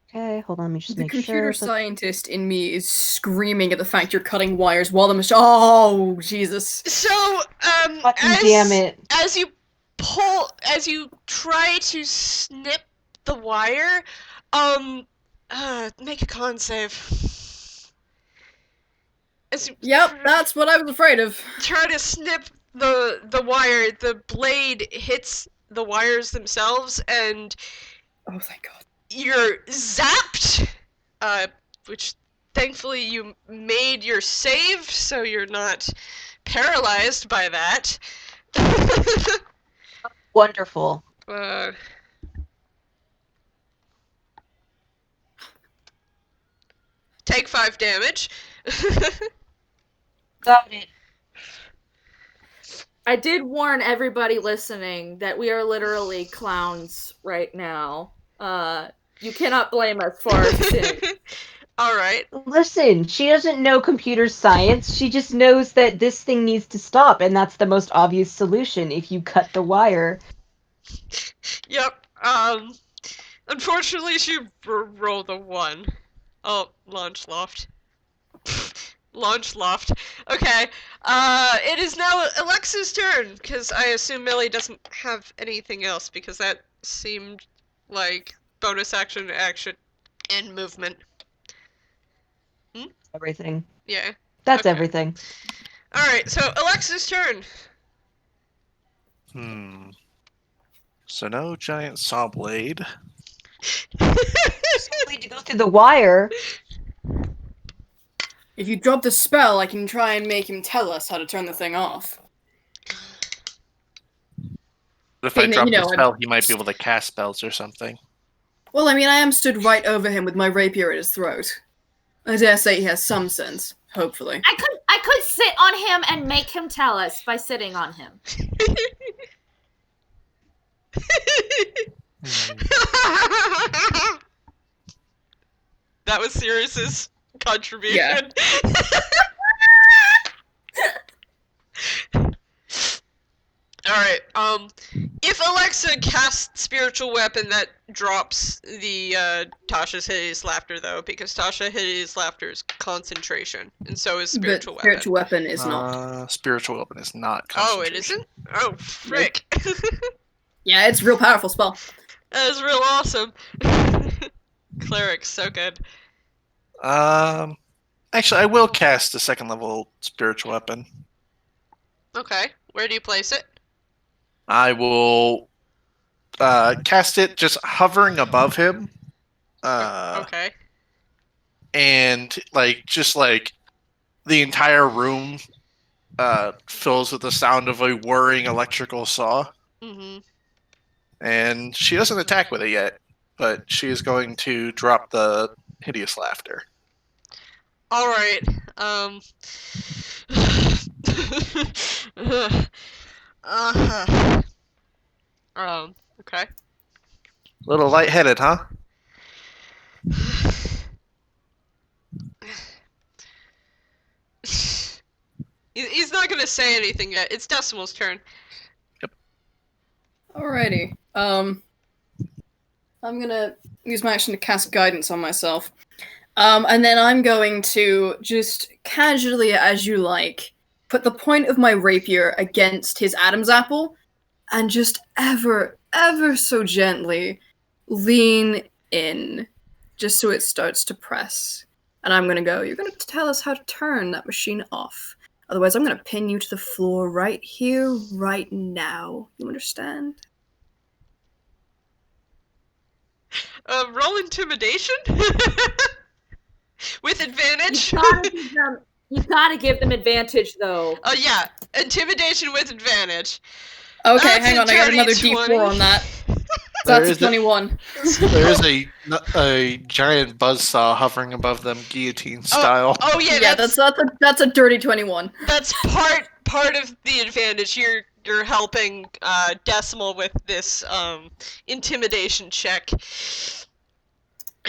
Okay, hold on, let me just The make computer sure. scientist in me is screaming at the fact you're cutting wires while the machine. Oh, Jesus. So, Fucking damn it. as you try to snip the wire, make a con save. As you Yep, that's what I was afraid of. try to snip the wire, the blade hits the wires themselves, and Oh, thank God. you're zapped, which thankfully you made your save, so you're not paralyzed by that. Wonderful. Take 5 damage. Got it. I did warn everybody listening that we are literally clowns right now. You cannot blame us for our sins. Alright. Listen, she doesn't know computer science. She just knows that this thing needs to stop, and that's the most obvious solution if you cut the wire. Yep. Unfortunately, she rolled a 1. Oh, launch loft. Launch loft. Okay. It is now Alexa's turn, because I assume Millie doesn't have anything else, because that seemed like bonus action, and movement. Everything. Yeah. That's Okay. everything. Alright, so Alexa's turn. So no giant saw blade. Simply to go through the wire. If you drop the spell, I can try and make him tell us how to turn the thing off. But if I drop the I'm- spell, he might be able to cast spells or something. Well, I mean, I am stood right over him with my rapier at his throat. I dare say he has some sense, hopefully. I could sit on him and make him tell us by sitting on him. That was Sirius's contribution. Alright, if Alexa casts Spiritual Weapon, that drops the, Tasha's Hideous Laughter, though, because Tasha Hideous Laughter is concentration, and so is Spiritual But Weapon. spiritual weapon is not. Spiritual weapon is not Oh, it concentration. isn't? Oh, frick. Yeah, it's a real powerful spell. That is real awesome. Cleric's so good. Actually, I will cast a second level spiritual weapon. Okay, where do you place it? I will cast it just hovering above him. Okay. And just the entire room fills with the sound of a whirring electrical saw. Mm-hmm. And she doesn't attack with it yet, but she is going to drop the hideous laughter. Alright, okay. A little lightheaded, huh? He's not gonna say anything yet. It's Decimal's turn. Alrighty. I'm gonna use my action to cast guidance on myself. And then I'm going to just casually, as you like, put the point of my rapier against his Adam's apple and just ever so gently lean in, just so it starts to press. And I'm gonna go, you're gonna tell us how to turn that machine off. Otherwise, I'm gonna pin you to the floor right here, right now. You understand? Roll intimidation? With advantage? You gotta give them advantage, though. Oh, yeah. Intimidation with advantage. Okay, That's hang a on, I got another dirty 20. D4 on that. There That's a is 21. There is a giant buzzsaw hovering above them, guillotine style. Oh yeah, Yeah, that's a dirty 21. that's part of the advantage. You're helping Decimal with this intimidation check.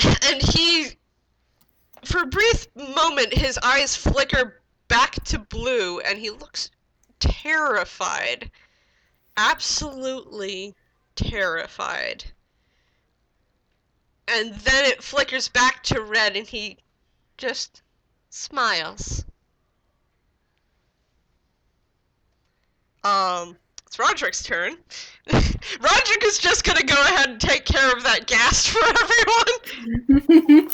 And he, for a brief moment, his eyes flicker back to blue, and he looks terrified. Absolutely terrified. And then it flickers back to red, and he just smiles. It's Roderick's turn. Roderick is just gonna go ahead and take care of that gas for everyone.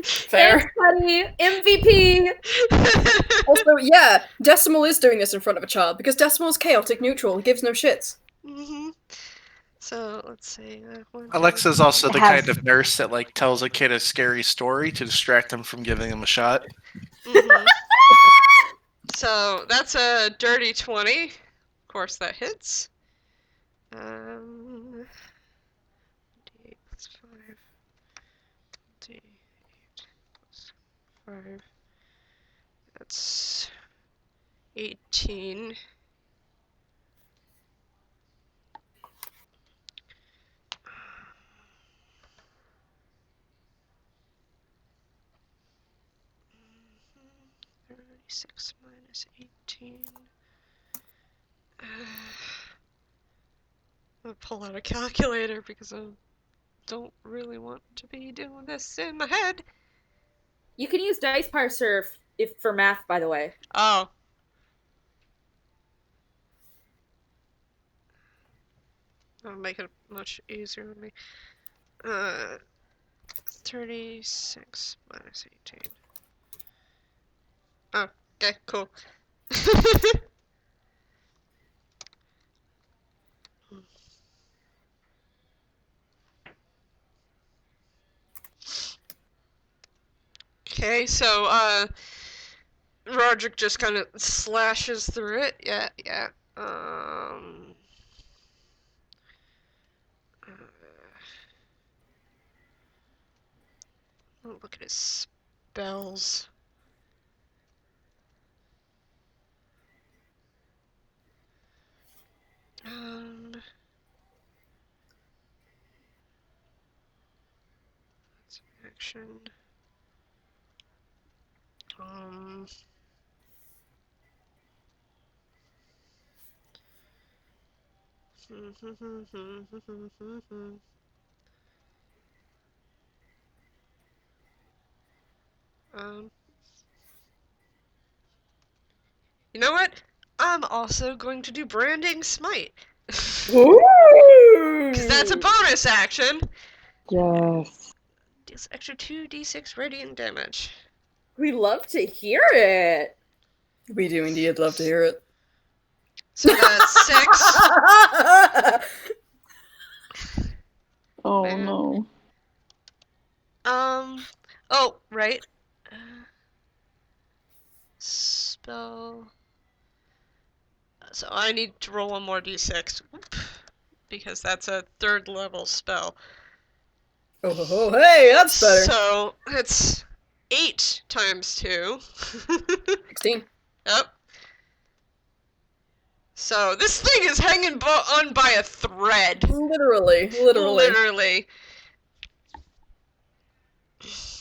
Fair. Thanks, buddy. MVP. Also, yeah, Decimal is doing this in front of a child because Decimal is chaotic neutral and gives no shits. Mm-hmm. So let's see. Alexa's also the kind of nurse that tells a kid a scary story to distract them from giving him a shot. Mm-hmm. So that's a dirty 20. Of course, that hits. D8 plus 5. D8 plus 5. That's 18. 36 minus 18. I'm gonna pull out a calculator because I don't really want to be doing this in my head. You can use Dice Parser if for math, by the way. Oh. That'll make it much easier on me. 36 minus 18. Oh, okay, cool. Okay, so, Roderick just kind of slashes through it. Yeah. Look at his spells. That's an action. You know what? I'm also going to do Branding Smite. Because that's a bonus action. Yes. Deals extra 2d6 radiant damage. We love to hear it. We do indeed love to hear it. So that's 6. Oh Man. no. Oh, right. Spell. So I need to roll one more d6. Because that's a 3rd level spell. Oh, hey, that's better. So it's 8 times 2. 16. Yep. So this thing is hanging on by a thread. Literally. Literally.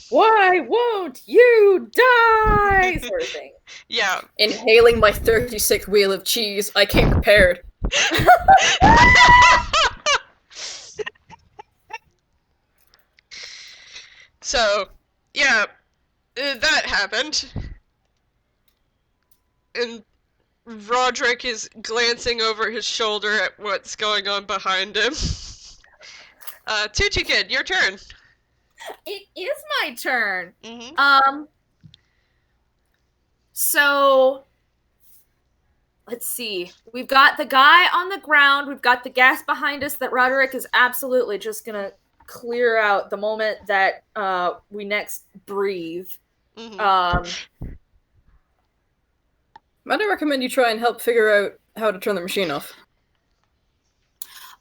Why won't you die? Sort of thing. Yeah. Inhaling my 36th wheel of cheese, I came prepared. So, yeah, that happened. And Roderick is glancing over his shoulder at what's going on behind him. Tutu Kid, your turn. It is my turn. Mm-hmm. So let's see. We've got the guy on the ground. We've got the gas behind us that Roderick is absolutely just gonna clear out the moment that we next breathe. Mm-hmm. Might I recommend you try and help figure out how to turn the machine off?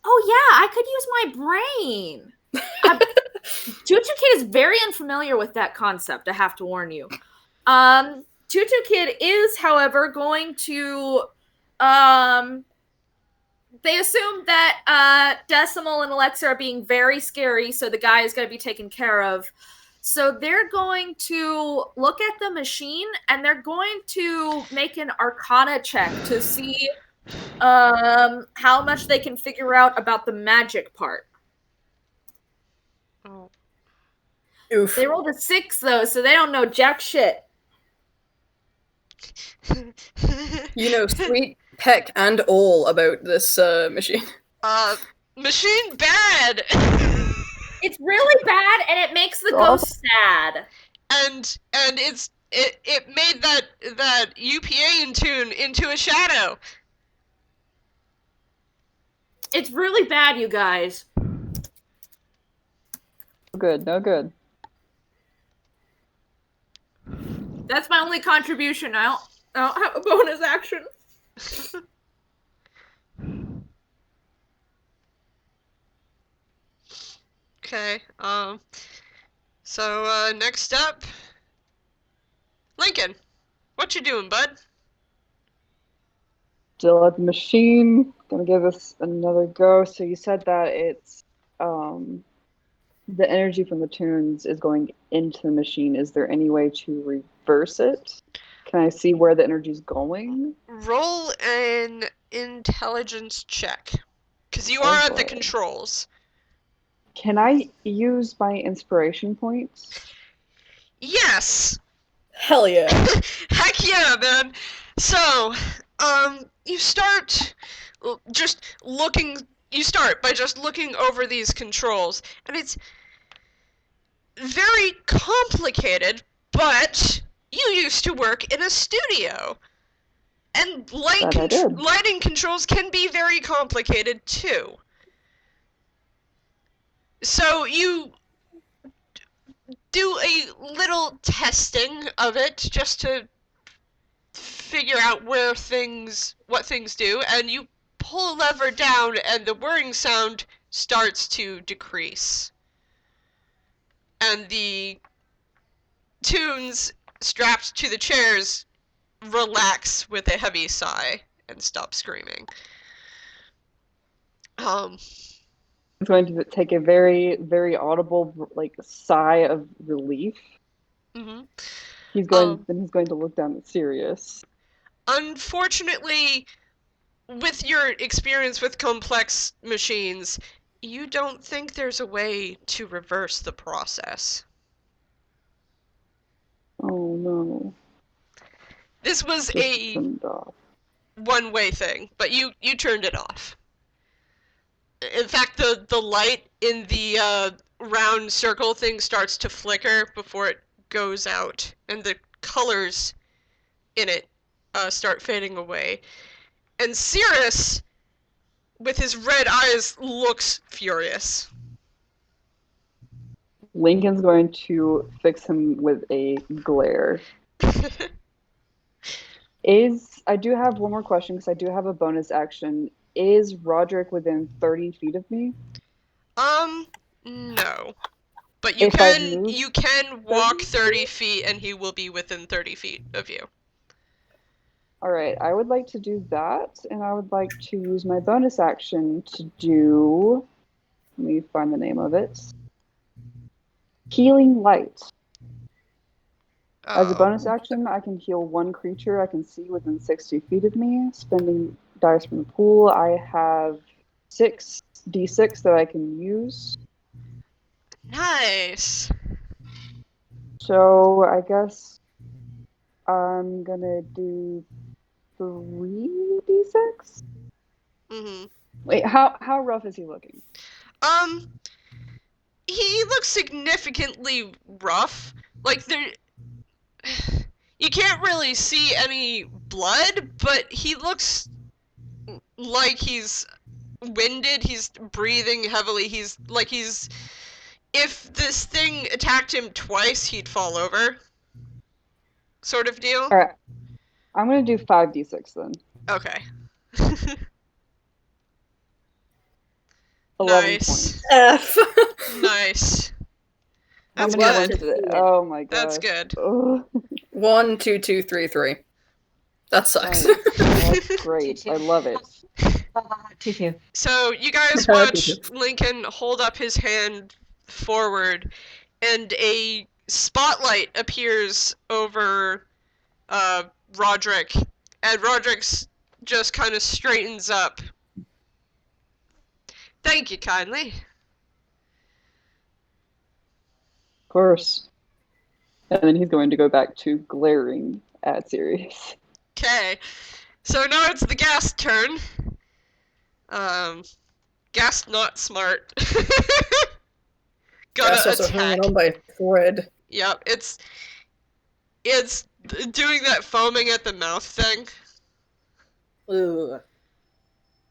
Oh yeah, I could use my brain. Tutu Kid is very unfamiliar with that concept, I have to warn you. Tutu Kid is, however, going to they assume that Decimal and Elexa are being very scary, so the guy is going to be taken care of. So they're going to look at the machine and they're going to make an Arcana check to see how much they can figure out about the magic part. Oh. Oof. They rolled a 6 though, so they don't know jack shit. You know sweet peck and all about this machine. Machine bad. It's really bad, and it makes the ghost sad. And it made that UPA in tune into a shadow. It's really bad, you guys. No good. That's my only contribution. I don't have a bonus action. Okay. So next up, Lincoln. What you doing, bud? Still at the machine. Gonna give this another go. So you said that it's the energy from the tunes is going into the machine. Is there any way to reverse it? Can I see where the energy's going? Roll an intelligence check. Because you are at the boy. controls. Can I use my inspiration points? Yes! Hell yeah. Heck yeah, man! So, you start just looking. You start by just looking over these controls, and it's very complicated, but you used to work in a studio. And That I did. lighting controls can be very complicated too. So you do a little testing of it just to figure out what things do, and you pull a lever down and the whirring sound starts to decrease. And the tunes strapped to the chairs relax with a heavy sigh and stop screaming. He's going to take a very, very audible, like, sigh of relief. Mm-hmm. He's going to look down at Sirius. Unfortunately, with your experience with complex machines, you don't think there's a way to reverse the process. Oh no. This was Just a turned off. one-way thing, but you turned it off. In fact, the light in the round circle thing starts to flicker before it goes out, and the colors in it start fading away. And Cirrus, with his red eyes, looks furious. Lincoln's going to fix him with a glare. I do have one more question because I do have a bonus action. Is Roderick within 30 feet of me? No. But you can walk 30 feet and he will be within 30 feet of you. Alright, I would like to do that, and I would like to use my bonus action to do... Let me find the name of it. Healing Light. As a bonus action, I can heal one creature I can see within 60 feet of me. Spending dice from the pool, I have 6d6 that I can use. Nice. So I guess I'm gonna do 3d6? Mm-hmm. Wait, how rough is he looking? He looks significantly rough. Like, you can't really see any blood, but he looks like he's winded, he's breathing heavily, if this thing attacked him twice, he'd fall over. Sort of deal. Alright, I'm gonna do 5d6 then. Okay. 11 Nice. points. F. Nice. How That's many good. ones did it? Oh my god. That's good. Ugh. 1, 2, 2, 3, 3. That sucks. Nice. That's great. I love it. Tutu. So you guys watch Lincoln hold up his hand forward, and a spotlight appears over Roderick, and Roderick's just kind of straightens up. Thank you kindly. Of course. And then he's going to go back to glaring at Sirius. Okay, so now it's the Ghast turn. Ghast not smart. That's Gonna also attack. hanging on by a thread. Yep, it's doing that foaming at the mouth thing. Ugh.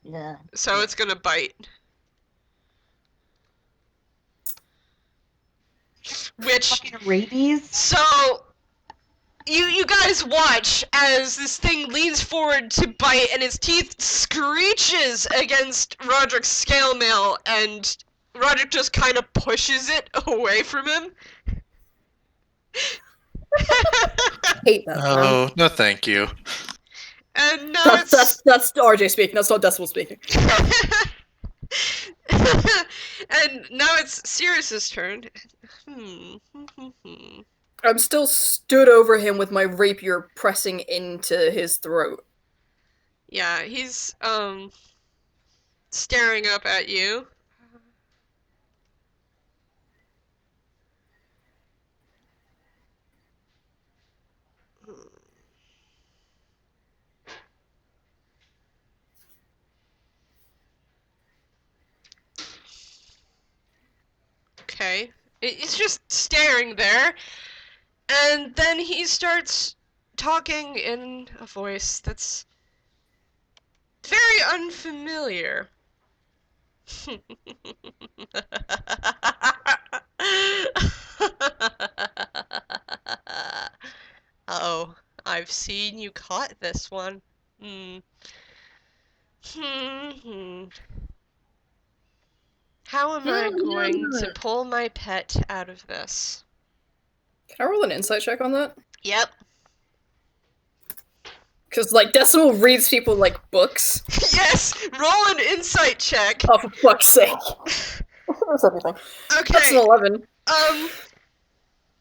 Yeah. So it's gonna bite. Which, Fucking rabies. so you guys watch as this thing leans forward to bite, and its teeth screeches against Roderick's scale mail, and Roderick just kind of pushes it away from him. Hate that. Oh, no thank you. And now That's RJ speaking. That's not Decimal speaking. and now it's Sirius's turn. I'm still stood over him with my rapier pressing into his throat. Yeah, he's staring up at you. Okay. He's just staring there. And then he starts talking in a voice that's very unfamiliar. Oh, I've seen you caught this one. Hmm. How am I going to pull my pet out of this? Can I roll an insight check on that? Yep. Because, like, Decimal reads people like books. Yes! Roll an insight check! Oh, for fuck's sake. That's everything. Okay. That's an 11.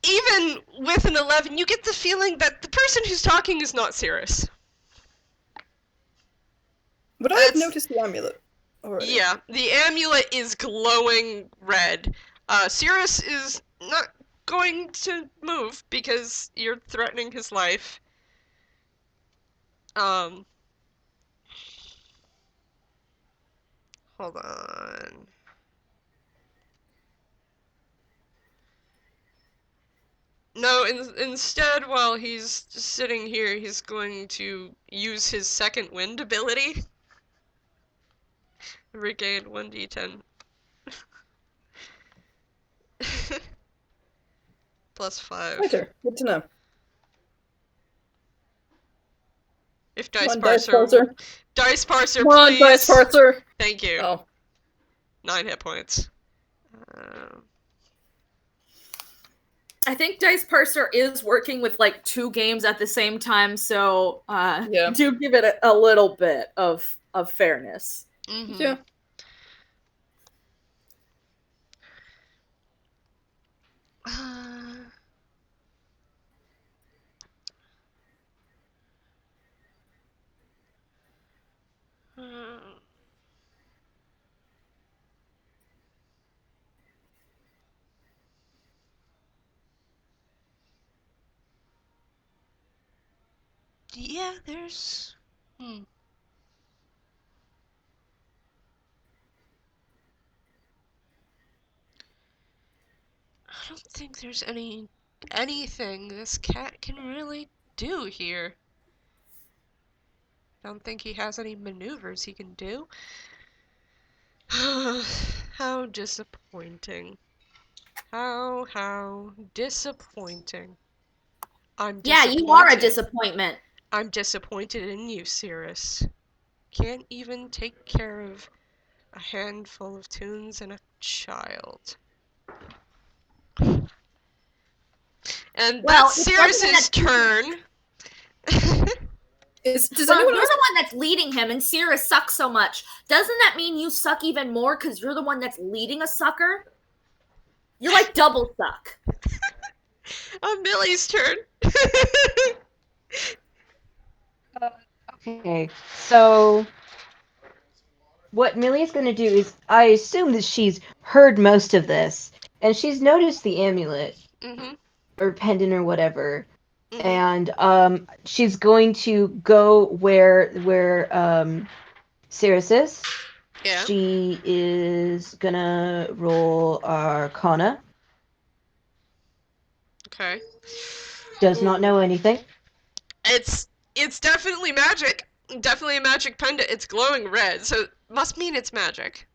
Even with an 11, you get the feeling that the person who's talking is not Cirrus. But I have noticed the amulet already. Yeah, the amulet is glowing red. Cirrus is not going to move because you're threatening his life. Hold on. No, instead, while he's sitting here, he's going to use his second wind ability. Regain 1d10. Plus 5. Later. Good to know. If Dice Come on, Dice Parser. Dice Parser, Come on, please! Dice Parser! Thank you. Oh. 9 hit points. I think Dice Parser is working with like 2 games at the same time, so do give it a little bit of fairness. Mm-hmm. Yeah. Yeah, there's... I don't think there's anything this cat can really do here. I don't think he has any maneuvers he can do. How disappointing. How disappointing. Yeah, you are a disappointment. I'm disappointed in you, Cirrus. Can't even take care of a handful of tunes and a child. And that's Cirrus's turn. Does you're anyone else... the one that's leading him, and Cirrus sucks so much. Doesn't that mean you suck even more because you're the one that's leading a sucker? You're like double suck. Millie's turn. Okay, so what Millie's going to do is, I assume that she's heard most of this, and she's noticed the amulet, or pendant or whatever, and she's going to go where Cirrus is. Yeah. She is gonna roll Arcana. Okay. Does not know anything. It's definitely magic. Definitely a magic pendant. It's glowing red, so it must mean it's magic.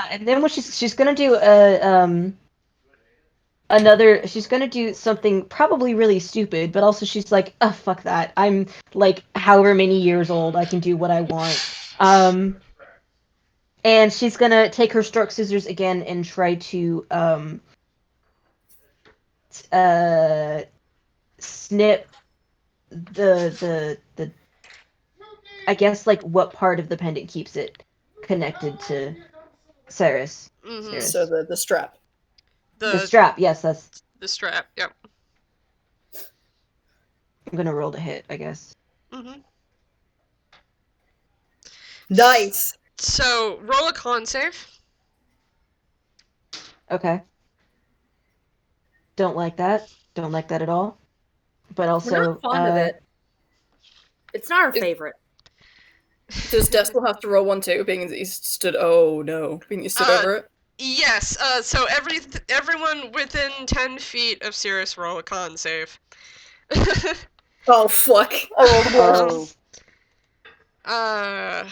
And then what she's gonna do she's gonna do something probably really stupid, but also she's like, oh, fuck that. I'm like however many years old, I can do what I want. And she's gonna take her stork scissors again and try to snip the I guess like what part of the pendant keeps it connected to Cirrus. So the strap. The strap, yes, that's the strap. Yep. I'm gonna roll to hit, I guess. Mm-hmm. Nice. So roll a con save. Okay. Don't like that. Don't like that at all. But We're also, not fond of it. It's not our favorite. Does Destel have to roll one too, being that he's stood? Oh no, being he stood over it. Yes. So everyone within 10 feet of Cirrus roll a con save. Oh fuck! I rolled a one. Oh.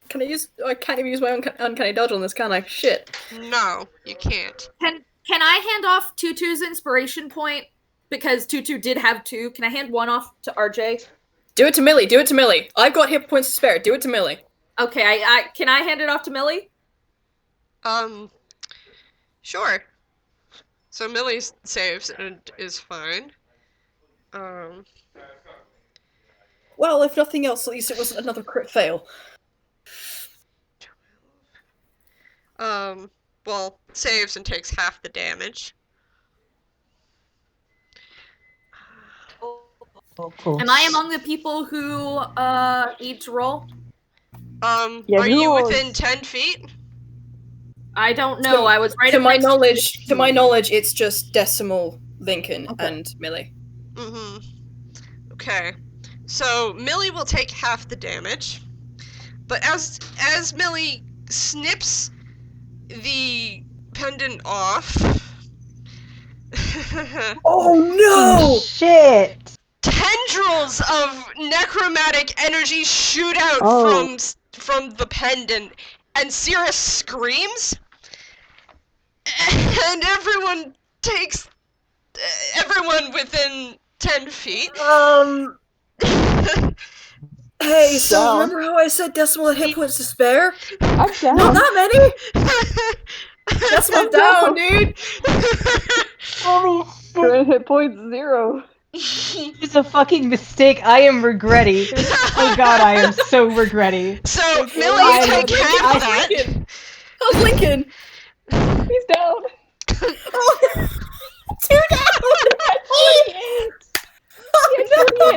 Can I use? I can't even use my uncanny dodge on this, can I? Shit. No, you can't. Can I hand off Tutu's inspiration point? Because Tutu did have 2. Can I hand one off to RJ? Do it to Millie. Do it to Millie. I've got hit points to spare. Do it to Millie. Okay, I can I hand it off to Millie? Sure. So Millie saves and is fine. Well, if nothing else, at least it wasn't another crit fail. Well, saves and takes half the damage. oh, cool. Am I among the people who need to roll? Yeah, are who you rolls? within 10 feet? I don't know. I was right To up my next knowledge, it's just Decimal, Lincoln, and Millie. Mm-hmm. Okay. So Millie will take half the damage. But as Millie snips the pendant off, Oh no! Shit! tendrils of necromantic energy shoot out Oh. from the pendant, and Cirrus screams, and everyone within 10 feet. Hey, so Down. remember how I said Decimal had hit points to spare? I'm down. Not that many! Decimal down, dude! Holy shit! Current hit points 0. It's a fucking mistake. I am regretting. Oh god, I am so regretting. So I Millie am take Lincoln. half I- that. Lincoln! How's Lincoln? He's down. Oh, 2 down!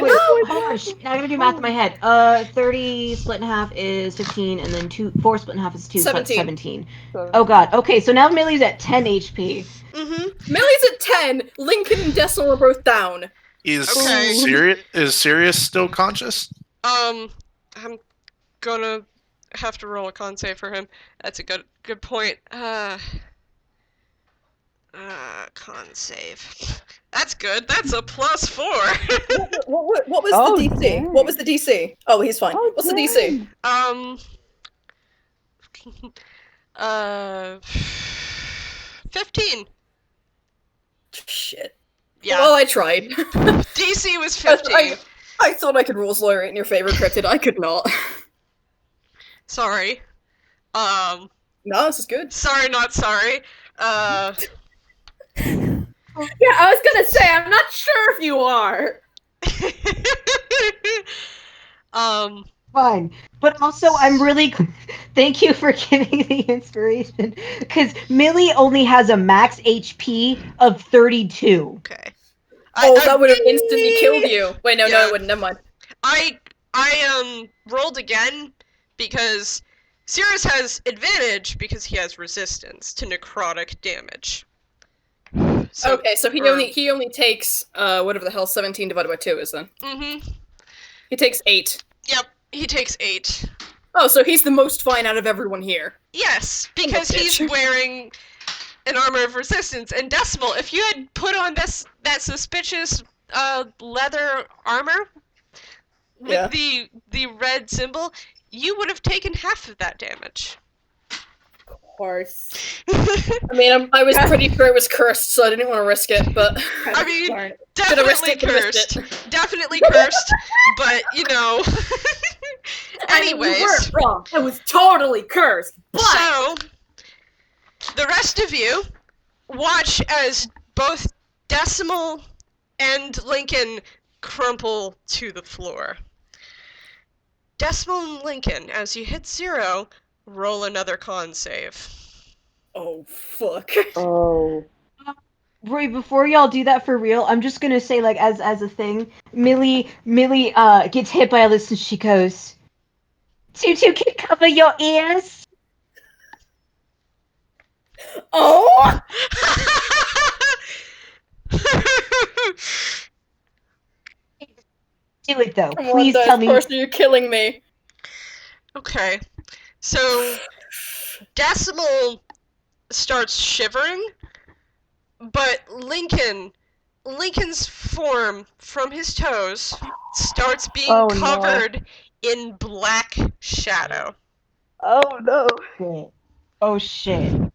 Wait, hold on. Now I'm gonna do math in my head. 30 split in half is 15, and then 4 split in half is 2, so that's 17. 17. Oh god. Okay, so now Millie's at 10 HP. Mm-hmm. Millie's at 10. Lincoln and Decimal are both down. Is Okay. Sirius still conscious? I'm gonna have to roll a con save for him. That's a good point. Con save. That's good. That's a +4. What was Oh, the DC? dang. What was the DC? Oh, he's fine. Oh, What's the DC? dang. 15. Shit. Yeah. Well, I tried. DC was 15. I thought I could rules lawyer it in your favor, Cryptid. I could not. Sorry. No, this is good. Sorry, not sorry. Yeah, I was gonna say, I'm not sure if you are. Fine. But also, I'm really. Thank you for giving the inspiration. Because Millie only has a max HP of 32. Okay. That would have instantly killed you. Wait, no, Yeah. it wouldn't. Never mind. I rolled again because Cirrus has advantage because he has resistance to necrotic damage. So, Okay, so he only takes whatever the hell 17 divided by 2 is then. Mm-hmm. He takes 8. Yep, he takes 8. Oh, so he's the most fine out of everyone here. Yes, because he's bitch. wearing an armor of resistance. And Decimal, if you had put on that suspicious leather armor with Yeah. the red symbol, you would have taken half of that damage. Of course. I mean, I was pretty sure it was cursed, so I didn't want to risk it, but... I mean, Darn. Could've risked definitely it, could've risked cursed. Definitely cursed, but, you know. I mean, Anyways. you weren't wrong. It was totally cursed. But So, the rest of you watch as both Decimal and Lincoln crumple to the floor. Decimal and Lincoln, as you hit 0, roll another con save. Oh, fuck. Oh. Roy, before y'all do that for real, I'm just gonna say, like, as a thing, Millie gets hit by this and she goes, Tutu Kid, cover your ears. Oh! Do it though. Come on, Please Dice tell me. Parser, you're killing me. Okay. So Decimal starts shivering, but Lincoln's form from his toes starts being Oh, no. covered in black shadow. Oh no. Shit. Oh shit.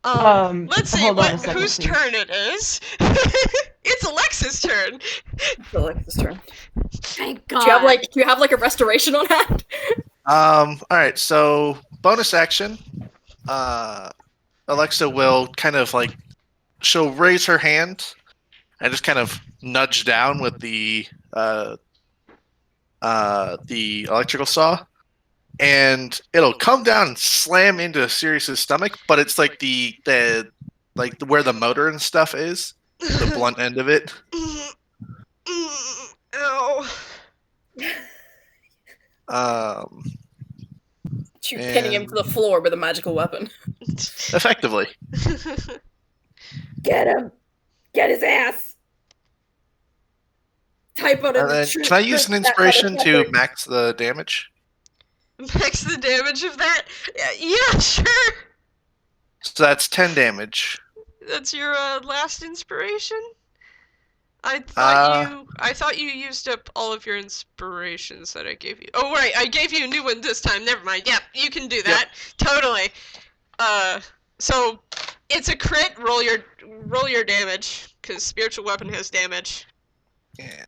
Let's see hold on a second, whose please. turn it is. It's Alexa's turn. It's Alexa's turn. Thank Do God. you have like a restoration on hand? Alright, so bonus action. Alexa will kind of like she'll raise her hand and just kind of nudge down with the electrical saw, and it'll come down and slam into Sirius's stomach, but it's like the where the motor and stuff is, the blunt end of it. Ow. You're pinning him to the floor with a magical weapon. Effectively. Get him! Get his ass! Type out And then, can I use an inspiration to max the damage? Max the damage of that? Yeah, sure. So that's 10 damage. That's your last inspiration? I thought you used up all of your inspirations that I gave you. Oh right, I gave you a new one this time. Never mind. Yep, you can do that. Yep. Totally. So it's a crit. Roll your damage, because spiritual weapon has damage. Yeah.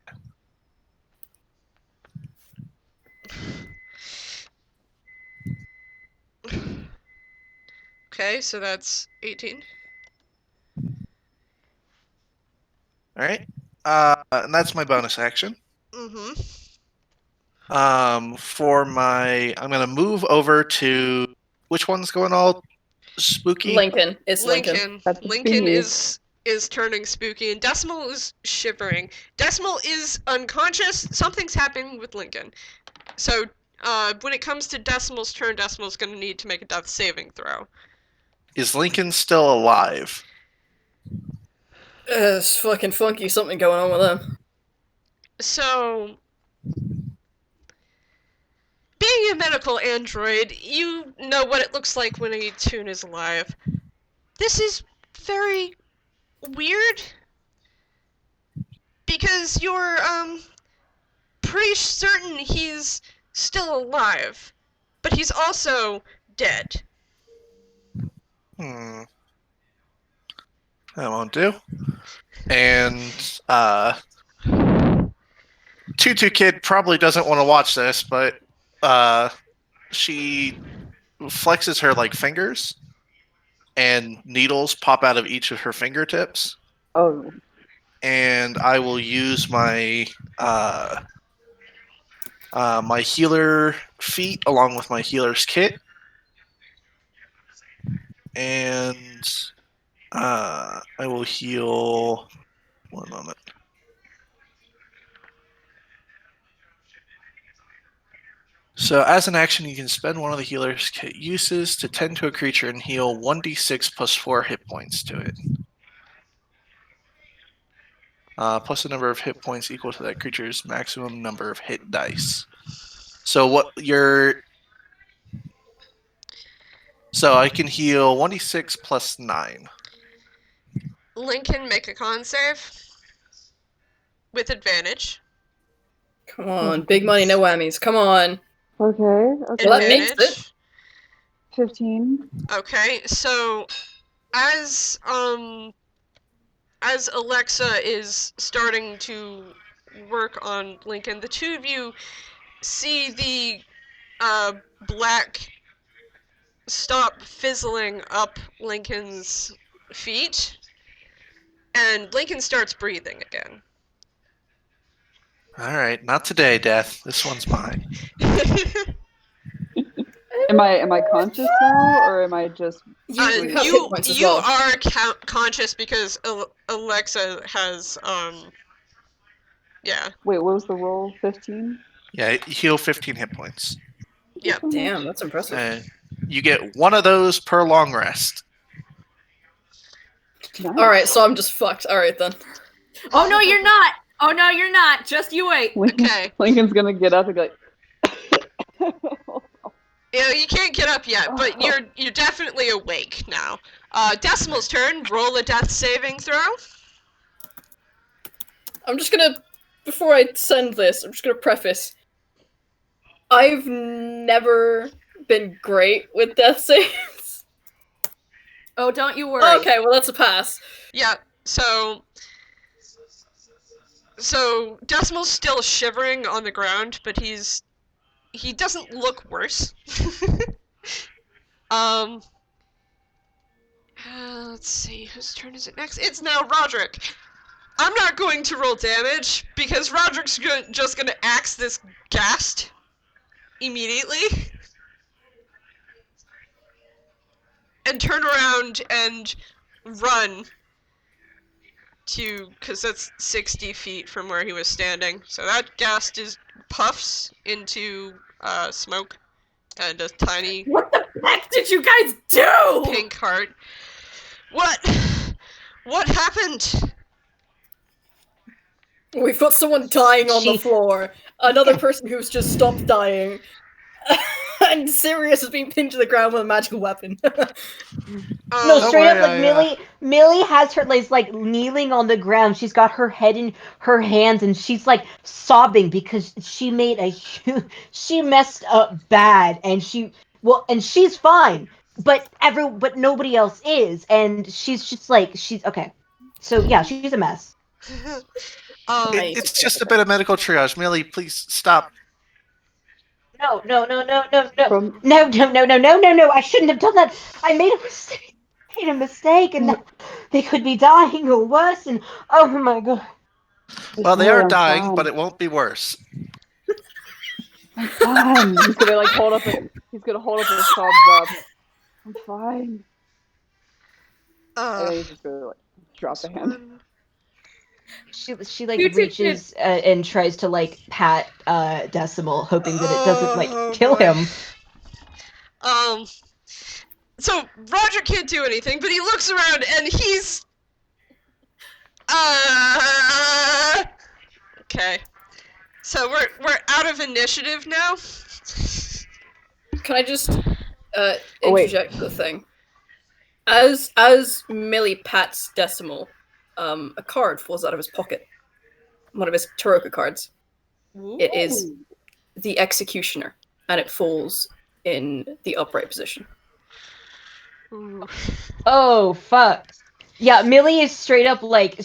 Okay, so that's 18. All right. And that's my bonus action. Mm-hmm. I'm gonna move over to which one's going all spooky? Lincoln. It's Lincoln. That's Lincoln me. is turning spooky, and Decimal is shivering. Decimal is unconscious. Something's happening with Lincoln. So, when it comes to Decimal's turn, Decimal's gonna need to make a death saving throw. Is Lincoln still alive? It's fucking funky. Something going on with him. So, being a medical android, you know what it looks like when a toon is alive. This is very weird, because you're, pretty certain he's still alive, but he's also dead. That won't do. And, Tutu Kid probably doesn't want to watch this, but, she flexes her, like, fingers, and needles pop out of each of her fingertips. Oh. And I will use my, my healer feat along with my healer's kit. And I will heal. One moment. So, as an action, you can spend one of the healer's kit uses to tend to a creature and heal 1d6 plus 4 hit points to it. Plus the number of hit points equal to that creature's maximum number of hit dice. So I can heal 1d6 plus 9. Lincoln, make a con save. With advantage. Come on, big money, no whammies. Come on. Okay. Well, that makes it. 15. Okay, so as Alexa is starting to work on Lincoln, the two of you see the black stop fizzling up Lincoln's feet, and Lincoln starts breathing again. Alright, not today, Death. This one's mine. Am I conscious now, or am I just? You have hit You points as you well. are conscious because Alexa has yeah. Wait, what was the roll? 15. Yeah, heal 15 hit points. Yep. Damn, that's impressive. You get one of those per long rest. Nice. Alright, so I'm just fucked. Alright then. Oh no, you're not. Oh no, you're not. Just you wait. Okay. Lincoln's gonna get up and be like. You can't get up yet, but you're definitely awake now. Decimal's turn. Roll a death saving throw. I'm just gonna, before I send this, I'm just gonna preface. I've never been great with death saves. Oh, don't you worry. Okay, well that's a pass. Yeah. So Decimal's still shivering on the ground, but he doesn't look worse. Let's see, whose turn is it next? It's now Roderick. I'm not going to roll damage because Roderick's just gonna axe this ghast immediately and turn around and run because that's 60 feet from where he was standing. So that ghast puffs into smoke and a tiny What the heck did you guys do? pink heart. What happened? We've got someone dying on the floor. Another person who's just stopped dying. And Sirius is being pinned to the ground with a magical weapon. No, Don't straight worry, up, like Millie has her like kneeling on the ground. She's got her head in her hands, and she's like sobbing because she made she messed up bad, and she's fine, but nobody else is, and she's just like she's okay. So yeah, she's a mess. It's just a bit of medical triage. Millie, please stop. No. No. From I shouldn't have done that. I made a mistake, and they could be dying or worse. And oh my god. Well, they are I'm dying, fine. but it won't be worse. I'm fine. He's gonna like hold up. He's gonna hold up his thumbs up. I'm fine. And then he's just gonna like drop the hand. She like reaches and tries to like pat Decimal, hoping that it doesn't like kill him. So Roger can't do anything, but he looks around and he's okay. So we're out of initiative now. Can I just wait. interject the thing? As Millie pats Decimal, a card falls out of his pocket. One of his Taroka cards. It is the Executioner, and it falls in the upright position. Ooh. Oh fuck. Yeah, Millie is straight up like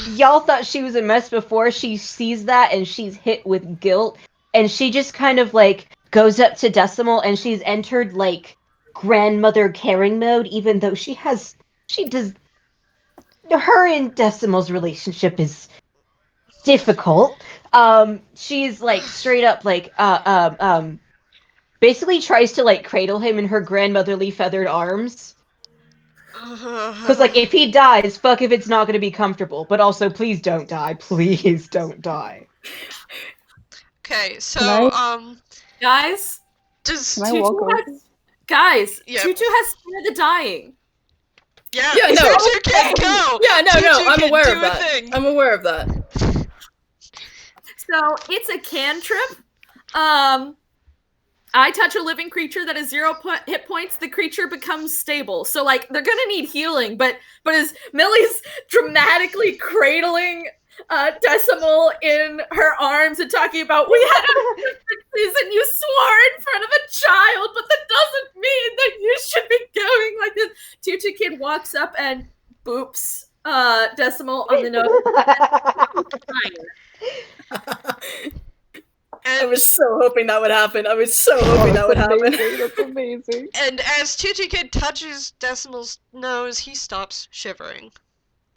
y'all thought she was a mess before. She sees that and she's hit with guilt, and she just kind of like goes up to Decimal, and she's entered like grandmother caring mode, even though her and Decimal's relationship is difficult. She's like straight up like basically tries to like cradle him in her grandmotherly feathered arms. Because like if he dies, fuck if it's not gonna be comfortable. But also please don't die. Please don't die. Okay, so Guys, Can I walk over? guys, Yep. Tutu has scared the dying. Yeah, no. Tutu can go. Yeah, no, Tutu I'm can aware do of a that. thing. I'm aware of that. So it's a cantrip. I touch a living creature that has 0 hit points, the creature becomes stable. So like they're gonna need healing, but as Millie's dramatically cradling Decimal in her arms and talking about we had our differences and you swore in front of a child, but that doesn't mean that you should be going like this. Tutu Kid walks up and boops Decimal on the nose. I was so hoping that would happen. That's amazing. And as Tutu Kid touches Decimal's nose, he stops shivering,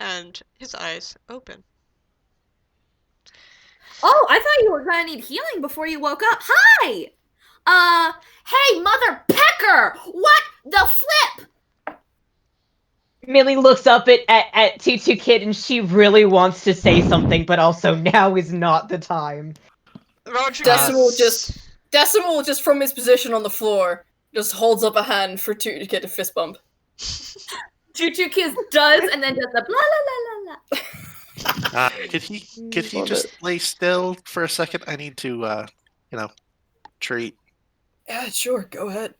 and his eyes open. Oh, I thought you were gonna need healing before you woke up. Hi! Hey, Mother Pecker! What the flip? Millie looks up at Tutu Kid and she really wants to say something, but also now is not the time. Roger Decimal is- Decimal, just from his position on the floor, just holds up a hand for Tutu Kid to fist bump. Tutu Kid does, and then does the blah la la la la. Could he Love just it. lay still for a second? I need to, treat. Yeah, sure, go ahead.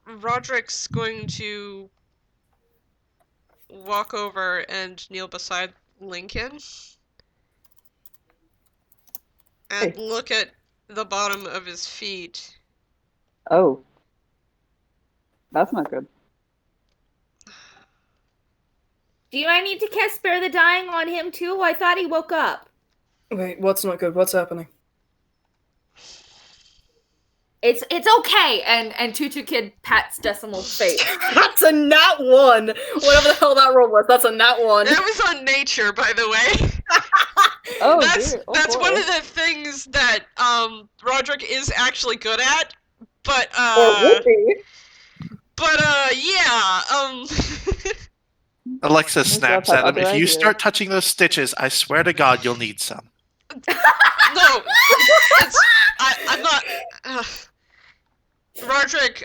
Roderick's going to walk over and kneel beside Lincoln and Hey. look at the bottom of his feet. Oh. That's not good. Do I need to cast Spare the Dying on him too? I thought he woke up. Wait, what's not good? What's happening? It's okay, and Tutu Kid pats Decimal's face. That's a nat 1! Whatever the hell that roll was, that's a nat 1. That was on nature, by the way. Oh, that's dear. Oh, that's boy. one of the things that Roderick is actually good at. But Or would be. yeah. Alexa Does snaps have at him. other If you ideas? start touching those stitches, I swear to God, you'll need some. No, I'm not. Roderick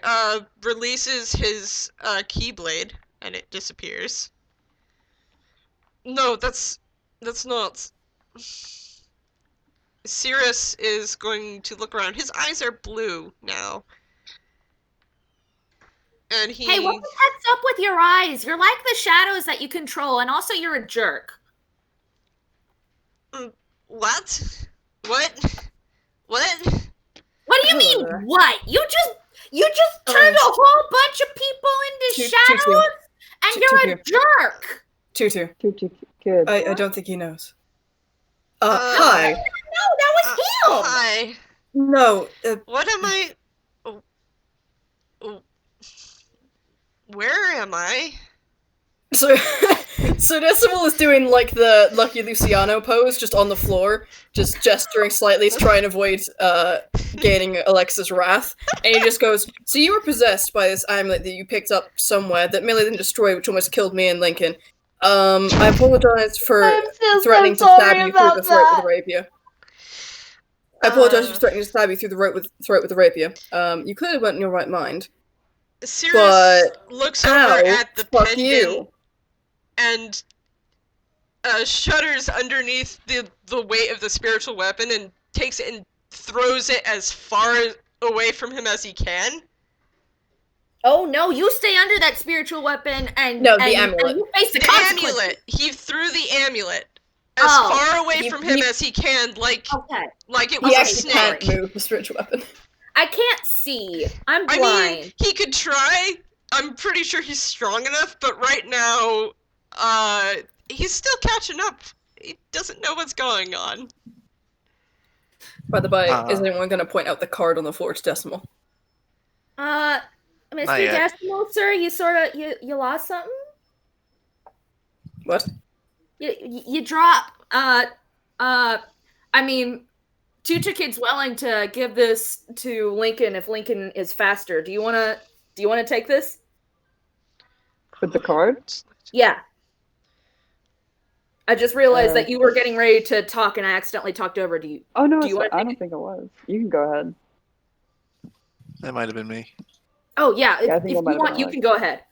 releases his keyblade and it disappears. No, that's not. Cirrus is going to look around. His eyes are blue now. And he. Hey, what the heck's up with your eyes? You're like the shadows that you control, and also you're a jerk. What? What? What? What do you mean, what? You just turned a whole bunch of people into shadows, and you're a jerk. Tutu, Tutu Kid. I don't think he knows. Hi. No, that was him. Hi. No, What am I? Where am I? so Decimal is doing like the Lucky Luciano pose, just on the floor, just gesturing slightly to try and avoid gaining Alexa's wrath. And he just goes, "So you were possessed by this amulet that you picked up somewhere that Millie then destroyed, which almost killed me and Lincoln. I apologize for threatening to stab you through the throat with a rapier. I apologize for threatening to stab you through the throat with a rapier. You clearly weren't in your right mind. Cirrus looks over at the fuck pendant you. and shudders underneath the weight of the spiritual weapon and takes it and throws it as far away from him as he can. Oh no, you stay under that spiritual weapon and No, the and amulet. you face the The consequences. amulet. He threw the amulet as Oh, far away from him he- as he can, like Okay. it He was a actually can't snake. move the spiritual weapon. I can't see. I'm I blind. mean, he could try. I'm pretty sure he's strong enough, but right now, he's still catching up. He doesn't know what's going on. By the by, Uh, is anyone going to point out the card on the floor to Decimal? Not Mr. yet. Decimal, sir, you lost something? What? You drop. I mean, Tutu Kid's willing to give this to Lincoln if Lincoln is faster. Do you wanna take this? With the card? Yeah. I just realized that you were getting ready to talk and I accidentally talked over to you. Oh, no, Do you wanna I take don't think it was. You can go ahead. That might have been me. Oh yeah, Yeah, I if think you that might have want, been you Alex. can go ahead.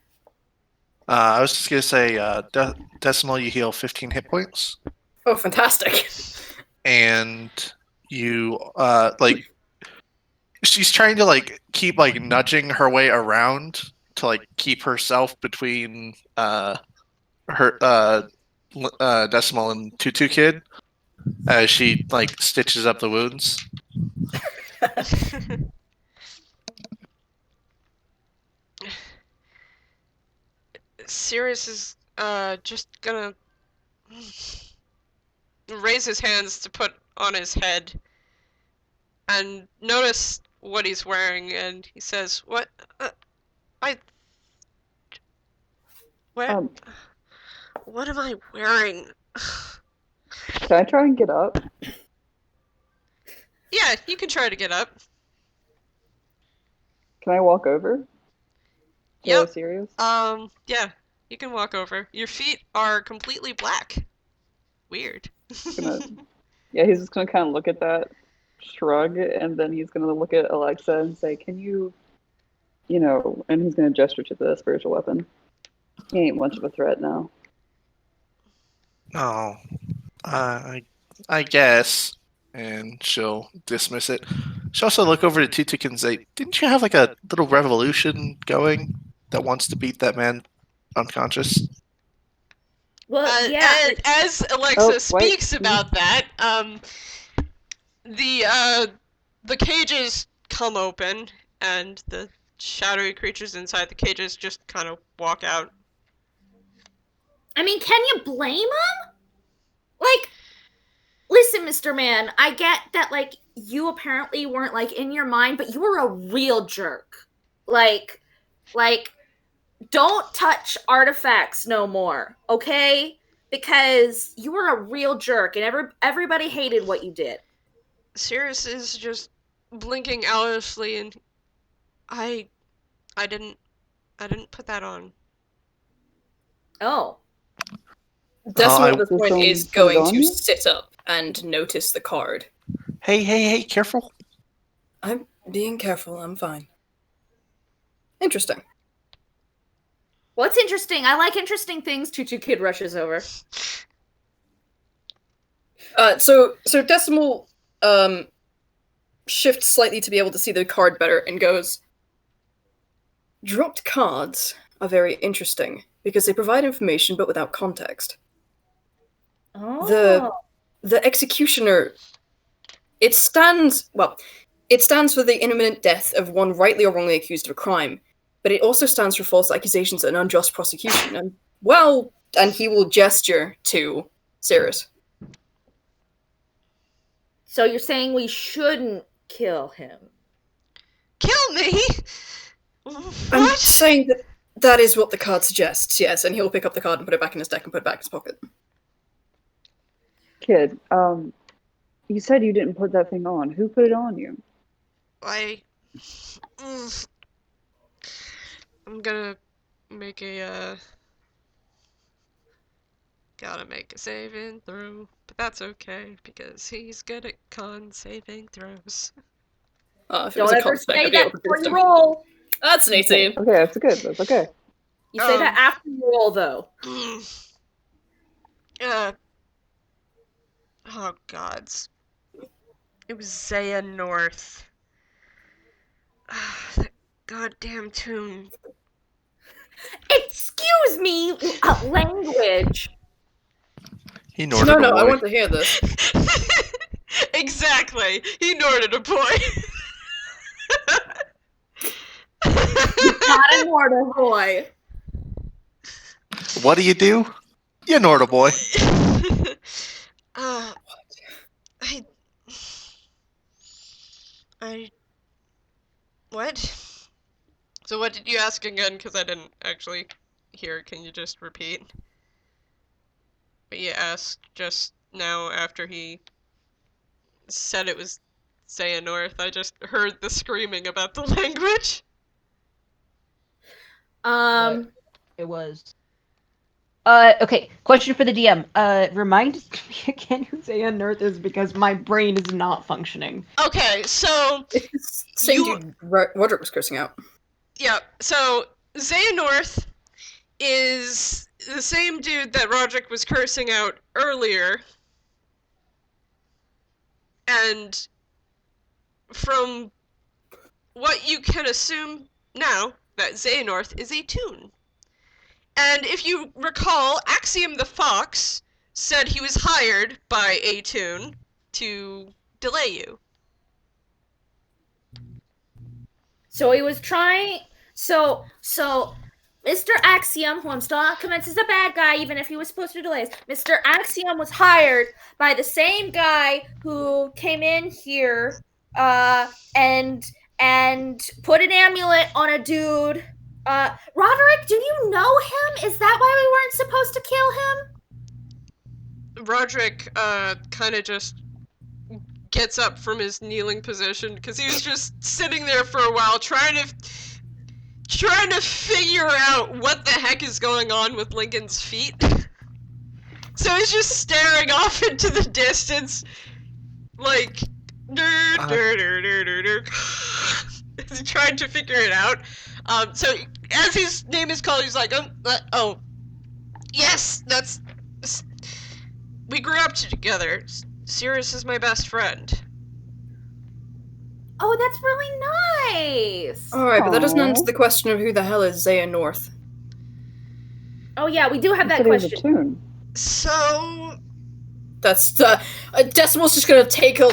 I was just gonna say, Decimal, you heal 15 hit points, Oh, fantastic. and you she's trying to keep nudging her way around to keep herself between her Decimal and Tutu Kid as she stitches up the wounds. Sirius is just gonna raise his hands to put on his head and notice what he's wearing, and he says, "What? What? What am I wearing?" Can I try and get up? Yeah, you can try to get up. Can I walk over? Yep. Sirius? Yeah, you can walk over. Your feet are completely black. Weird. Yeah, he's just gonna kind of look at that, shrug, and then he's gonna look at Alexa and say, "Can you, and he's gonna gesture to the spiritual weapon. He ain't much of a threat now." Oh, I guess. And she'll dismiss it. She'll also look over to Tutu Kid and say, "Didn't you have like a little revolution going that wants to beat that man unconscious?" Well, yeah. And as Alexa Oh, wait. speaks about that, the cages come open, and the shadowy creatures inside the cages just kind of walk out. I mean, can you blame him? Like, listen, Mr. Man, I get that, like, you apparently weren't, like, in your mind, but you were a real jerk. Like, don't touch artifacts no more, okay? Because you were a real jerk, and everybody hated what you did. Sirius is just blinking owlishly, and I didn't put that on. Oh. Decimal I- at this point is going to sit up and notice the card. Hey, careful. I'm being careful, I'm fine. Interesting. What's interesting? I like interesting things. Tutu Kid rushes over. So Decimal shifts slightly to be able to see the card better and goes, "Dropped cards are very interesting because they provide information but without context. Oh. The executioner, it stands for the imminent death of one rightly or wrongly accused of a crime, but it also stands for false accusations and unjust prosecution. And he will gesture to Sirius. So you're saying we shouldn't kill him? Kill me? I'm What? saying that is what the card suggests, yes, and he'll pick up the card and put it back in his deck and put it back in his pocket. Kid, you said you didn't put that thing on. Who put it on you? I'm gonna make gotta make a saving throw, but that's okay because he's good at con saving throws. If it Don't was a ever con spec, say I'd be that able to before fix you him. roll. That's an 18. Okay, that's good. That's okay. You say that after you roll, though. Oh gods. It was Zaya North. That goddamn tune. Excuse me, language. He snorted a boy. I want to hear this. Exactly. He snorted a boy. Not a mortal boy. What do? You nort a boy. What? So what did you ask again? Because I didn't actually hear. Can you just repeat? But you asked just now after he said it was Saya North. I just heard the screaming about the language. It was. Okay, question for the DM. Remind me again who Zaya North is because my brain is not functioning. Okay, so Same dude Roderick was cursing out. yeah, so Zaya North is the same dude that Roderick was cursing out earlier. And from what you can assume now, that Xehanorth is a toon. And if you recall, Axiom the Fox said he was hired by a toon to delay you. So he was trying. So Mr. Axiom, who I'm still not convinced is a bad guy, even if he was supposed to delay us, Mr. Axiom was hired by the same guy who came in here and put an amulet on a dude. Roderick, do you know him? Is that why we weren't supposed to kill him? Roderick kind of just gets up from his kneeling position because he was just sitting there for a while trying to figure out what the heck is going on with Lincoln's feet. So he's just staring off into the distance, like, He's trying to figure it out. So as his name is called, he's like, oh, yes, that's. We grew up together. Sirius is my best friend. Oh, that's really nice. Alright, but that doesn't Aw. answer the question of who the hell is Zaya North. Oh yeah, we do have that Said it was a question. tune. So That's Decimal's just gonna take a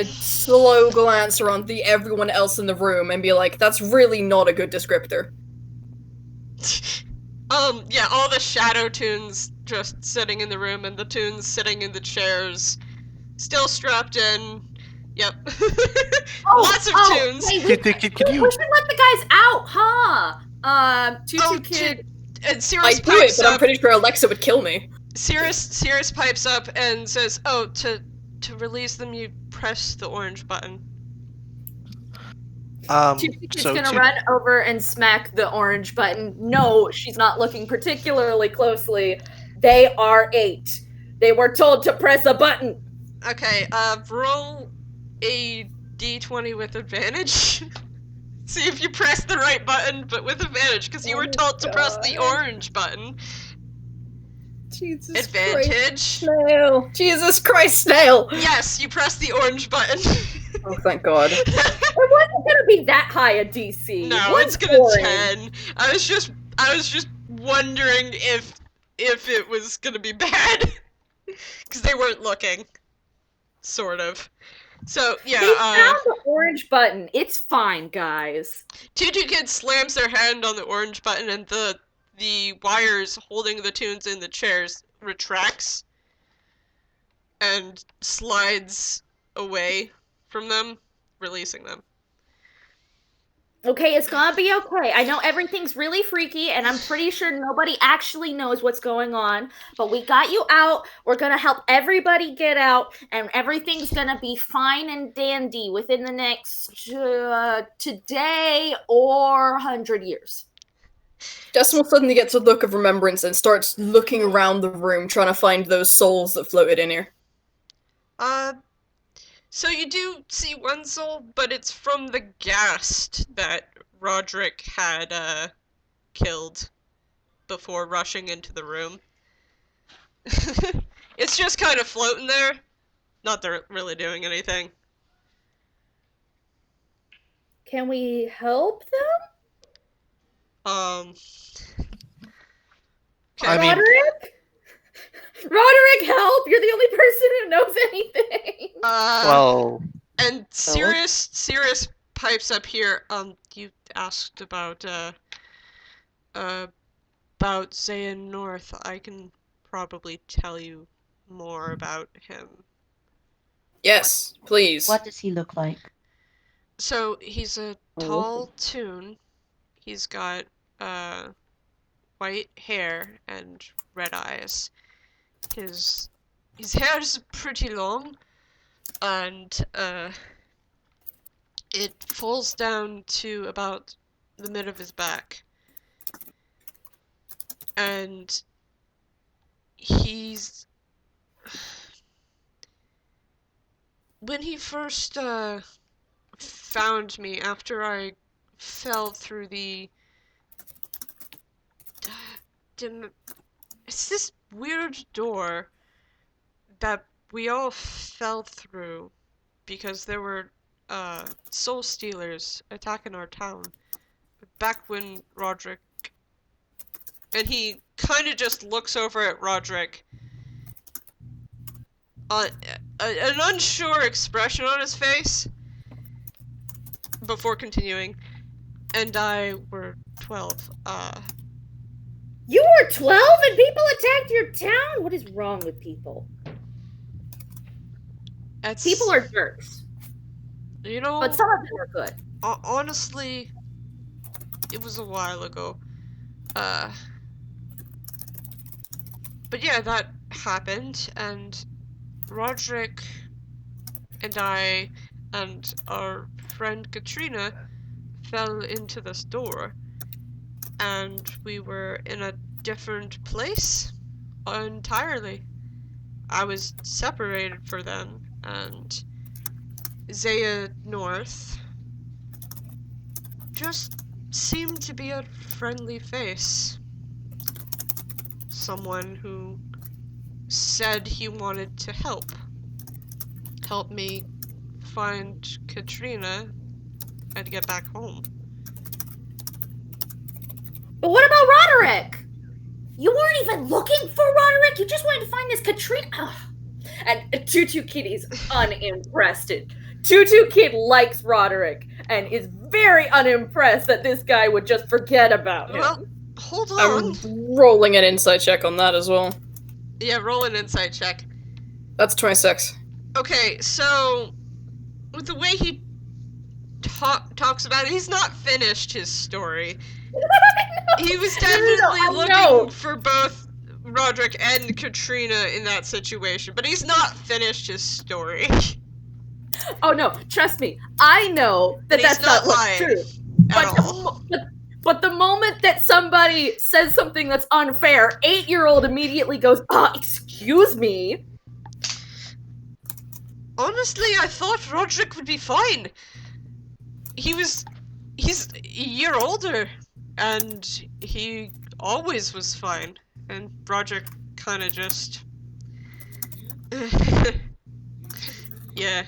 slow glance around everyone else in the room and be like, "That's really not a good descriptor." yeah, all the shadow tunes just sitting in the room and the tunes sitting in the chairs, still strapped in. Yep. Lots of tunes. Hey, we Could should you? let the guys out, huh? Tutu Kid. And Sirius I'd do it, pipes but I'm up. pretty sure Alexa would kill me. Sirius pipes up and says, "Oh, to release them, you press the orange button." She's So gonna run over and smack the orange button. No, she's not looking particularly closely. They are 8. They were told to press a button. Okay, roll a d20 with advantage. See if you press the right button, but with advantage, because you were told to press the orange button. Jesus Advantage. Christ, Snail. Jesus Christ, Snail. Yes, you press the orange button. Oh, thank God. It wasn't gonna be that high a DC. No, What's it's gonna boring? 10. I was just wondering if it was gonna be bad, because they weren't looking, sort of. So yeah, They found the orange button. It's fine, guys. Tutu Kid slams their hand on the orange button, and the wires holding the tunes in the chairs retracts and slides away from them, releasing them. Okay, it's gonna be okay. I know everything's really freaky, and I'm pretty sure nobody actually knows what's going on, but we got you out. We're gonna help everybody get out, and everything's gonna be fine and dandy within the next today or 100 years. Decimal suddenly gets a look of remembrance and starts looking around the room, trying to find those souls that floated in here. So you do see one soul, but it's from the ghast that Roderick had, killed before rushing into the room. It's just kind of floating there. Not really doing anything. Can we help them? Okay. I mean, Roderick? Roderick, help! You're the only person who knows anything. well, And Sirius pipes up here. You asked about Zaya North. I can probably tell you more about him. Yes, please. What does he look like? So he's a tall toon. He's got white hair and red eyes. His hair is pretty long, and it falls down to about the mid of his back. And when he first found me after I fell through it's this weird door that we all fell through because there were soul stealers attacking our town back when Roderick, and he kind of just looks over at Roderick, an unsure expression on his face before continuing. And I were 12. You were 12 and people attacked your town? What is wrong with people? People are jerks, You know, but some of them are good. honestly, it was a while ago. But yeah, that happened, and Roderick and I and our friend Katrina fell into this door, and we were in a different place entirely. I was separated from them, and Zaya North just seemed to be a friendly face. Someone who said he wanted to help me find Katrina and get back home. But what about Roderick? You weren't even looking for Roderick. You just wanted to find this Katrina. Ugh. And Tutu Kid is unimpressed. Tutu Kid likes Roderick and is very unimpressed that this guy would just forget about him. Well, hold on. I'm rolling an insight check on that as well. Yeah, roll an insight check. That's 26. Okay, so with the way he talks about it, he's not finished his story. He was definitely looking for both Roderick and Katrina in that situation, but he's not finished his story. Oh no, trust me. I know that that's not what's true. But the moment that somebody says something that's unfair, 8-year-old immediately goes, excuse me. Honestly, I thought Roderick would be fine. He's a year older, and he always was fine. And Roderick kind of just... yeah.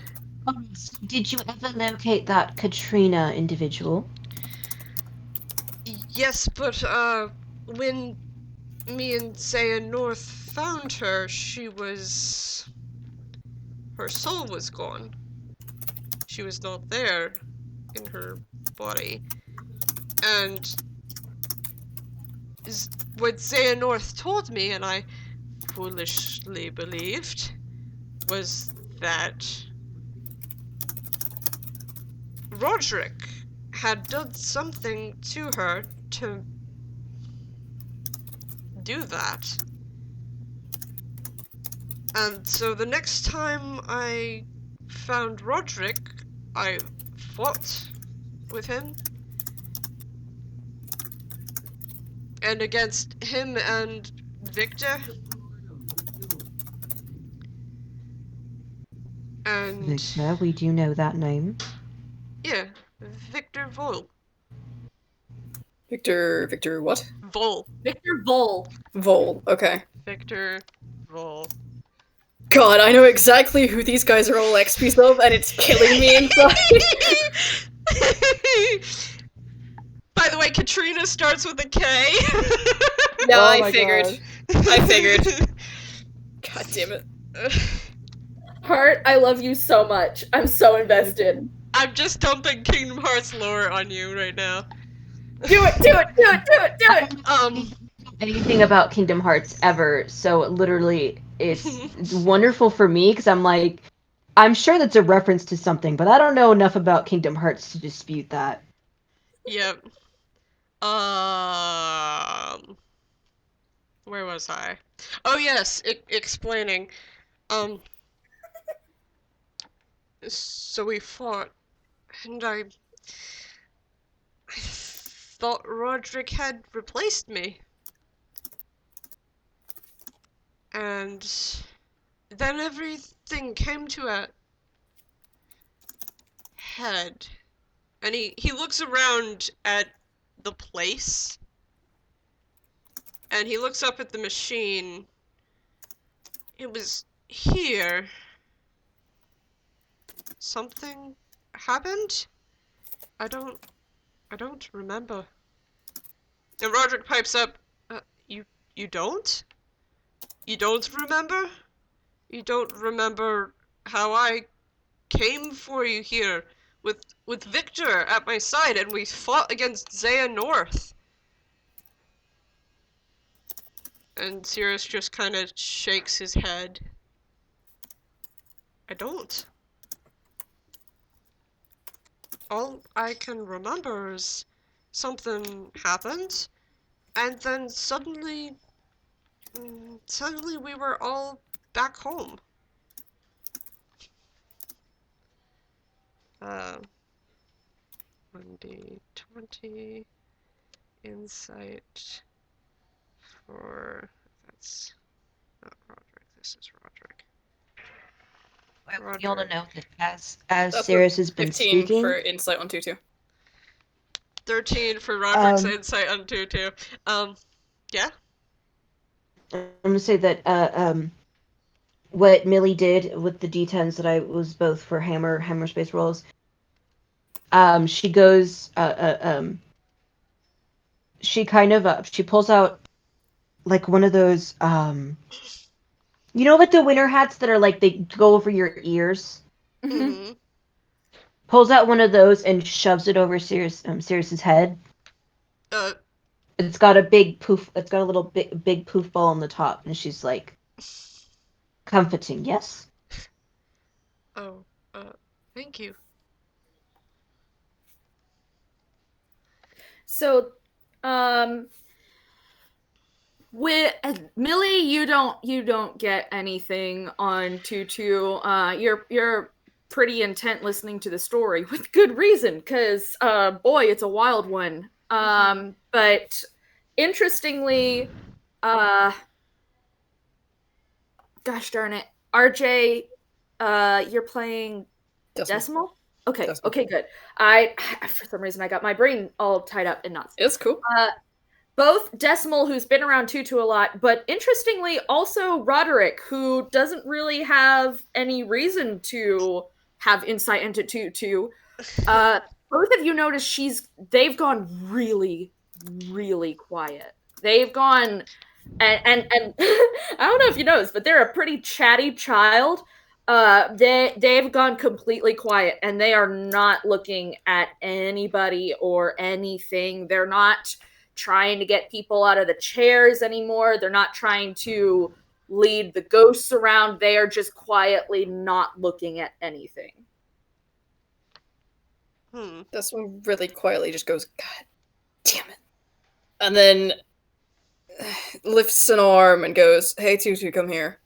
Did you ever locate that Katrina individual? Yes, but when me and Zaya North found her, her soul was gone. She was not there in her body. And what Zaya North told me, and I foolishly believed, was that Roderick had done something to her to do that. And so the next time I found Roderick, I fought with him. And against him and Victor. And... Victor, we do know that name. Yeah, Victor Vol. Victor what? Vol. Victor Vol. Vol, okay. Victor Vol. God, I know exactly who these guys are all XPs of, and it's killing me inside. By the way, Katrina starts with a K. No, Oh I my figured. God. I figured. God damn it. Heart, I love you so much. I'm so invested. I'm just dumping Kingdom Hearts lore on you right now. Do it! Anything about Kingdom Hearts ever, so literally it's wonderful for me because I'm like, I'm sure that's a reference to something, but I don't know enough about Kingdom Hearts to dispute that. Yep. Where was I? Oh yes, explaining. So we fought, and I thought Roderick had replaced me. And then everything came to a head. And he looks around at the place. And he looks up at the machine. It was here. Something happened? I don't remember. And Roderick pipes up, you don't? You don't remember? You don't remember how I came for you here with Victor at my side and we fought against Zaya North? And Sirius just kind of shakes his head. I don't. All I can remember is something happened, and then suddenly we were all back home. 1d20 insight for that's not Roderick. This is Roderick. I want y'all to know that as That's Sirius has been 15 speaking, for insight on Tutu. 13 for Roderick's Um, insight on Tutu. Yeah. I'm gonna say that what Millie did with the D10s that I was both for hammer space rolls. She goes she kind of she pulls out like one of those you know, like the winter hats that are like they go over your ears. Mm-hmm. Pulls out one of those and shoves it over Sirius's head. It's got a big poof. It's got a little big poof ball on the top, and she's like, comforting, yes. Oh, thank you. So, with Millie, you don't get anything on Tutu. You're pretty intent listening to the story with good reason, because boy, it's a wild one. But interestingly, gosh darn it, RJ, you're playing Decimal? Okay, Decimal. okay, good. I for some reason I got my brain all tied up in knots. It's cool. Both Decimal, who's been around Tutu a lot, but interestingly also Roderick, who doesn't really have any reason to have insight into Tutu. Both of you notice they've gone really, really quiet. They've gone and I don't know if you noticed, but they're a pretty chatty child. They've gone completely quiet, and they are not looking at anybody or anything. They're not trying to get people out of the chairs anymore. They're not trying to lead the ghosts around. They are just quietly not looking at anything. This one really quietly just goes, God damn it. And then lifts an arm and goes, hey, Tutu, come here.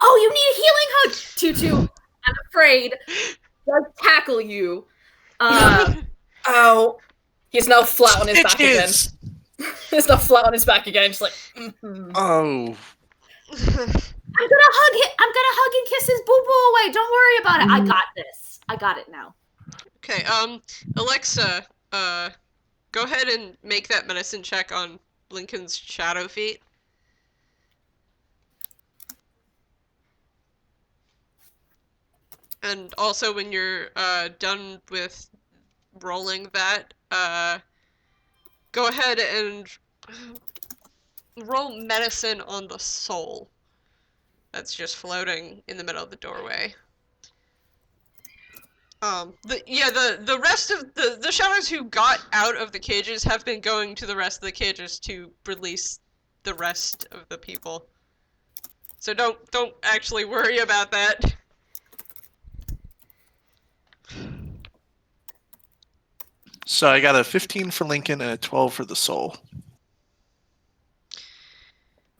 Oh, you need a healing hug! Tutu, I'm afraid, does tackle you. Ow. He's now flat on his back again. He's now flat on his back again, just like, Oh. I'm gonna hug and kiss his boo-boo away. Don't worry about it. I got this. I got it now. Okay, Alexa, go ahead and make that medicine check on Lincoln's shadow feet. And also, when you're done with rolling that, go ahead and roll medicine on the soul. That's just floating in the middle of the doorway. The rest of the shadows who got out of the cages have been going to the rest of the cages to release the rest of the people. So don't actually worry about that. So I got a 15 for Lincoln and a 12 for the soul.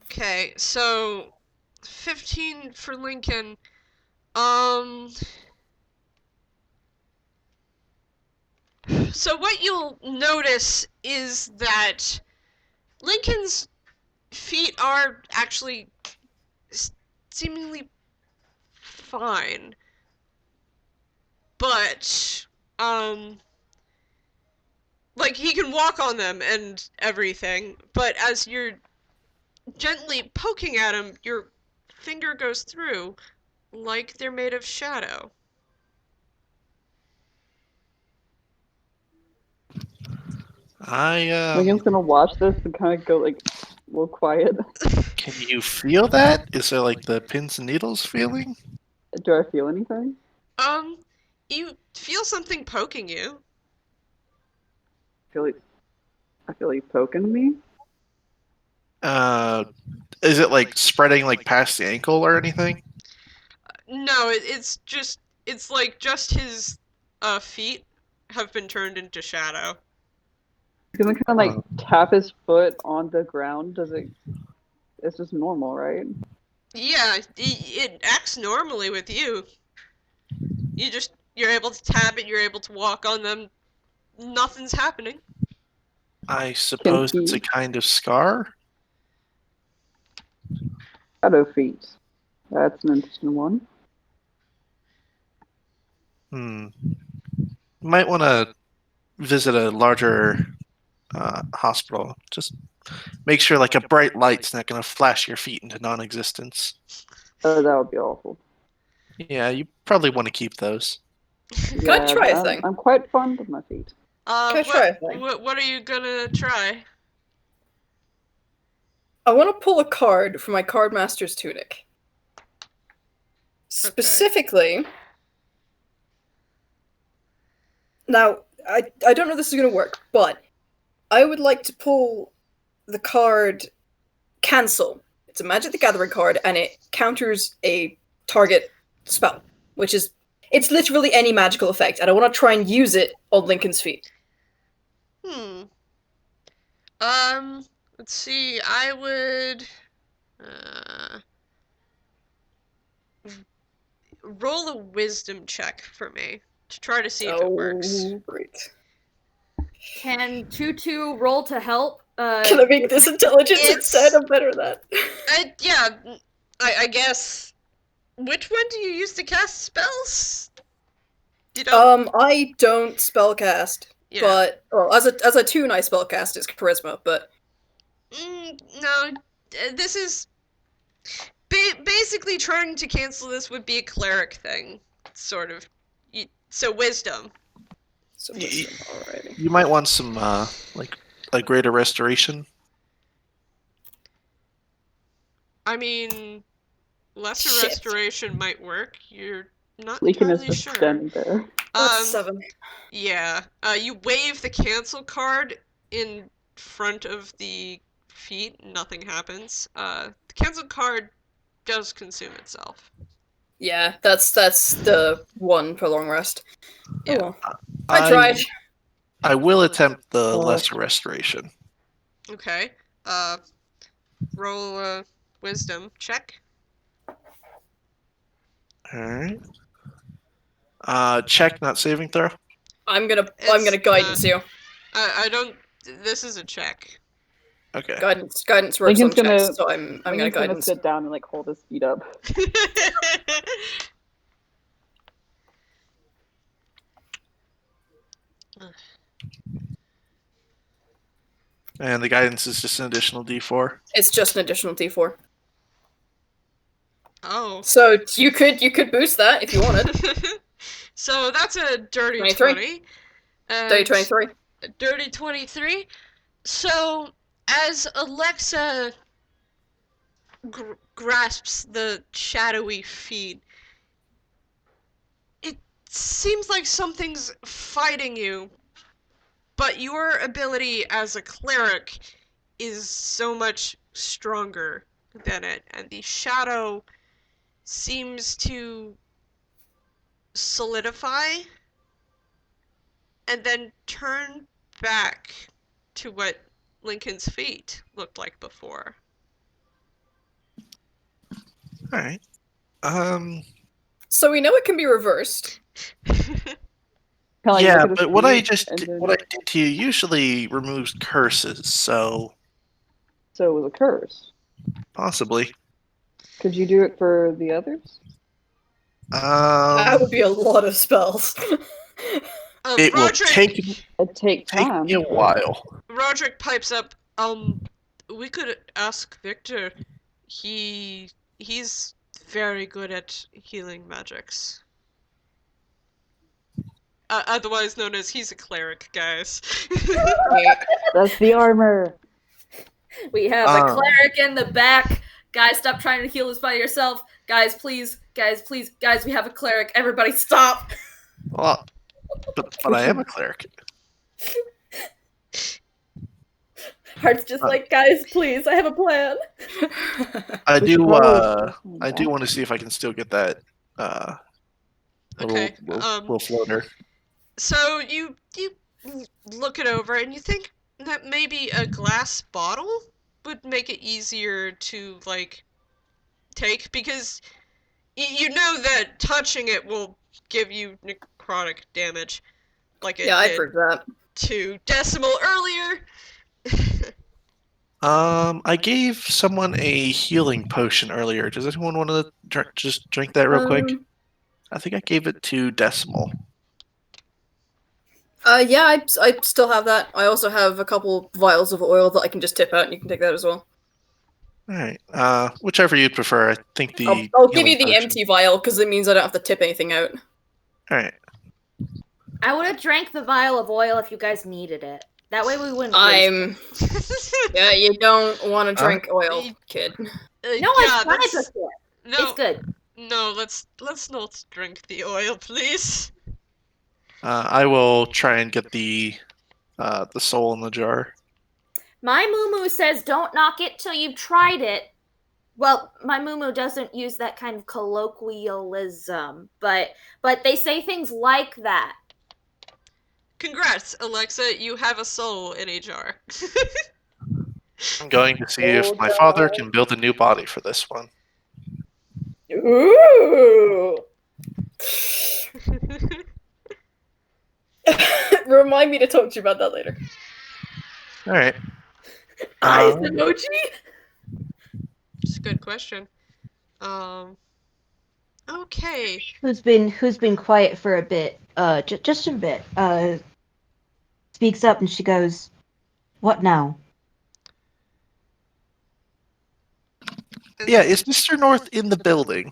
Okay, so 15 for Lincoln. So what you'll notice is that Lincoln's feet are actually seemingly fine. But, like, he can walk on them and everything, but as you're gently poking at him, your finger goes through, like they're made of shadow. Lincoln's gonna watch this and kind of go like, a little quiet. Can you feel that? Is there like the pins and needles feeling? Do I feel anything? You feel something poking you. I feel like poking me. Is it like spreading like past the ankle or anything? No, it's like just his feet have been turned into shadow. He's gonna kind of like tap his foot on the ground. It's just normal, right? Yeah, it acts normally with you. You just You're able to tap it, you're able to walk on them. Nothing's happening. I suppose it's he- a kind of scar. Shadow feet. That's an interesting one. Might want to visit a larger hospital. Just make sure like a bright light's not going to flash your feet into non-existence. Oh, that would be awful. Yeah, you probably want to keep those. Can I try a thing? I'm quite fond of my feet. Can I try a thing? What are you gonna try? I want to pull a card from my Card Master's Tunic. Specifically, now, I don't know if this is going to work, but I would like to pull the card Cancel. It's a Magic the Gathering card, and it counters a target spell, which is, it's literally any magical effect, and I want to try and use it on Lincoln's feet. Let's see, I would, roll a wisdom check for me to try to see if it works. Great. Can Tutu roll to help? Can I make this intelligence instead? I'm better at that. Yeah, I guess. Which one do you use to cast spells? You don't. I don't spellcast, Yeah. but as a toon, I spellcast is charisma. But No, this is basically trying to cancel this would be a cleric thing, sort of. So wisdom. So wisdom, alrighty. You might want some like a greater restoration. I mean, lesser Shit. restoration might work. You're not Lincoln is entirely just sure. standing there. That's 7. Yeah. You wave the cancel card in front of the feet. Nothing happens. The cancel card does consume itself. Yeah, that's the one for long rest. Yeah. Oh, well. I tried. I will attempt the lesser restoration. Okay. Roll a wisdom check. Alright. Check, not saving throw. I'm gonna guidance you. I don't. This is a check. Okay. Guidance works on Lincoln's gonna- checks, so I'm gonna Lincoln's gonna guidance. sit down and like hold his feet up. And the guidance is just an additional D4. It's just an additional D4. Oh. So you could boost that if you wanted. So that's a dirty 23. 20. And Day 23. Dirty 23. So as Alexa grasps the shadowy feet, it seems like something's fighting you, but your ability as a cleric is so much stronger than it, and the shadow seems to solidify and then turn back to what Lincoln's feet looked like before. Alright. So we know it can be reversed. Yeah, but what I did then... to you usually removes curses, so So it was a curse. possibly. Could you do it for the others? That would be a lot of spells. It will take It'd take time. me a while. Roderick pipes up, we could ask Victor. He's very good at healing magics. Otherwise known as he's a cleric, guys. That's the armor. We have a cleric in the back. Guys, stop trying to heal us by yourself. Guys, please. Guys, please. Guys, we have a cleric. Everybody stop. Well, but I am a cleric. Heart's just like, guys, please. I have a plan. I do I want to see if I can still get that Okay, little floater. So you look it over and you think that maybe a glass bottle would make it easier to, like, take, because you know that touching it will give you necrotic damage, like it Yeah, I've did heard that. to Decimal earlier. I gave someone a healing potion earlier. Does anyone want to just drink that real quick? I think I gave it to Decimal. Yeah, I still have that. I also have a couple vials of oil that I can just tip out, and you can take that as well. All right. Whichever you prefer. I think the. I'll give you the potion. empty vial because it means I don't have to tip anything out. All right. I would have drank the vial of oil if you guys needed it. That way we wouldn't. Waste Yeah, you don't want to drink oil, kid. No, yeah, I've tried it before. no, It's good. No, let's not drink the oil, please. I will try and get the soul in the jar. My moo says don't knock it till you've tried it. Well, my moo doesn't use that kind of colloquialism, but they say things like that. Congrats, Alexa, you have a soul in a jar. I'm going to see if my father can build a new body for this one. Ooh. Remind me to talk to you about that later. All right. Eyes emoji? It's a good question. Okay. Who's been quiet for a bit? Just a bit. Speaks up and she goes, "What now?" Yeah, is Mr. North in the building?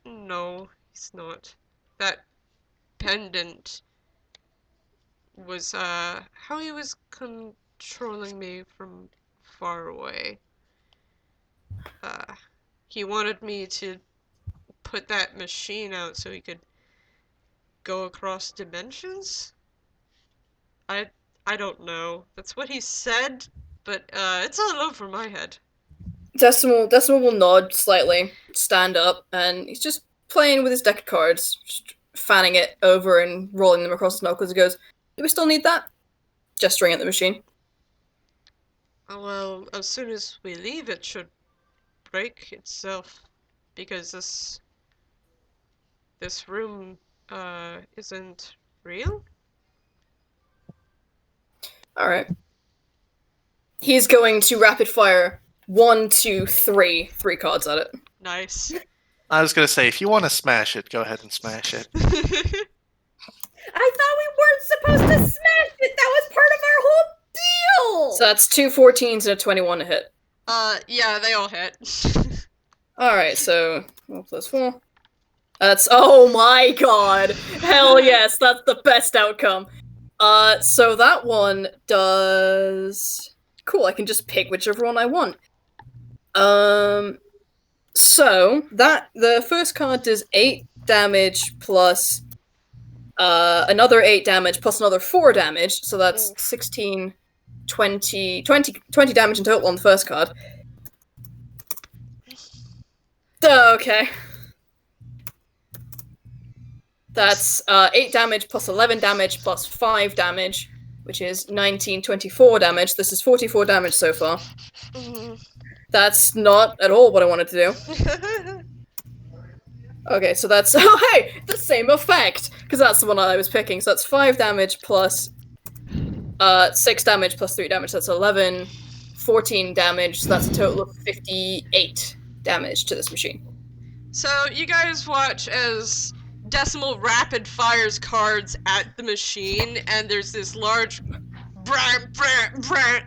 No, he's not. That pendant was, how he was controlling me from far away. He wanted me to put that machine out so he could go across dimensions? I don't know. That's what he said, but, it's all over my head. Decimal will nod slightly, stand up, and he's just playing with his deck of cards, just fanning it over and rolling them across his knuckles. He goes, "Do we still need that?" Gesturing at the machine. Well, as soon as we leave, it should break itself, because this room, isn't real? Alright. He's going to rapid fire 1, 2, 3 cards at it. Nice. I was going to say, if you want to smash it, go ahead and smash it. I thought we weren't supposed to smash it. That was part of our whole deal. So that's 2 14s and a 21 to hit. Yeah, they all hit. Alright, so 1 + 4. That's, oh my god! Hell yes, that's the best outcome. So that one does... Cool, I can just pick whichever one I want. So, the first card does 8 damage plus another 8 damage plus another 4 damage, so that's 16, 20 damage in total on the first card. Okay. That's 8 damage plus 11 damage plus 5 damage, which is 19, 24 damage. This is 44 damage so far. That's not at all what I wanted to do. Okay, so that's... Oh, hey! The same effect! Because that's the one I was picking. So that's 5 damage plus 6 damage plus 3 damage. That's 11, 14 damage. So that's a total of 58 damage to this machine. So, you guys watch as Decimal rapid fires cards at the machine, and there's this large brr, brr, brr,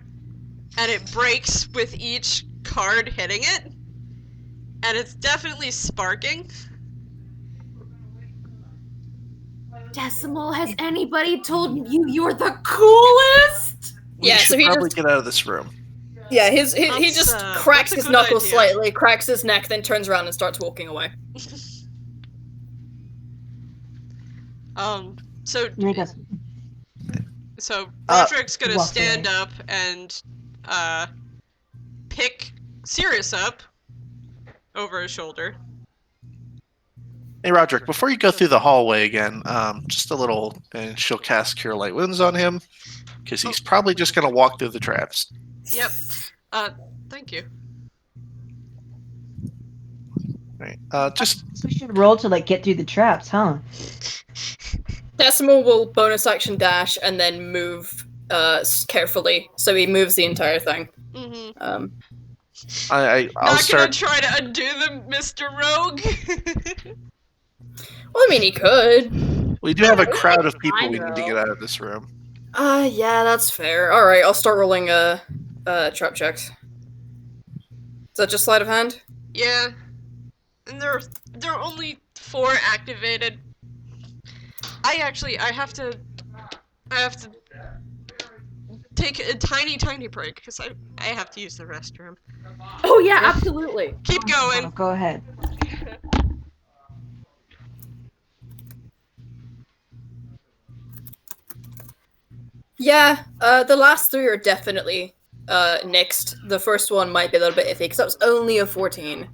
and it breaks with each card hitting it, and it's definitely sparking. Decimal, has anybody told you you're the coolest? We should probably get out of this room. Yeah, he just cracks his knuckles idea. slightly, cracks his neck, then turns around and starts walking away. So And he goes, Roderick's gonna walk stand away. up and pick Sirius up over his shoulder. Hey, Roderick, before you go through the hallway again, just a little, and she'll cast Cure Light Wounds on him, because he's probably just going to walk through the traps. Yep. Thank you. Right. Just We should roll to like get through the traps, huh? Decimal will bonus action dash and then move carefully, so he moves the entire thing. Mm-hmm. I'll Not start. gonna try to undo them, Mr. Rogue. Well, I mean, he could. We do have a Yeah, crowd of it's people fine, we need to though. get out of this room. Yeah, that's fair. All right, I'll start rolling trap checks. Is that just sleight of hand? Yeah. And there are only 4 activated. I have to take a tiny break because I have to use the restroom. Oh yeah, absolutely. Keep going. Oh, go ahead. Yeah, the last 3 are definitely nixed. The first one might be a little bit iffy because that was only a 14.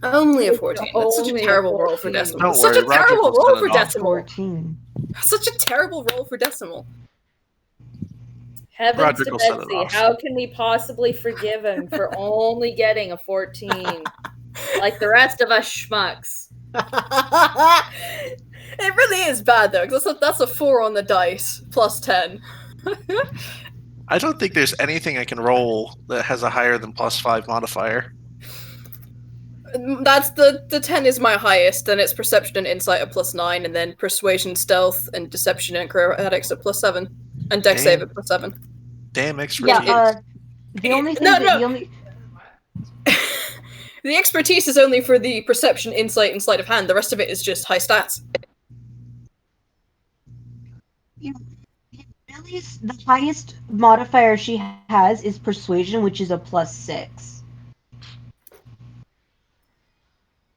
Only a 14. That's such a Only a terrible roll for 14. Decimal. Don't Such worry, a Roger terrible will roll set for it off. Decimal. 14. Such a terrible roll for Decimal. Heavens Roderick to will set it Betsy, off. how can we possibly forgive him for only getting a 14? Like the rest of us schmucks. It really is bad though, because that's a 4 on the dice plus 10. I don't think there's anything I can roll that has a higher than +5 modifier. That's the 10 is my highest, then it's perception and insight at +9, and then persuasion, stealth, and deception and acrobatics at +7, and dex save at +7. Damn expertise. Yeah, the only thing the only The expertise is only for the perception, insight, and sleight of hand. The rest of it is just high stats. Millie's the highest modifier she has is persuasion, which is a +6.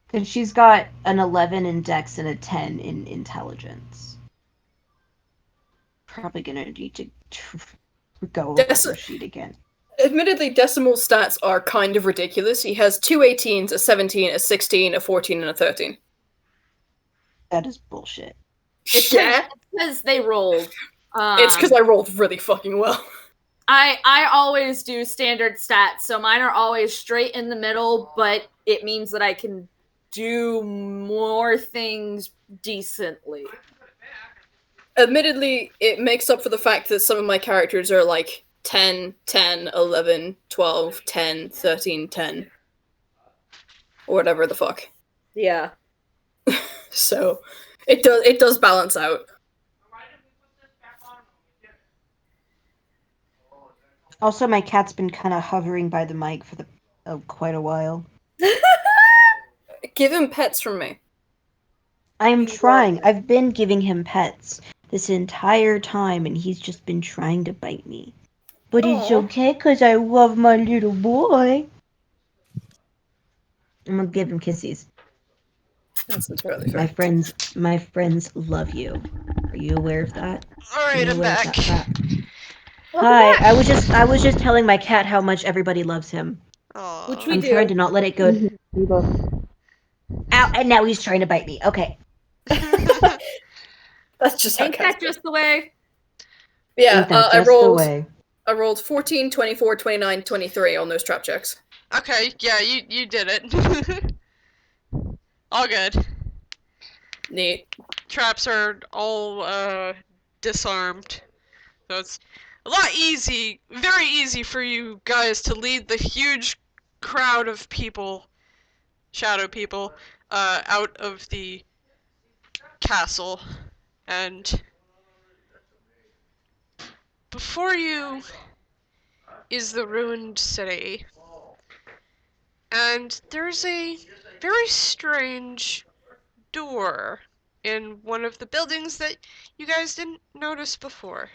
Because she's got an 11 in dex and a 10 in intelligence. Probably gonna need to go over her sheet again. Admittedly, Decimal stats are kind of ridiculous. He has 2 18s, a 17, a 16, a 14, and a 13. That is bullshit. Yeah, Because they rolled. it's because I rolled really fucking well. I always do standard stats, so mine are always straight in the middle, but it means that I can do more things decently. Admittedly, it makes up for the fact that some of my characters are like 10, 10, 11, 12, 10, 13, 10. Or whatever the fuck. Yeah. So, it does balance out. Also, my cat's been kind of hovering by the mic for quite a while. Give him pets from me. I'm trying. I've been giving him pets this entire time, and he's just been trying to bite me. But it's Aw. okay, because I love my little boy. I'm gonna give him kisses. That's entirely fair. My friends love you. Are you aware of that? Alright, You I'm aware of back. that fact? Hi, I was just telling my cat how much everybody loves him. Aw. Which we I'm do. trying to not let it go. We both. Ow, and now he's trying to bite me. Okay. That's just how Ain't cats that just the way? Yeah, Ain't that I just the rolled way? I rolled 14, 24, 29, 23 on those trap checks. Okay, yeah, you did it. All good. Neat. Traps are all disarmed. So it's a lot very easy for you guys to lead the huge crowd of people, shadow people, out of the castle. And before you is the ruined city. And there's a very strange door in one of the buildings that you guys didn't notice before.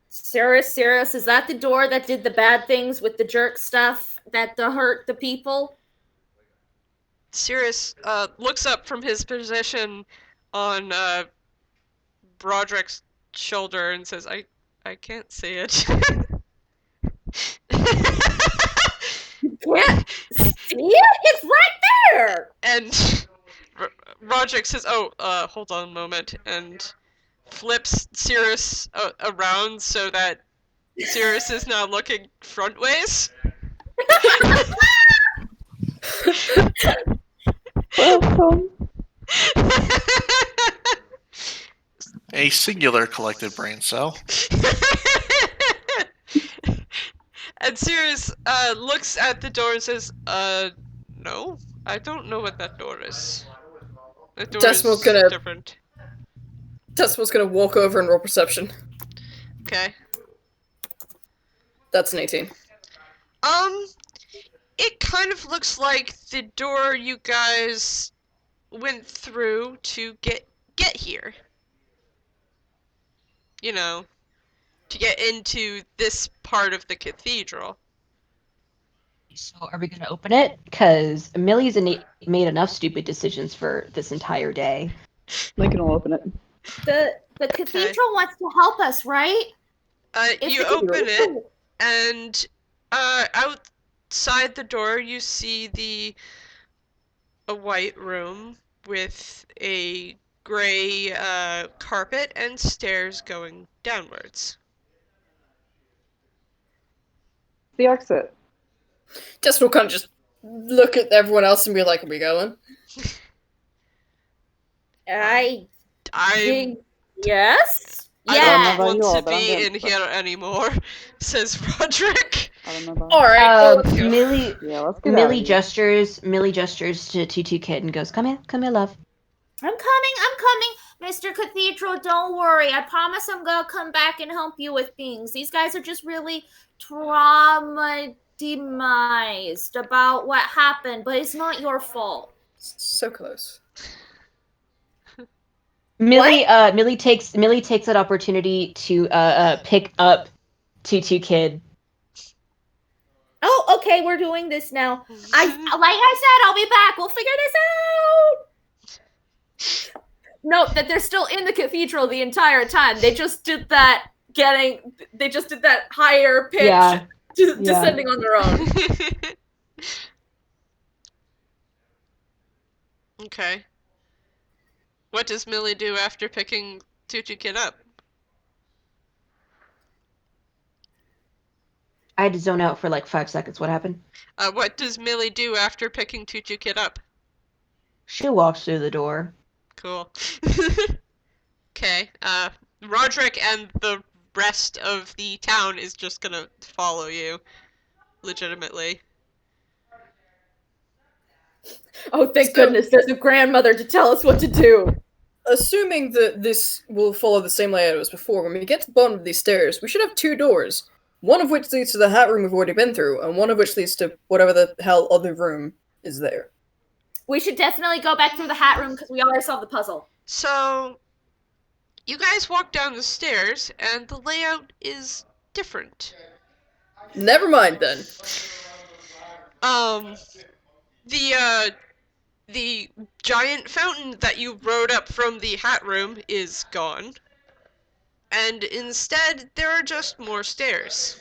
Cirrus, is that the door that did the bad things with the jerk stuff that hurt the people? Sirius looks up from his position on Broderick's shoulder and says, I can't see it. Yeah, see it? It's right there! And Broderick says, hold on a moment, and flips Sirius around so that Sirius is now looking frontways. Welcome. A singular collective brain cell. And Sirius looks at the door and says, no, I don't know what that door is. That door Decimal's is gonna- different. Decimal's gonna walk over and roll perception. Okay. That's an 18. It kind of looks like the door you guys went through to get here. You know, to get into this part of the cathedral. So are we going to open it? Because Millie's made enough stupid decisions for this entire day. Lincoln will open it. The cathedral wants to help us, right? If You the open cathedral- it, and outside the door you see a white room with a gray carpet and stairs going downwards. The exit. Decimal kind of just look at everyone else and be like, are we going? I I think yes. I don't know don't about want you all, to but I'm be down in for here anymore, says Roderick. I don't know about Alright, well, let's go. Millie Yeah, let's get out of here. Millie gestures to Tutu Kid and goes, come here, love. I'm coming. Mr. Cathedral, don't worry. I promise I'm gonna come back and help you with things. These guys are just really traumatized about what happened, but it's not your fault. So close. Millie takes that opportunity to pick up Tutu Kid. Oh, okay, we're doing this now. Like I said, I'll be back. We'll figure this out. Note that they're still in the cathedral the entire time. They just did that higher pitch Yeah. descending on their own. Okay. What does Millie do after picking Tutu Kid up? I had to zone out for like 5 seconds. What happened? What does Millie do after picking Tutu Kid up? She walks through the door. Cool. Okay, Roderick and the rest of the town is just gonna follow you. Legitimately. Oh, thank So- goodness, there's a grandmother to tell us what to do. Assuming that this will follow the same layout as before, when we get to the bottom of these stairs, we should have 2 doors. One of which leads to the hat room we've already been through, and one of which leads to whatever the hell other room is there. We should definitely go back through the hat room because we already solved the puzzle. So, you guys walk down the stairs, and the layout is different. Never mind then. The giant fountain that you rode up from the hat room is gone. And instead, there are just more stairs.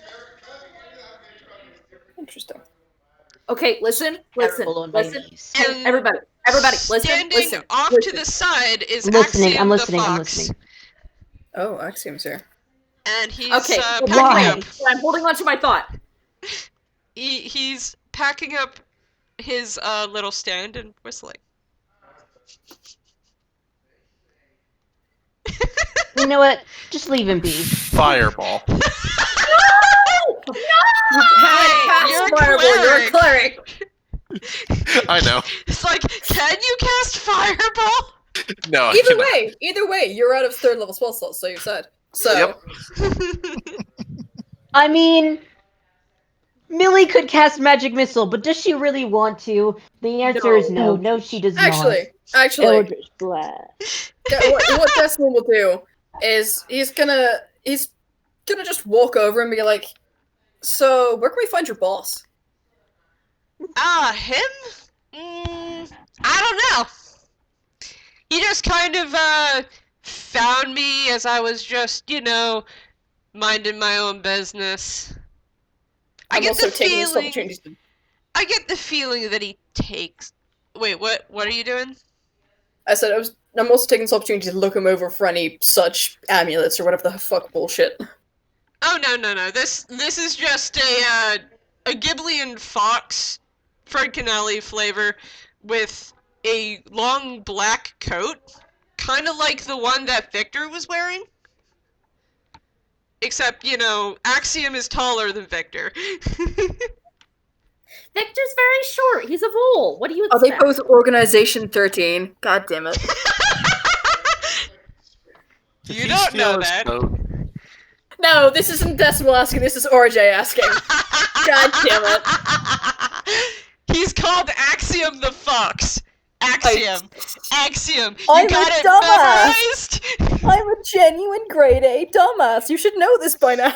Interesting. Okay, listen. Terrible on my knees. And Everybody, listen. Standing off to the side is Listening, Axiom I'm the listening, I'm fox. listening. Oh, Axiom's here. And he's Okay, packing why? up. I'm holding on to my thought. He's packing up his little stand and whistling. You know what? Just leave him be. Fireball. You're a You're a cleric! I know. It's like, can you cast fireball? No, I Either cannot. way, you're out of 3rd level spell slots, so you said. So, Yep. I mean, Millie could cast Magic Missile, but does she really want to? The answer is no. No, she does not. actually, Eldritch Blast. what Decimal will do is he's gonna just walk over and be like, so where can we find your boss? Him? I don't know. He just kind of, found me as I was just, minding my own business. I'm also taking this opportunity to... I get the feeling that he takes... Wait, what are you doing? I said I'm also taking this opportunity to look him over for any such amulets or whatever the fuck bullshit. Oh, no. This is just a Ghiblian fox Frankenelli flavor with a long black coat, kind of like the one that Victor was wearing. Except, Axiom is taller than Victor. Victor's very short. He's a vole. What do you Are they expect? both Organization 13? God damn it. You don't know that. No, this isn't Decimal asking, this is RJ asking. God damn it. He's called Axiom the Fox. Axiom. Axiom. You I'm got a it dumbass. memorized? I'm a genuine grade A dumbass. You should know this by now.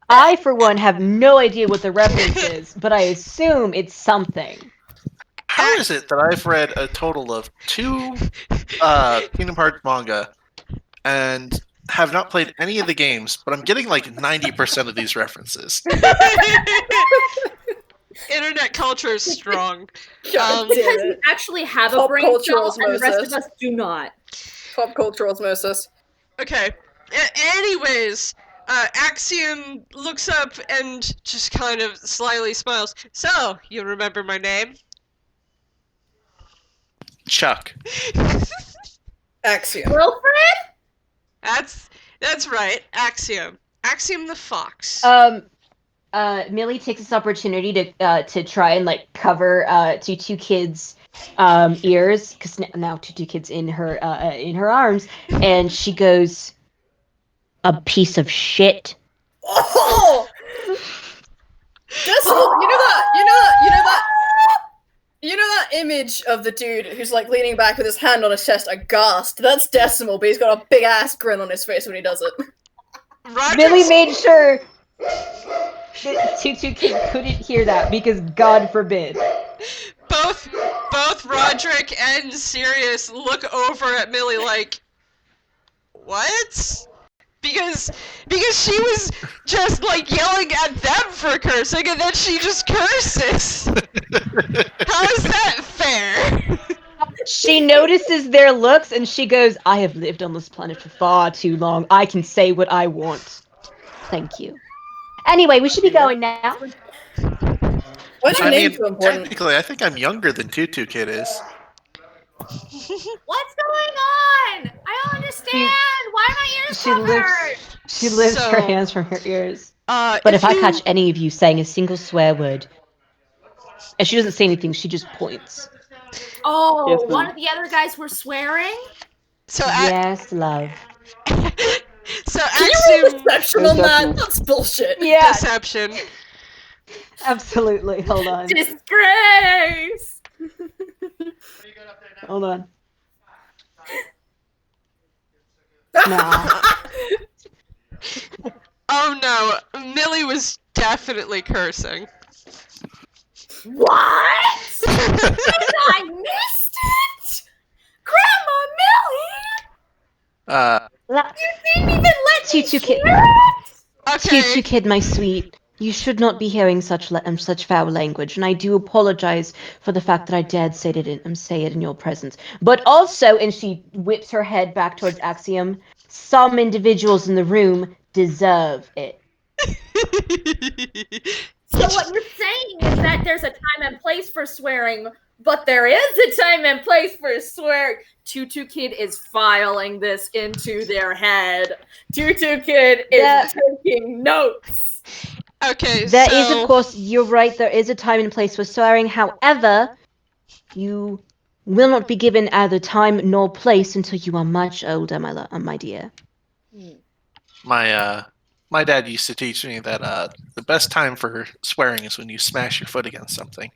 I, for one, have no idea what the reference is, but I assume it's something. How is it that I've read a total of 2 Kingdom Hearts manga and have not played any of the games, but I'm getting like 90% of these references? Internet culture is strong. God Because damn we it. actually have a Pop brain culture cell, and the rest of osmosis. us do not. Pop culture osmosis. Okay. Anyways, Axiom looks up and just kind of slyly smiles. So, you remember my name? Chuck. Axiom. Wilfred? That's right, Axiom. Axiom the Fox. Millie takes this opportunity to try and like cover Tutu Kid's ears, because now Tutu Kid's in her arms, and she goes, "A piece of shit." Oh! Decimal, you know that image of the dude who's like leaning back with his hand on his chest, aghast? That's Decimal, but he's got a big ass grin on his face when he does it. Millie made sure that Tutu Kid couldn't hear that, because God forbid. Both Roderick and Sirius look over at Millie like, what? Because she was just like yelling at them for cursing, and then she just curses. How is that fair? She notices their looks and she goes, "I have lived on this planet for far too long. I can say what I want. Thank you." Anyway, we should be going now. Why's your I name mean, so important? technically, I think I'm younger than Tutu Kid is. What's going on? I don't understand. Why are my ears covered? She lifts her So, hands from her ears. But if I catch any of you saying a single swear word, and she doesn't say anything, she just points. Oh, Yes, one ma'am. of the other guys were swearing? So Yes, love. So Can you roll Axiom deception on that? That's bullshit. Yeah, deception. absolutely. Hold on. Disgrace! Hold on. Nah. Oh no, Millie was definitely cursing. What? I missed it? Grandma Millie? You didn't even let me Tutu hear Kid. it? Okay. Tutu Kid, my sweet. You should not be hearing such foul language, and I do apologize for the fact that I dared say it in your presence. But also, and she whips her head back towards Axiom, some individuals in the room deserve it. So what you're saying is that there's a time and place for swearing, but there is a time and place for swearing. Tutu Kid is filing this into their head. Tutu Kid is taking notes. Okay, There so is, of course, you're right, there is a time and place for swearing. However, you will not be given either time nor place until you are much older, my dear. My dad used to teach me that the best time for swearing is when you smash your foot against something.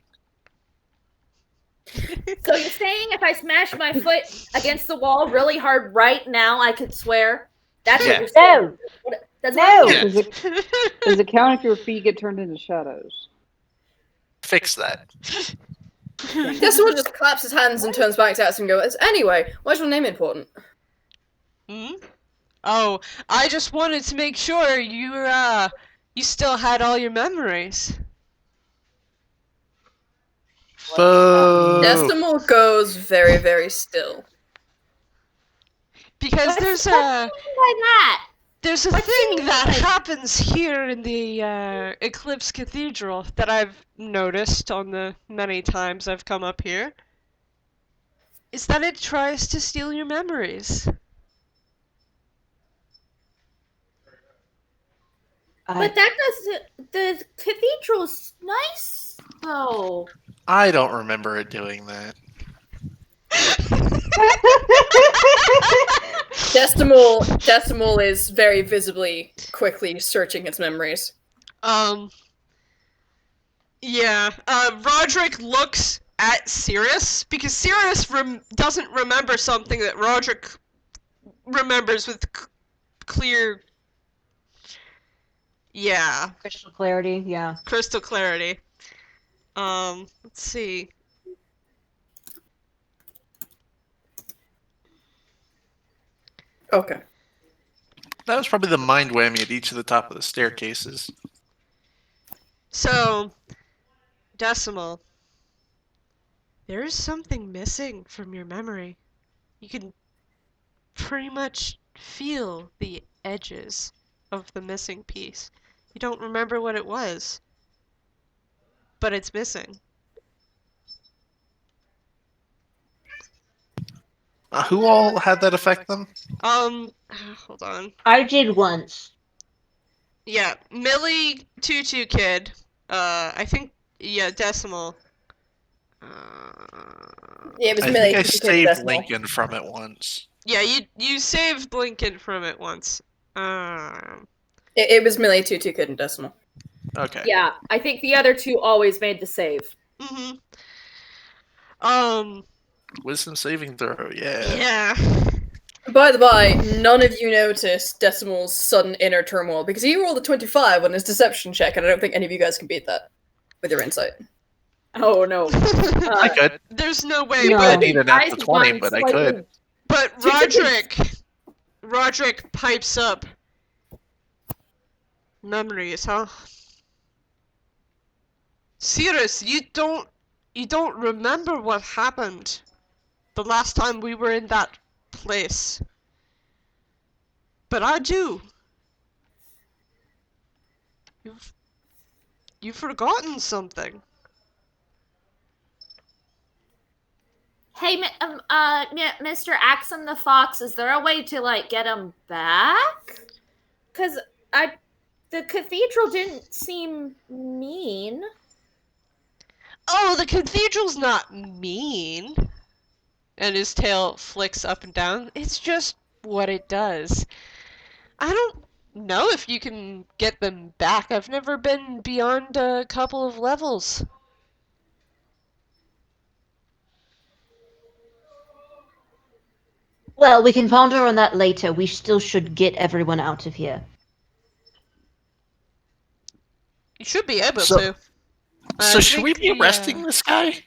So you're saying if I smash my foot against the wall really hard right now, I could swear? That's what you're saying. No! That's No! what Yeah. Does it count if your feet get turned into shadows? Fix that. Decimal just claps his hands and turns back to us and goes, "Anyway, why's your name important?" Hmm? Oh, I just wanted to make sure you still had all your memories. Boo! Decimal goes very, very still. Because What's by that? There's a But thing see, that like- happens here in the Eclipse Cathedral that I've noticed on the many times I've come up here. Is that it tries to steal your memories. But that doesn't. The cathedral's nice, though. I don't remember it doing that. Decimal is very visibly quickly searching its memories. Yeah. Roderick looks at Sirius because Sirius doesn't remember something that Roderick remembers with clear. Yeah. Crystal clarity, yeah. Crystal clarity. Let's see. Okay. That was probably the mind whammy at each of the top of the staircases. So, Decimal, there is something missing from your memory. You can pretty much feel the edges of the missing piece. You don't remember what it was, but it's missing. Who all had that affect them? Hold on. I did once. Yeah, Millie, Tutu Kid, I think, yeah, Decimal. Yeah, it was I Millie. think I who took saved Decimal. Lincoln from it once. Yeah, you saved Lincoln from it once. It was Millie, Tutu Kid, and Decimal. Okay. Yeah, I think the other two always made the save. Mm-hmm. Wisdom saving throw, yeah. Yeah. By the by, none of you noticed Decimal's sudden inner turmoil because he rolled a 25 on his deception check, and I don't think any of you guys can beat that with your insight. Oh no. I could. There's no way, No. I but need an Guys natural 20, won but I slightly. could. but Roderick pipes up. Memories, huh? Sirius, you don't remember what happened the last time we were in that place. But I do. You've forgotten something. Hey, Mr. Axum the Fox, is there a way to like get him back? Cause the cathedral didn't seem mean. Oh, the cathedral's not mean. And his tail flicks up and down. It's just what it does. I don't know if you can get them back. I've never been beyond a couple of levels. Well, we can ponder on that later. We still should get everyone out of here. You should be able So- to. So I should we think be arresting this guy?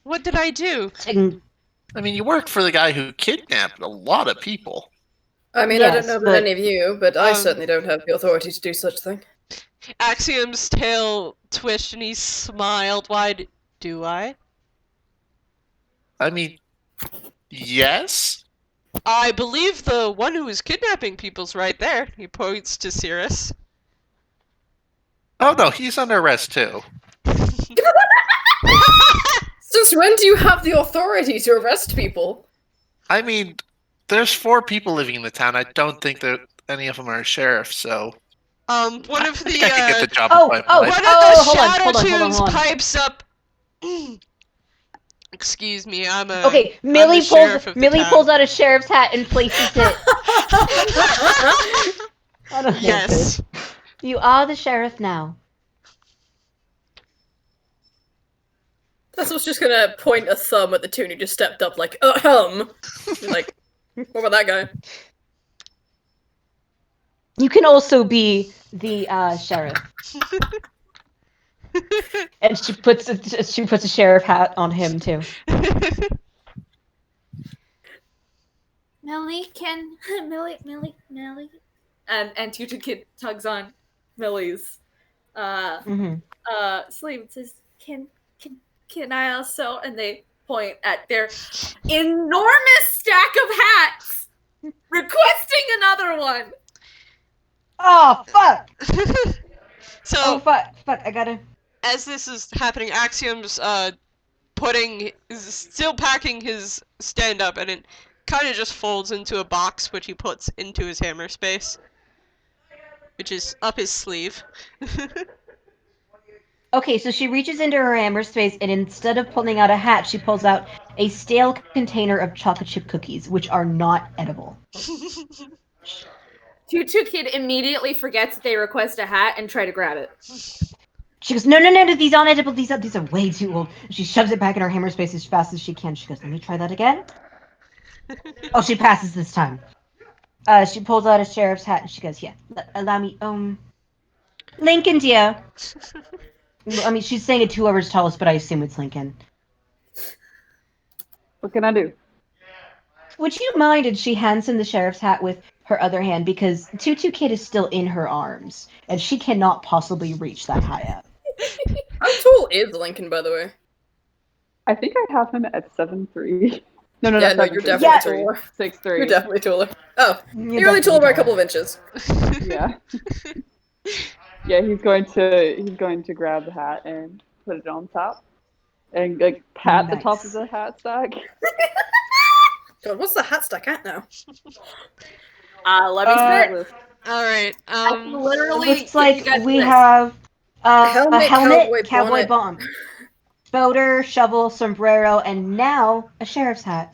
What did I do? Taking- I mean, you work for the guy who kidnapped a lot of people. I mean, I Yes, don't know about but- any of you, but I Um, certainly don't have the authority to do such a thing. Axiom's tail twitched and he smiled wide. Do I? I mean, yes? I believe the one who was kidnapping people's right there. He points to Cirrus. Oh no, he's under arrest too. Since when do you have the authority to arrest people? I mean, there's 4 people living in the town. I don't think that any of them are sheriffs, so One of I the think I could get the job oh, by oh, one life. of Oh, the hold on, Shadow hold on, hold on, Tunes hold on. pipes up. Excuse me, I'm a Okay, I'm Millie the sheriff of the town. pulls out a sheriff's hat and places it. I don't know Yes. this. You are the sheriff now. That's what's just gonna point a thumb at the tune who just stepped up, like, like, what about that guy? You can also be the sheriff. And she puts a sheriff hat on him too. Millie, Millie. And Tutu Kid tugs on Millie's Mm-hmm. sleeve and says, Can I also? And they point at their enormous stack of hats Requesting another one. Oh fuck! So Oh fuck! Fuck! I gotta. as this is happening, Axiom's is still packing his stand up, and it kind of just folds into a box, which he puts into his hammer space, which is up his sleeve. Okay, so she reaches into her hammer space, and instead of pulling out a hat, she pulls out a stale container of chocolate chip cookies, which are not edible. Tutu Kid immediately forgets that they request a hat and try to grab it. She goes, no, these aren't edible. These are way too old. She shoves it back in her hammer space as fast as she can. She goes, let me try that again. Oh, she passes this time. She pulls out a sheriff's hat and she goes, yeah, allow me, Lincoln, dear. I mean, she's saying it 2 hours tallest, but I assume it's Lincoln. What can I do? Would you mind? And she hands him the sheriff's hat with her other hand because Tutu Kid is still in her arms and she cannot possibly reach that high up. How tall is Lincoln, by the way? I think I have him at 7'3". No, Yeah, no, you're definitely taller. 6'3". You're definitely taller. Oh, You're you're only taller by a couple definitely of inches. Yeah. Yeah, he's going to grab the hat and put it on top, and like pat the top of Nice. the hat stack. God, what's the hat stack at now? Let me start. All right. I can It literally looks give you like guys we this. have a Helmet, helmet, cowboy bomb, spoder, shovel, sombrero, and now a sheriff's hat.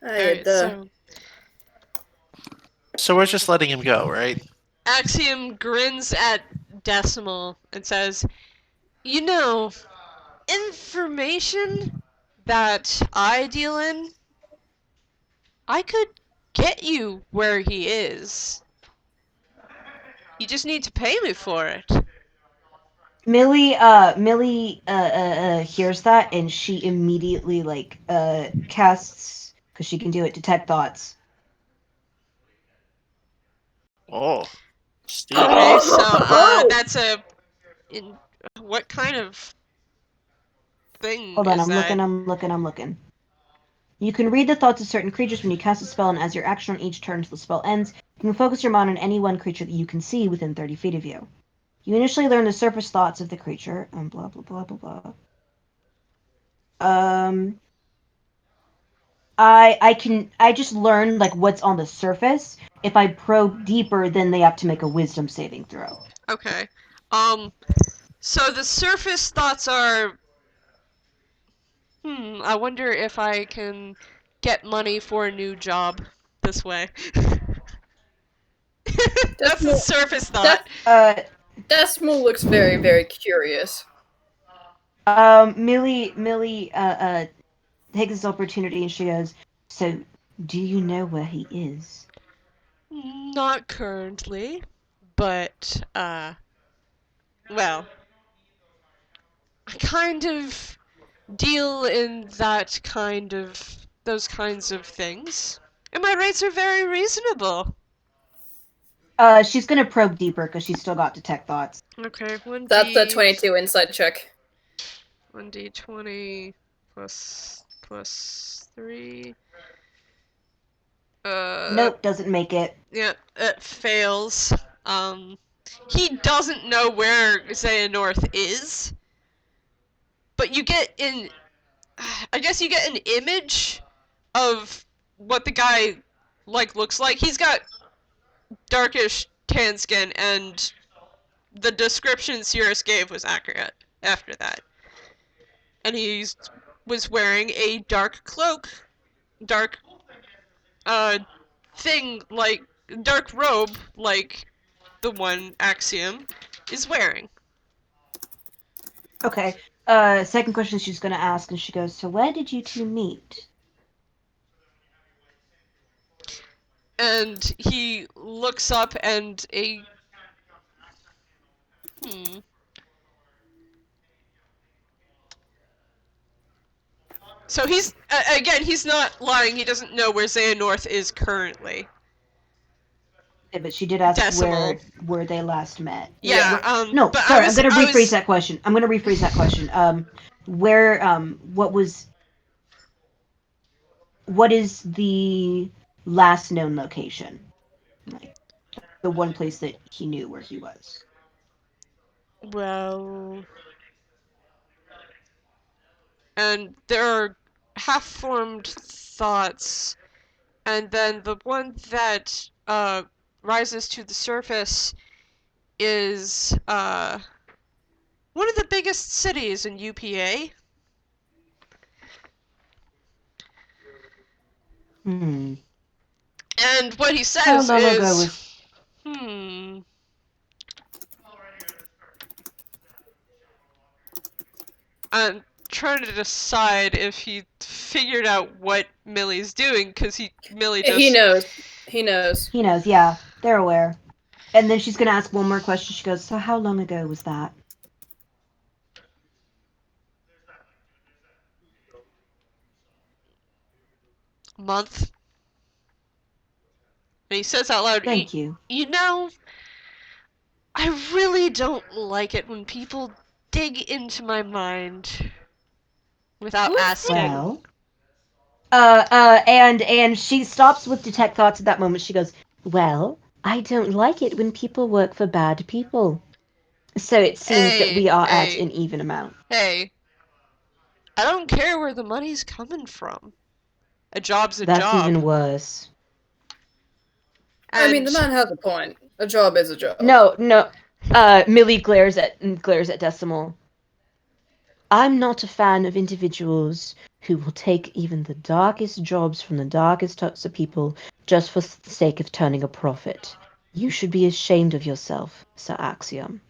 Alright, so So we're just letting him go, right? Axiom grins at Decimal and says, "You know, information that I deal in, I could get you where he is. You just need to pay me for it." Millie hears that and she immediately casts, because she can do it, detect thoughts. Oh, Steve. Okay, so that's what kind of thing Hold on, is I'm that? looking. You can read the thoughts of certain creatures when you cast a spell, and as your action on each turn until the spell ends, you can focus your mind on any one creature that you can see within 30 feet of you. You initially learn the surface thoughts of the creature, and blah blah blah blah blah. I just learned like what's on the surface. If I probe deeper, then they have to make a wisdom saving throw. Okay. So the surface thoughts are, I wonder if I can get money for a new job this way. That's the surface thought. Decimal looks very, very curious. Millie takes this opportunity and she goes, "So, do you know where he is?" Not currently, but, well, I kind of deal in those kinds of things. And my rates are very reasonable. She's gonna probe deeper because she's still got detect thoughts. Okay, That's a 22 insight check. 1d20 plus 3. Nope, doesn't make it. Yeah, it fails. He doesn't know where Xehanorth is, but you get I guess you get an image of what the guy looks like. He's got darkish tan skin, and the description Cirrus gave was accurate after that. And he was wearing a dark cloak, dark thing, like dark robe, like the one Axiom is wearing. Okay. Second question she's gonna ask, and she goes, "So where did you two meet?" And he looks up and So he's, again, he's not lying, he doesn't know where Xehanorth is currently. Yeah, but she did ask Decimal. where they last met. Yeah, No, but sorry, I'm gonna I rephrase was- that question. what is the last known location? Like the one place that he knew where he was. Well, and there are half-formed thoughts, and then the one that rises to the surface is one of the biggest cities in UPA. Hmm. And what he How says long ago is, was? I'm trying to decide if he figured out what Millie's doing, because Millie just... He knows. He knows. He knows. Yeah, they're aware. And then she's gonna ask one more question. She goes, "So how long ago was that?" month. And he says out loud, Thank you. You know, I really don't like it when people dig into my mind without asking. Well, and she stops with detect thoughts at that moment. She goes, "Well, I don't like it when people work for bad people." So it seems that we are at an even amount. Hey, I don't care where the money's coming from. A job's a That's job. even worse. I mean, the man has a point. A job is a job. No. Millie glares at Decimal. I'm not a fan of individuals who will take even the darkest jobs from the darkest types of people just for the sake of turning a profit. You should be ashamed of yourself, Sir Axiom.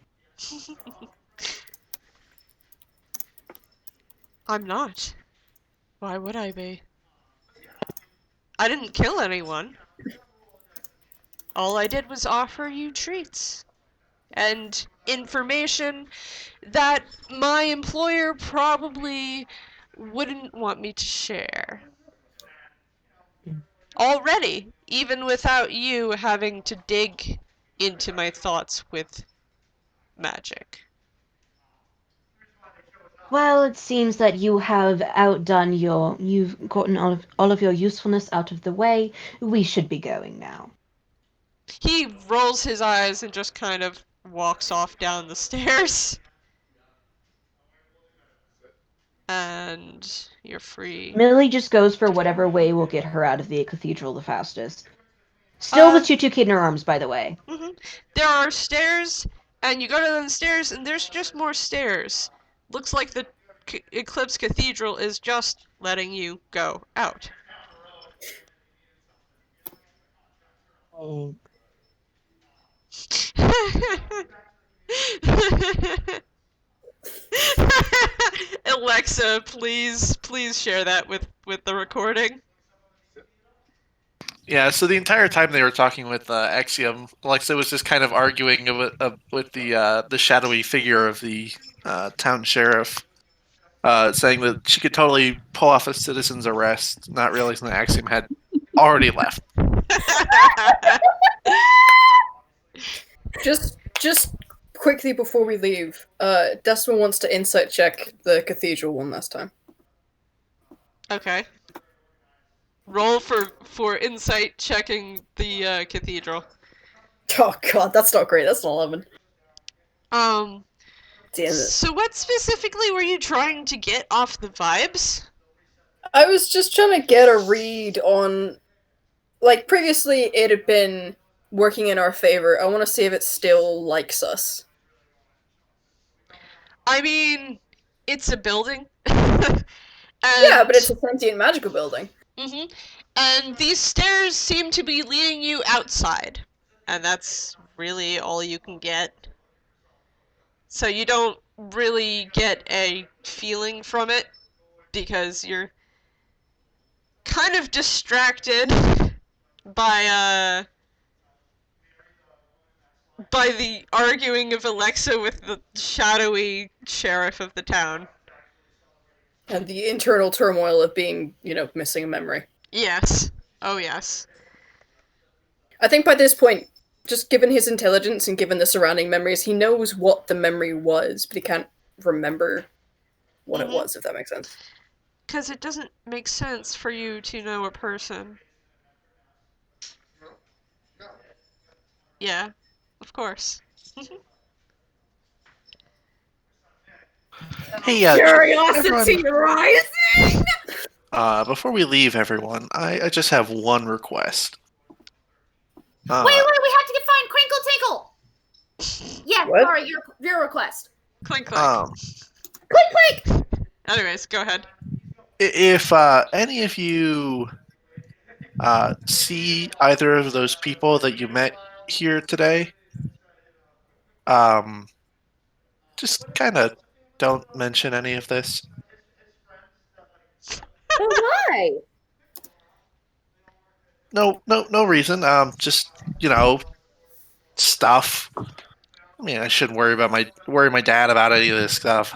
I'm not. Why would I be? I didn't kill anyone. All I did was offer you treats. And information that my employer probably wouldn't want me to share. Already, even without you having to dig into my thoughts with magic. Well, it seems that you have outdone you've gotten all of your usefulness out of the way. We should be going now. He rolls his eyes and just kind of walks off down the stairs. And you're free. Millie just goes for whatever way will get her out of the cathedral the fastest. Still with Tutu Kid in her arms, by the way. There are stairs, and you go down the stairs, and there's just more stairs. Looks like the Eclipse Cathedral is just letting you go out. Oh. Alexa, please share that with the recording. Yeah, so the entire time they were talking with Axiom, Alexa was just kind of arguing with the shadowy figure of the town sheriff, saying that she could totally pull off a citizen's arrest, not realizing that Axiom had already left. Just quickly before we leave, Decimal wants to insight check the cathedral one last time. Okay. Roll for insight checking the cathedral. Oh god, that's not great. That's an 11. Damn it. So what specifically were you trying to get off the vibes? I was just trying to get a read on... Like, previously it had been working in our favor. I want to see if it still likes us. I mean, it's a building. Yeah, but it's a sentient magical building. And these stairs seem to be leading you outside. And that's really all you can get. So you don't really get a feeling from it, because you're kind of distracted by the arguing of Alexa with the shadowy sheriff of the town. And the internal turmoil of being, missing a memory. Yes. Oh, yes. I think by this point, just given his intelligence and given the surrounding memories, he knows what the memory was, but he can't remember what it was, if that makes sense. Because it doesn't make sense for you to know a person. Yeah, of course. Hey, Curiosity rising! before we leave, everyone, I just have one request. Wait, we have to find Crinkle Tinkle! Yeah, What? sorry, your request. Clink clink. Click, click! Anyways, go ahead. If any of you see either of those people that you met here today, just kind of don't mention any of this. But why? No reason. Just stuff. I mean, I shouldn't worry my dad about any of this stuff.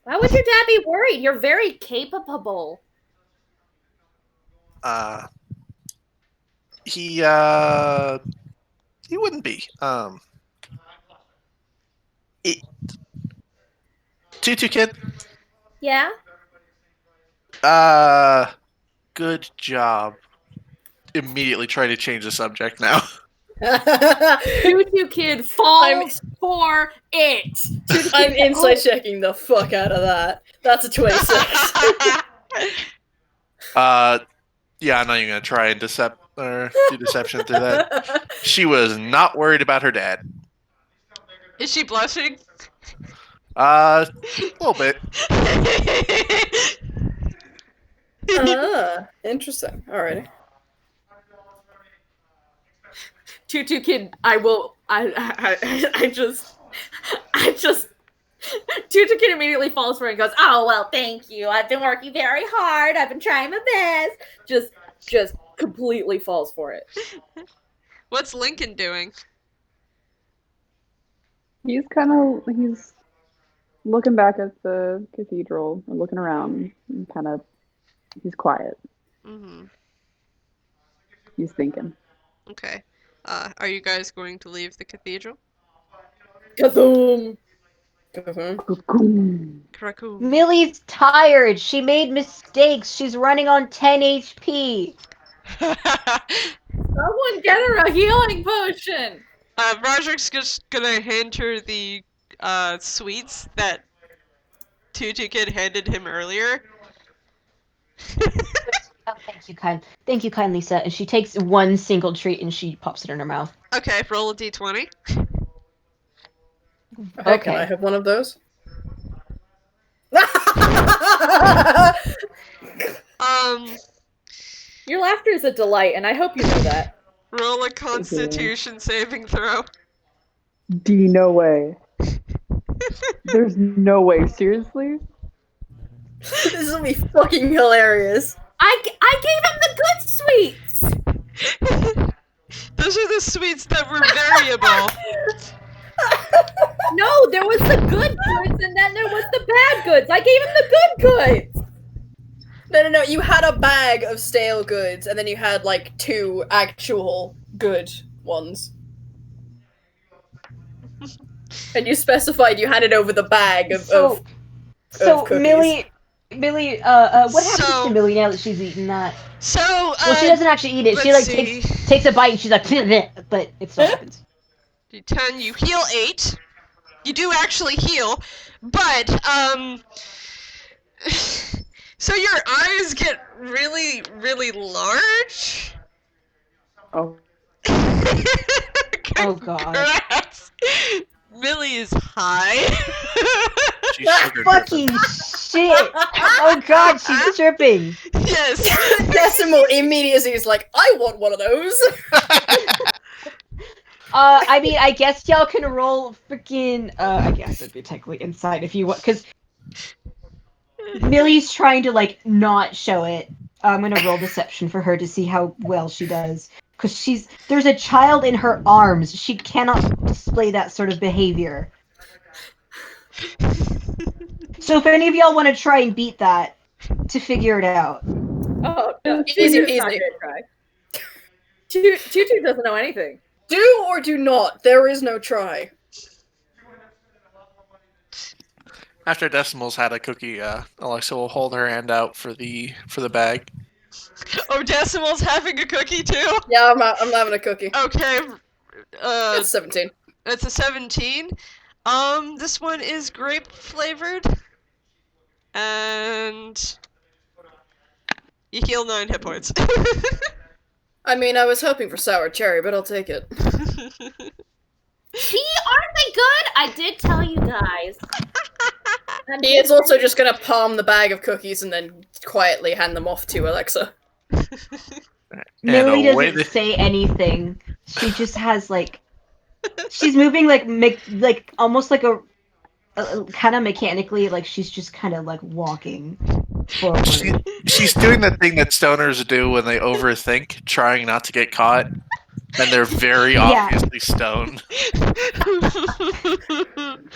Why would your dad be worried? You're very capable. He wouldn't be. Tutu Kid. Yeah? Good job. Immediately try to change the subject now. Tutu Kid falls for it. I'm inside checking the fuck out of that. That's a 26. Yeah, I'm not even gonna try and do deception through that. She was not worried about her dad. Is she blushing? A little bit. Interesting. Alrighty. Tutu Kid, I just Tutu Kid immediately falls for it and goes, "Oh well, thank you. I've been working very hard. I've been trying my best." Just completely falls for it. What's Lincoln doing? He's looking back at the cathedral and looking around and he's quiet. Mm-hmm. He's thinking. Okay. Are you guys going to leave the cathedral? Kazoom! Krakow. Millie's tired. She made mistakes. She's running on 10 HP. Someone get her a healing potion. Roderick's just gonna hand her the sweets that Tutu Kid handed him earlier. Oh, thank you kindly, sir. And she takes one single treat and she pops it in her mouth. Okay, roll a d20. Okay, can I have one of those? Your laughter is a delight, and I hope you know that. Roll a Constitution saving throw. D, no way. There's no way. Seriously? This will be fucking hilarious. I gave him the good sweets. Those are the sweets that were variable. No, there was the good goods, and then there was the bad goods. I gave him the good goods. No. You had a bag of stale goods, and then you had like 2 actual good ones. And you specified you handed over the bag of cookies. Millie, what happens to Millie now that she's eaten that? So, well, she doesn't actually eat it. She like takes a bite and she's like, but it still happens. D10, you heal 8. You do actually heal, but so your eyes get really, really large. Oh. Oh god. Congrats. Millie is high. She's sugar Fucking shit! Oh god, she's tripping. Yes. Decimal immediately is like, I want one of those. I mean, I guess y'all can roll freaking. I guess it'd be technically inside if you want, because Millie's trying to like not show it. I'm gonna roll deception for her to see how well she does, because there's a child in her arms. She cannot display that sort of behavior. So if any of y'all want to try and beat that, to figure it out. Oh, no, Easy Tutu's not peasy. gonna try. Tutu doesn't know anything. Do or do not. There is no try. After Decimal's had a cookie, Alexa will hold her hand out for the bag. Oh, Decimal's having a cookie too? Yeah, I'm having a cookie. Okay. That's 17. It's a 17. This one is grape flavored. And you heal 9 hit points. I mean, I was hoping for sour cherry, but I'll take it. See, aren't they good? I did tell you guys. He is also just gonna palm the bag of cookies and then quietly hand them off to Alexa. Millie away doesn't say anything. She just has like, she's moving like almost like a kind of mechanically, like she's just kind of like walking forward. She's doing the thing that stoners do when they overthink, trying not to get caught, and they're very obviously stoned.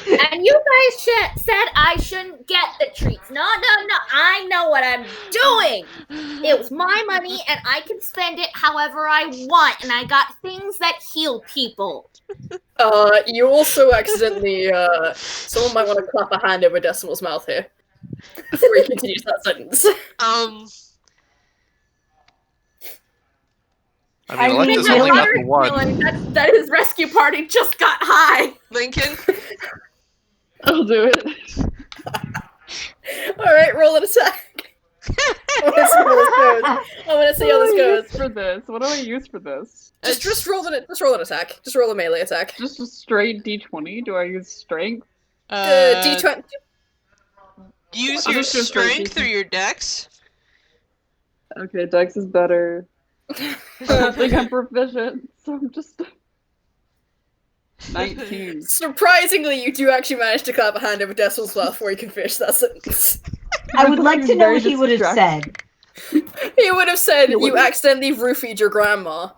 And you guys said I shouldn't get the treats. No. I know what I'm doing. It was my money, and I can spend it however I want. And I got things that heal people. You also accidentally, someone might want to clap a hand over Decimal's mouth here. Before he continues that sentence. I mean, Alexa's only got the one. That his rescue party just got high. Lincoln? I'll do it. Alright, roll an attack. I want to see how this goes. For this? What do I use for this? Just roll an attack. Just roll a melee attack. Just a straight d20? Do I use strength? D20. Use I'll your just go straight strength or your dex. Okay, Dex is better. I don't think I'm proficient, so I'm just 19. Surprisingly, you do actually manage to clap a hand over Decimal's mouth before you can finish that sentence. I would like to know what he would have said. He would have said, you accidentally roofied your grandma.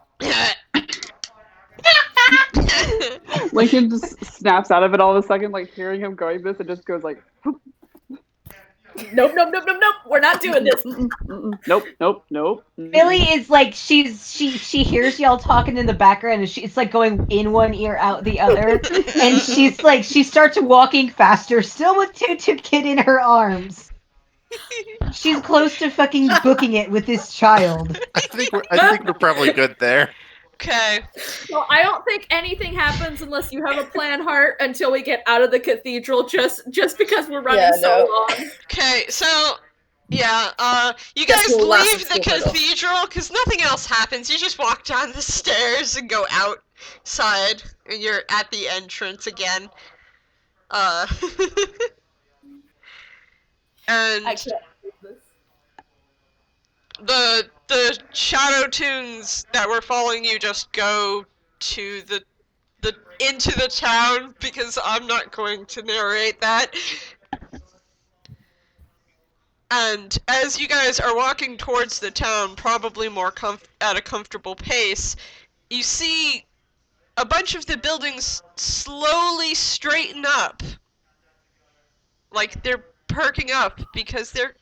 Lincoln just snaps out of it all of a second, like hearing him going this, and just goes like, Nope. We're not doing this. Nope. Millie is like she hears y'all talking in the background, and it's like going in one ear out the other, and she's like she starts walking faster, still with Tutu Kid in her arms. She's close to fucking booking it with this child. I think we're probably good there. Okay. Well, I don't think anything happens unless you have a plan, Heart, until we get out of the cathedral, just because we're running so long. Okay, so yeah, you Guess guys we'll last leave the until middle. cathedral because nothing else happens. You just walk down the stairs and go outside, and you're at the entrance again. And I can't do this. the shadow tunes that were following you just go to the into the town because I'm not going to narrate that. And as you guys are walking towards the town, probably more at a comfortable pace, you see a bunch of the buildings slowly straighten up. Like they're perking up because their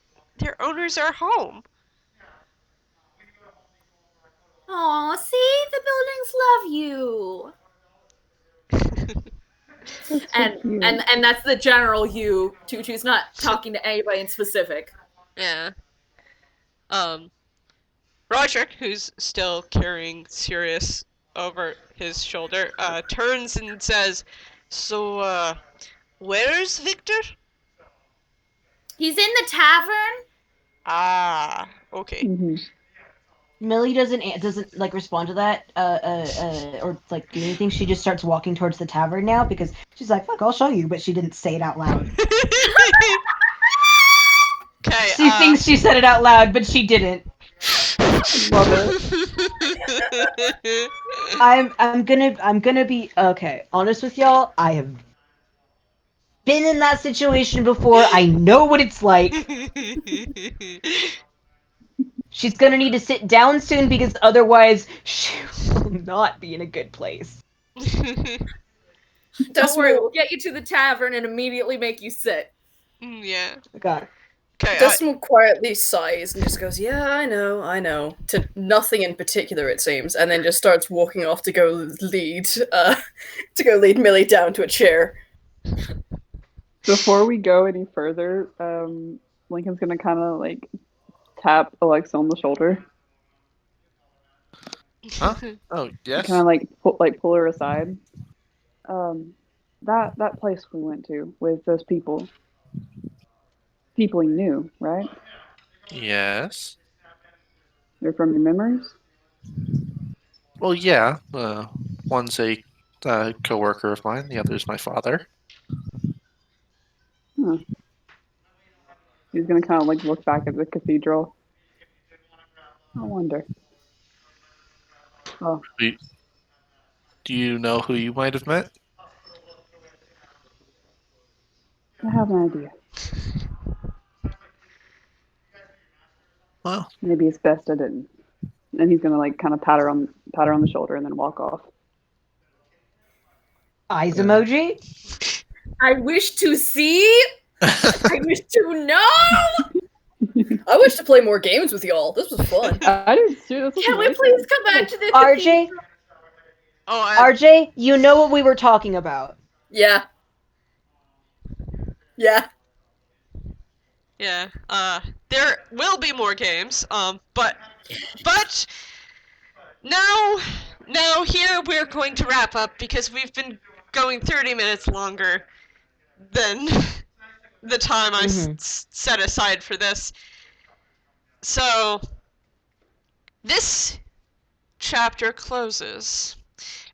owners are home. Aw, see? The buildings love you. And that's the general you. Tutu's not talking to anybody in specific. Yeah. Roger, who's still carrying Sirius over his shoulder, turns and says, "So, where's Victor?" He's in the tavern. Ah, okay. Millie doesn't like respond to that, or like do anything. She just starts walking towards the tavern now because she's like, "Fuck, I'll show you," but she didn't say it out loud. Okay. She thinks she said it out loud, but she didn't. Love it. I'm gonna be okay. Honest with y'all, I have been in that situation before. I know what it's like. She's gonna need to sit down soon because otherwise she will not be in a good place. Don't worry, we'll get you to the tavern and immediately make you sit. Yeah. God. Okay. Decimal quietly sighs and just goes, "Yeah, I know," to nothing in particular, it seems, and then just starts walking off to go lead Millie down to a chair. Before we go any further, Lincoln's gonna kind of like tap Alexa on the shoulder, Huh? Oh, yes. kind of like pull her aside. That place we went to with those people he knew, right? Yes. They're from your memories. Well, yeah. One's a coworker of mine. The other's my father. Huh. He's gonna kind of like look back at the cathedral. I wonder. Oh, Do you know who you might have met? I have an idea. Well, Maybe it's best I didn't. And he's gonna like kind of pat her on the shoulder and then walk off. Eyes Yeah. emoji. I wish to see. I wish to know. I wish to play more games with y'all. This was fun. I didn't do this. Can we please come back to the RJ, Oh, RJ, you know what we were talking about. Yeah. Yeah. yeah. There will be more games. But now here we're going to wrap up because we've been going 30 minutes longer than the time I set aside for this. So this chapter closes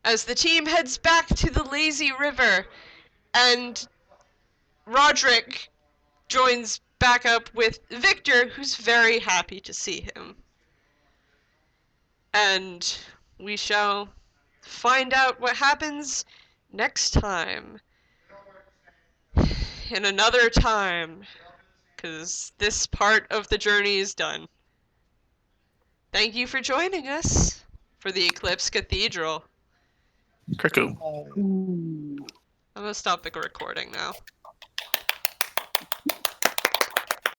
as the team heads back to the lazy river, and Roderick joins back up with Victor, who's very happy to see him. And we shall find out what happens next time. In another time, because this part of the journey is done. Thank you for joining us for the Eclipse Cathedral. Cuckoo. Ooh. I'm gonna stop the recording now.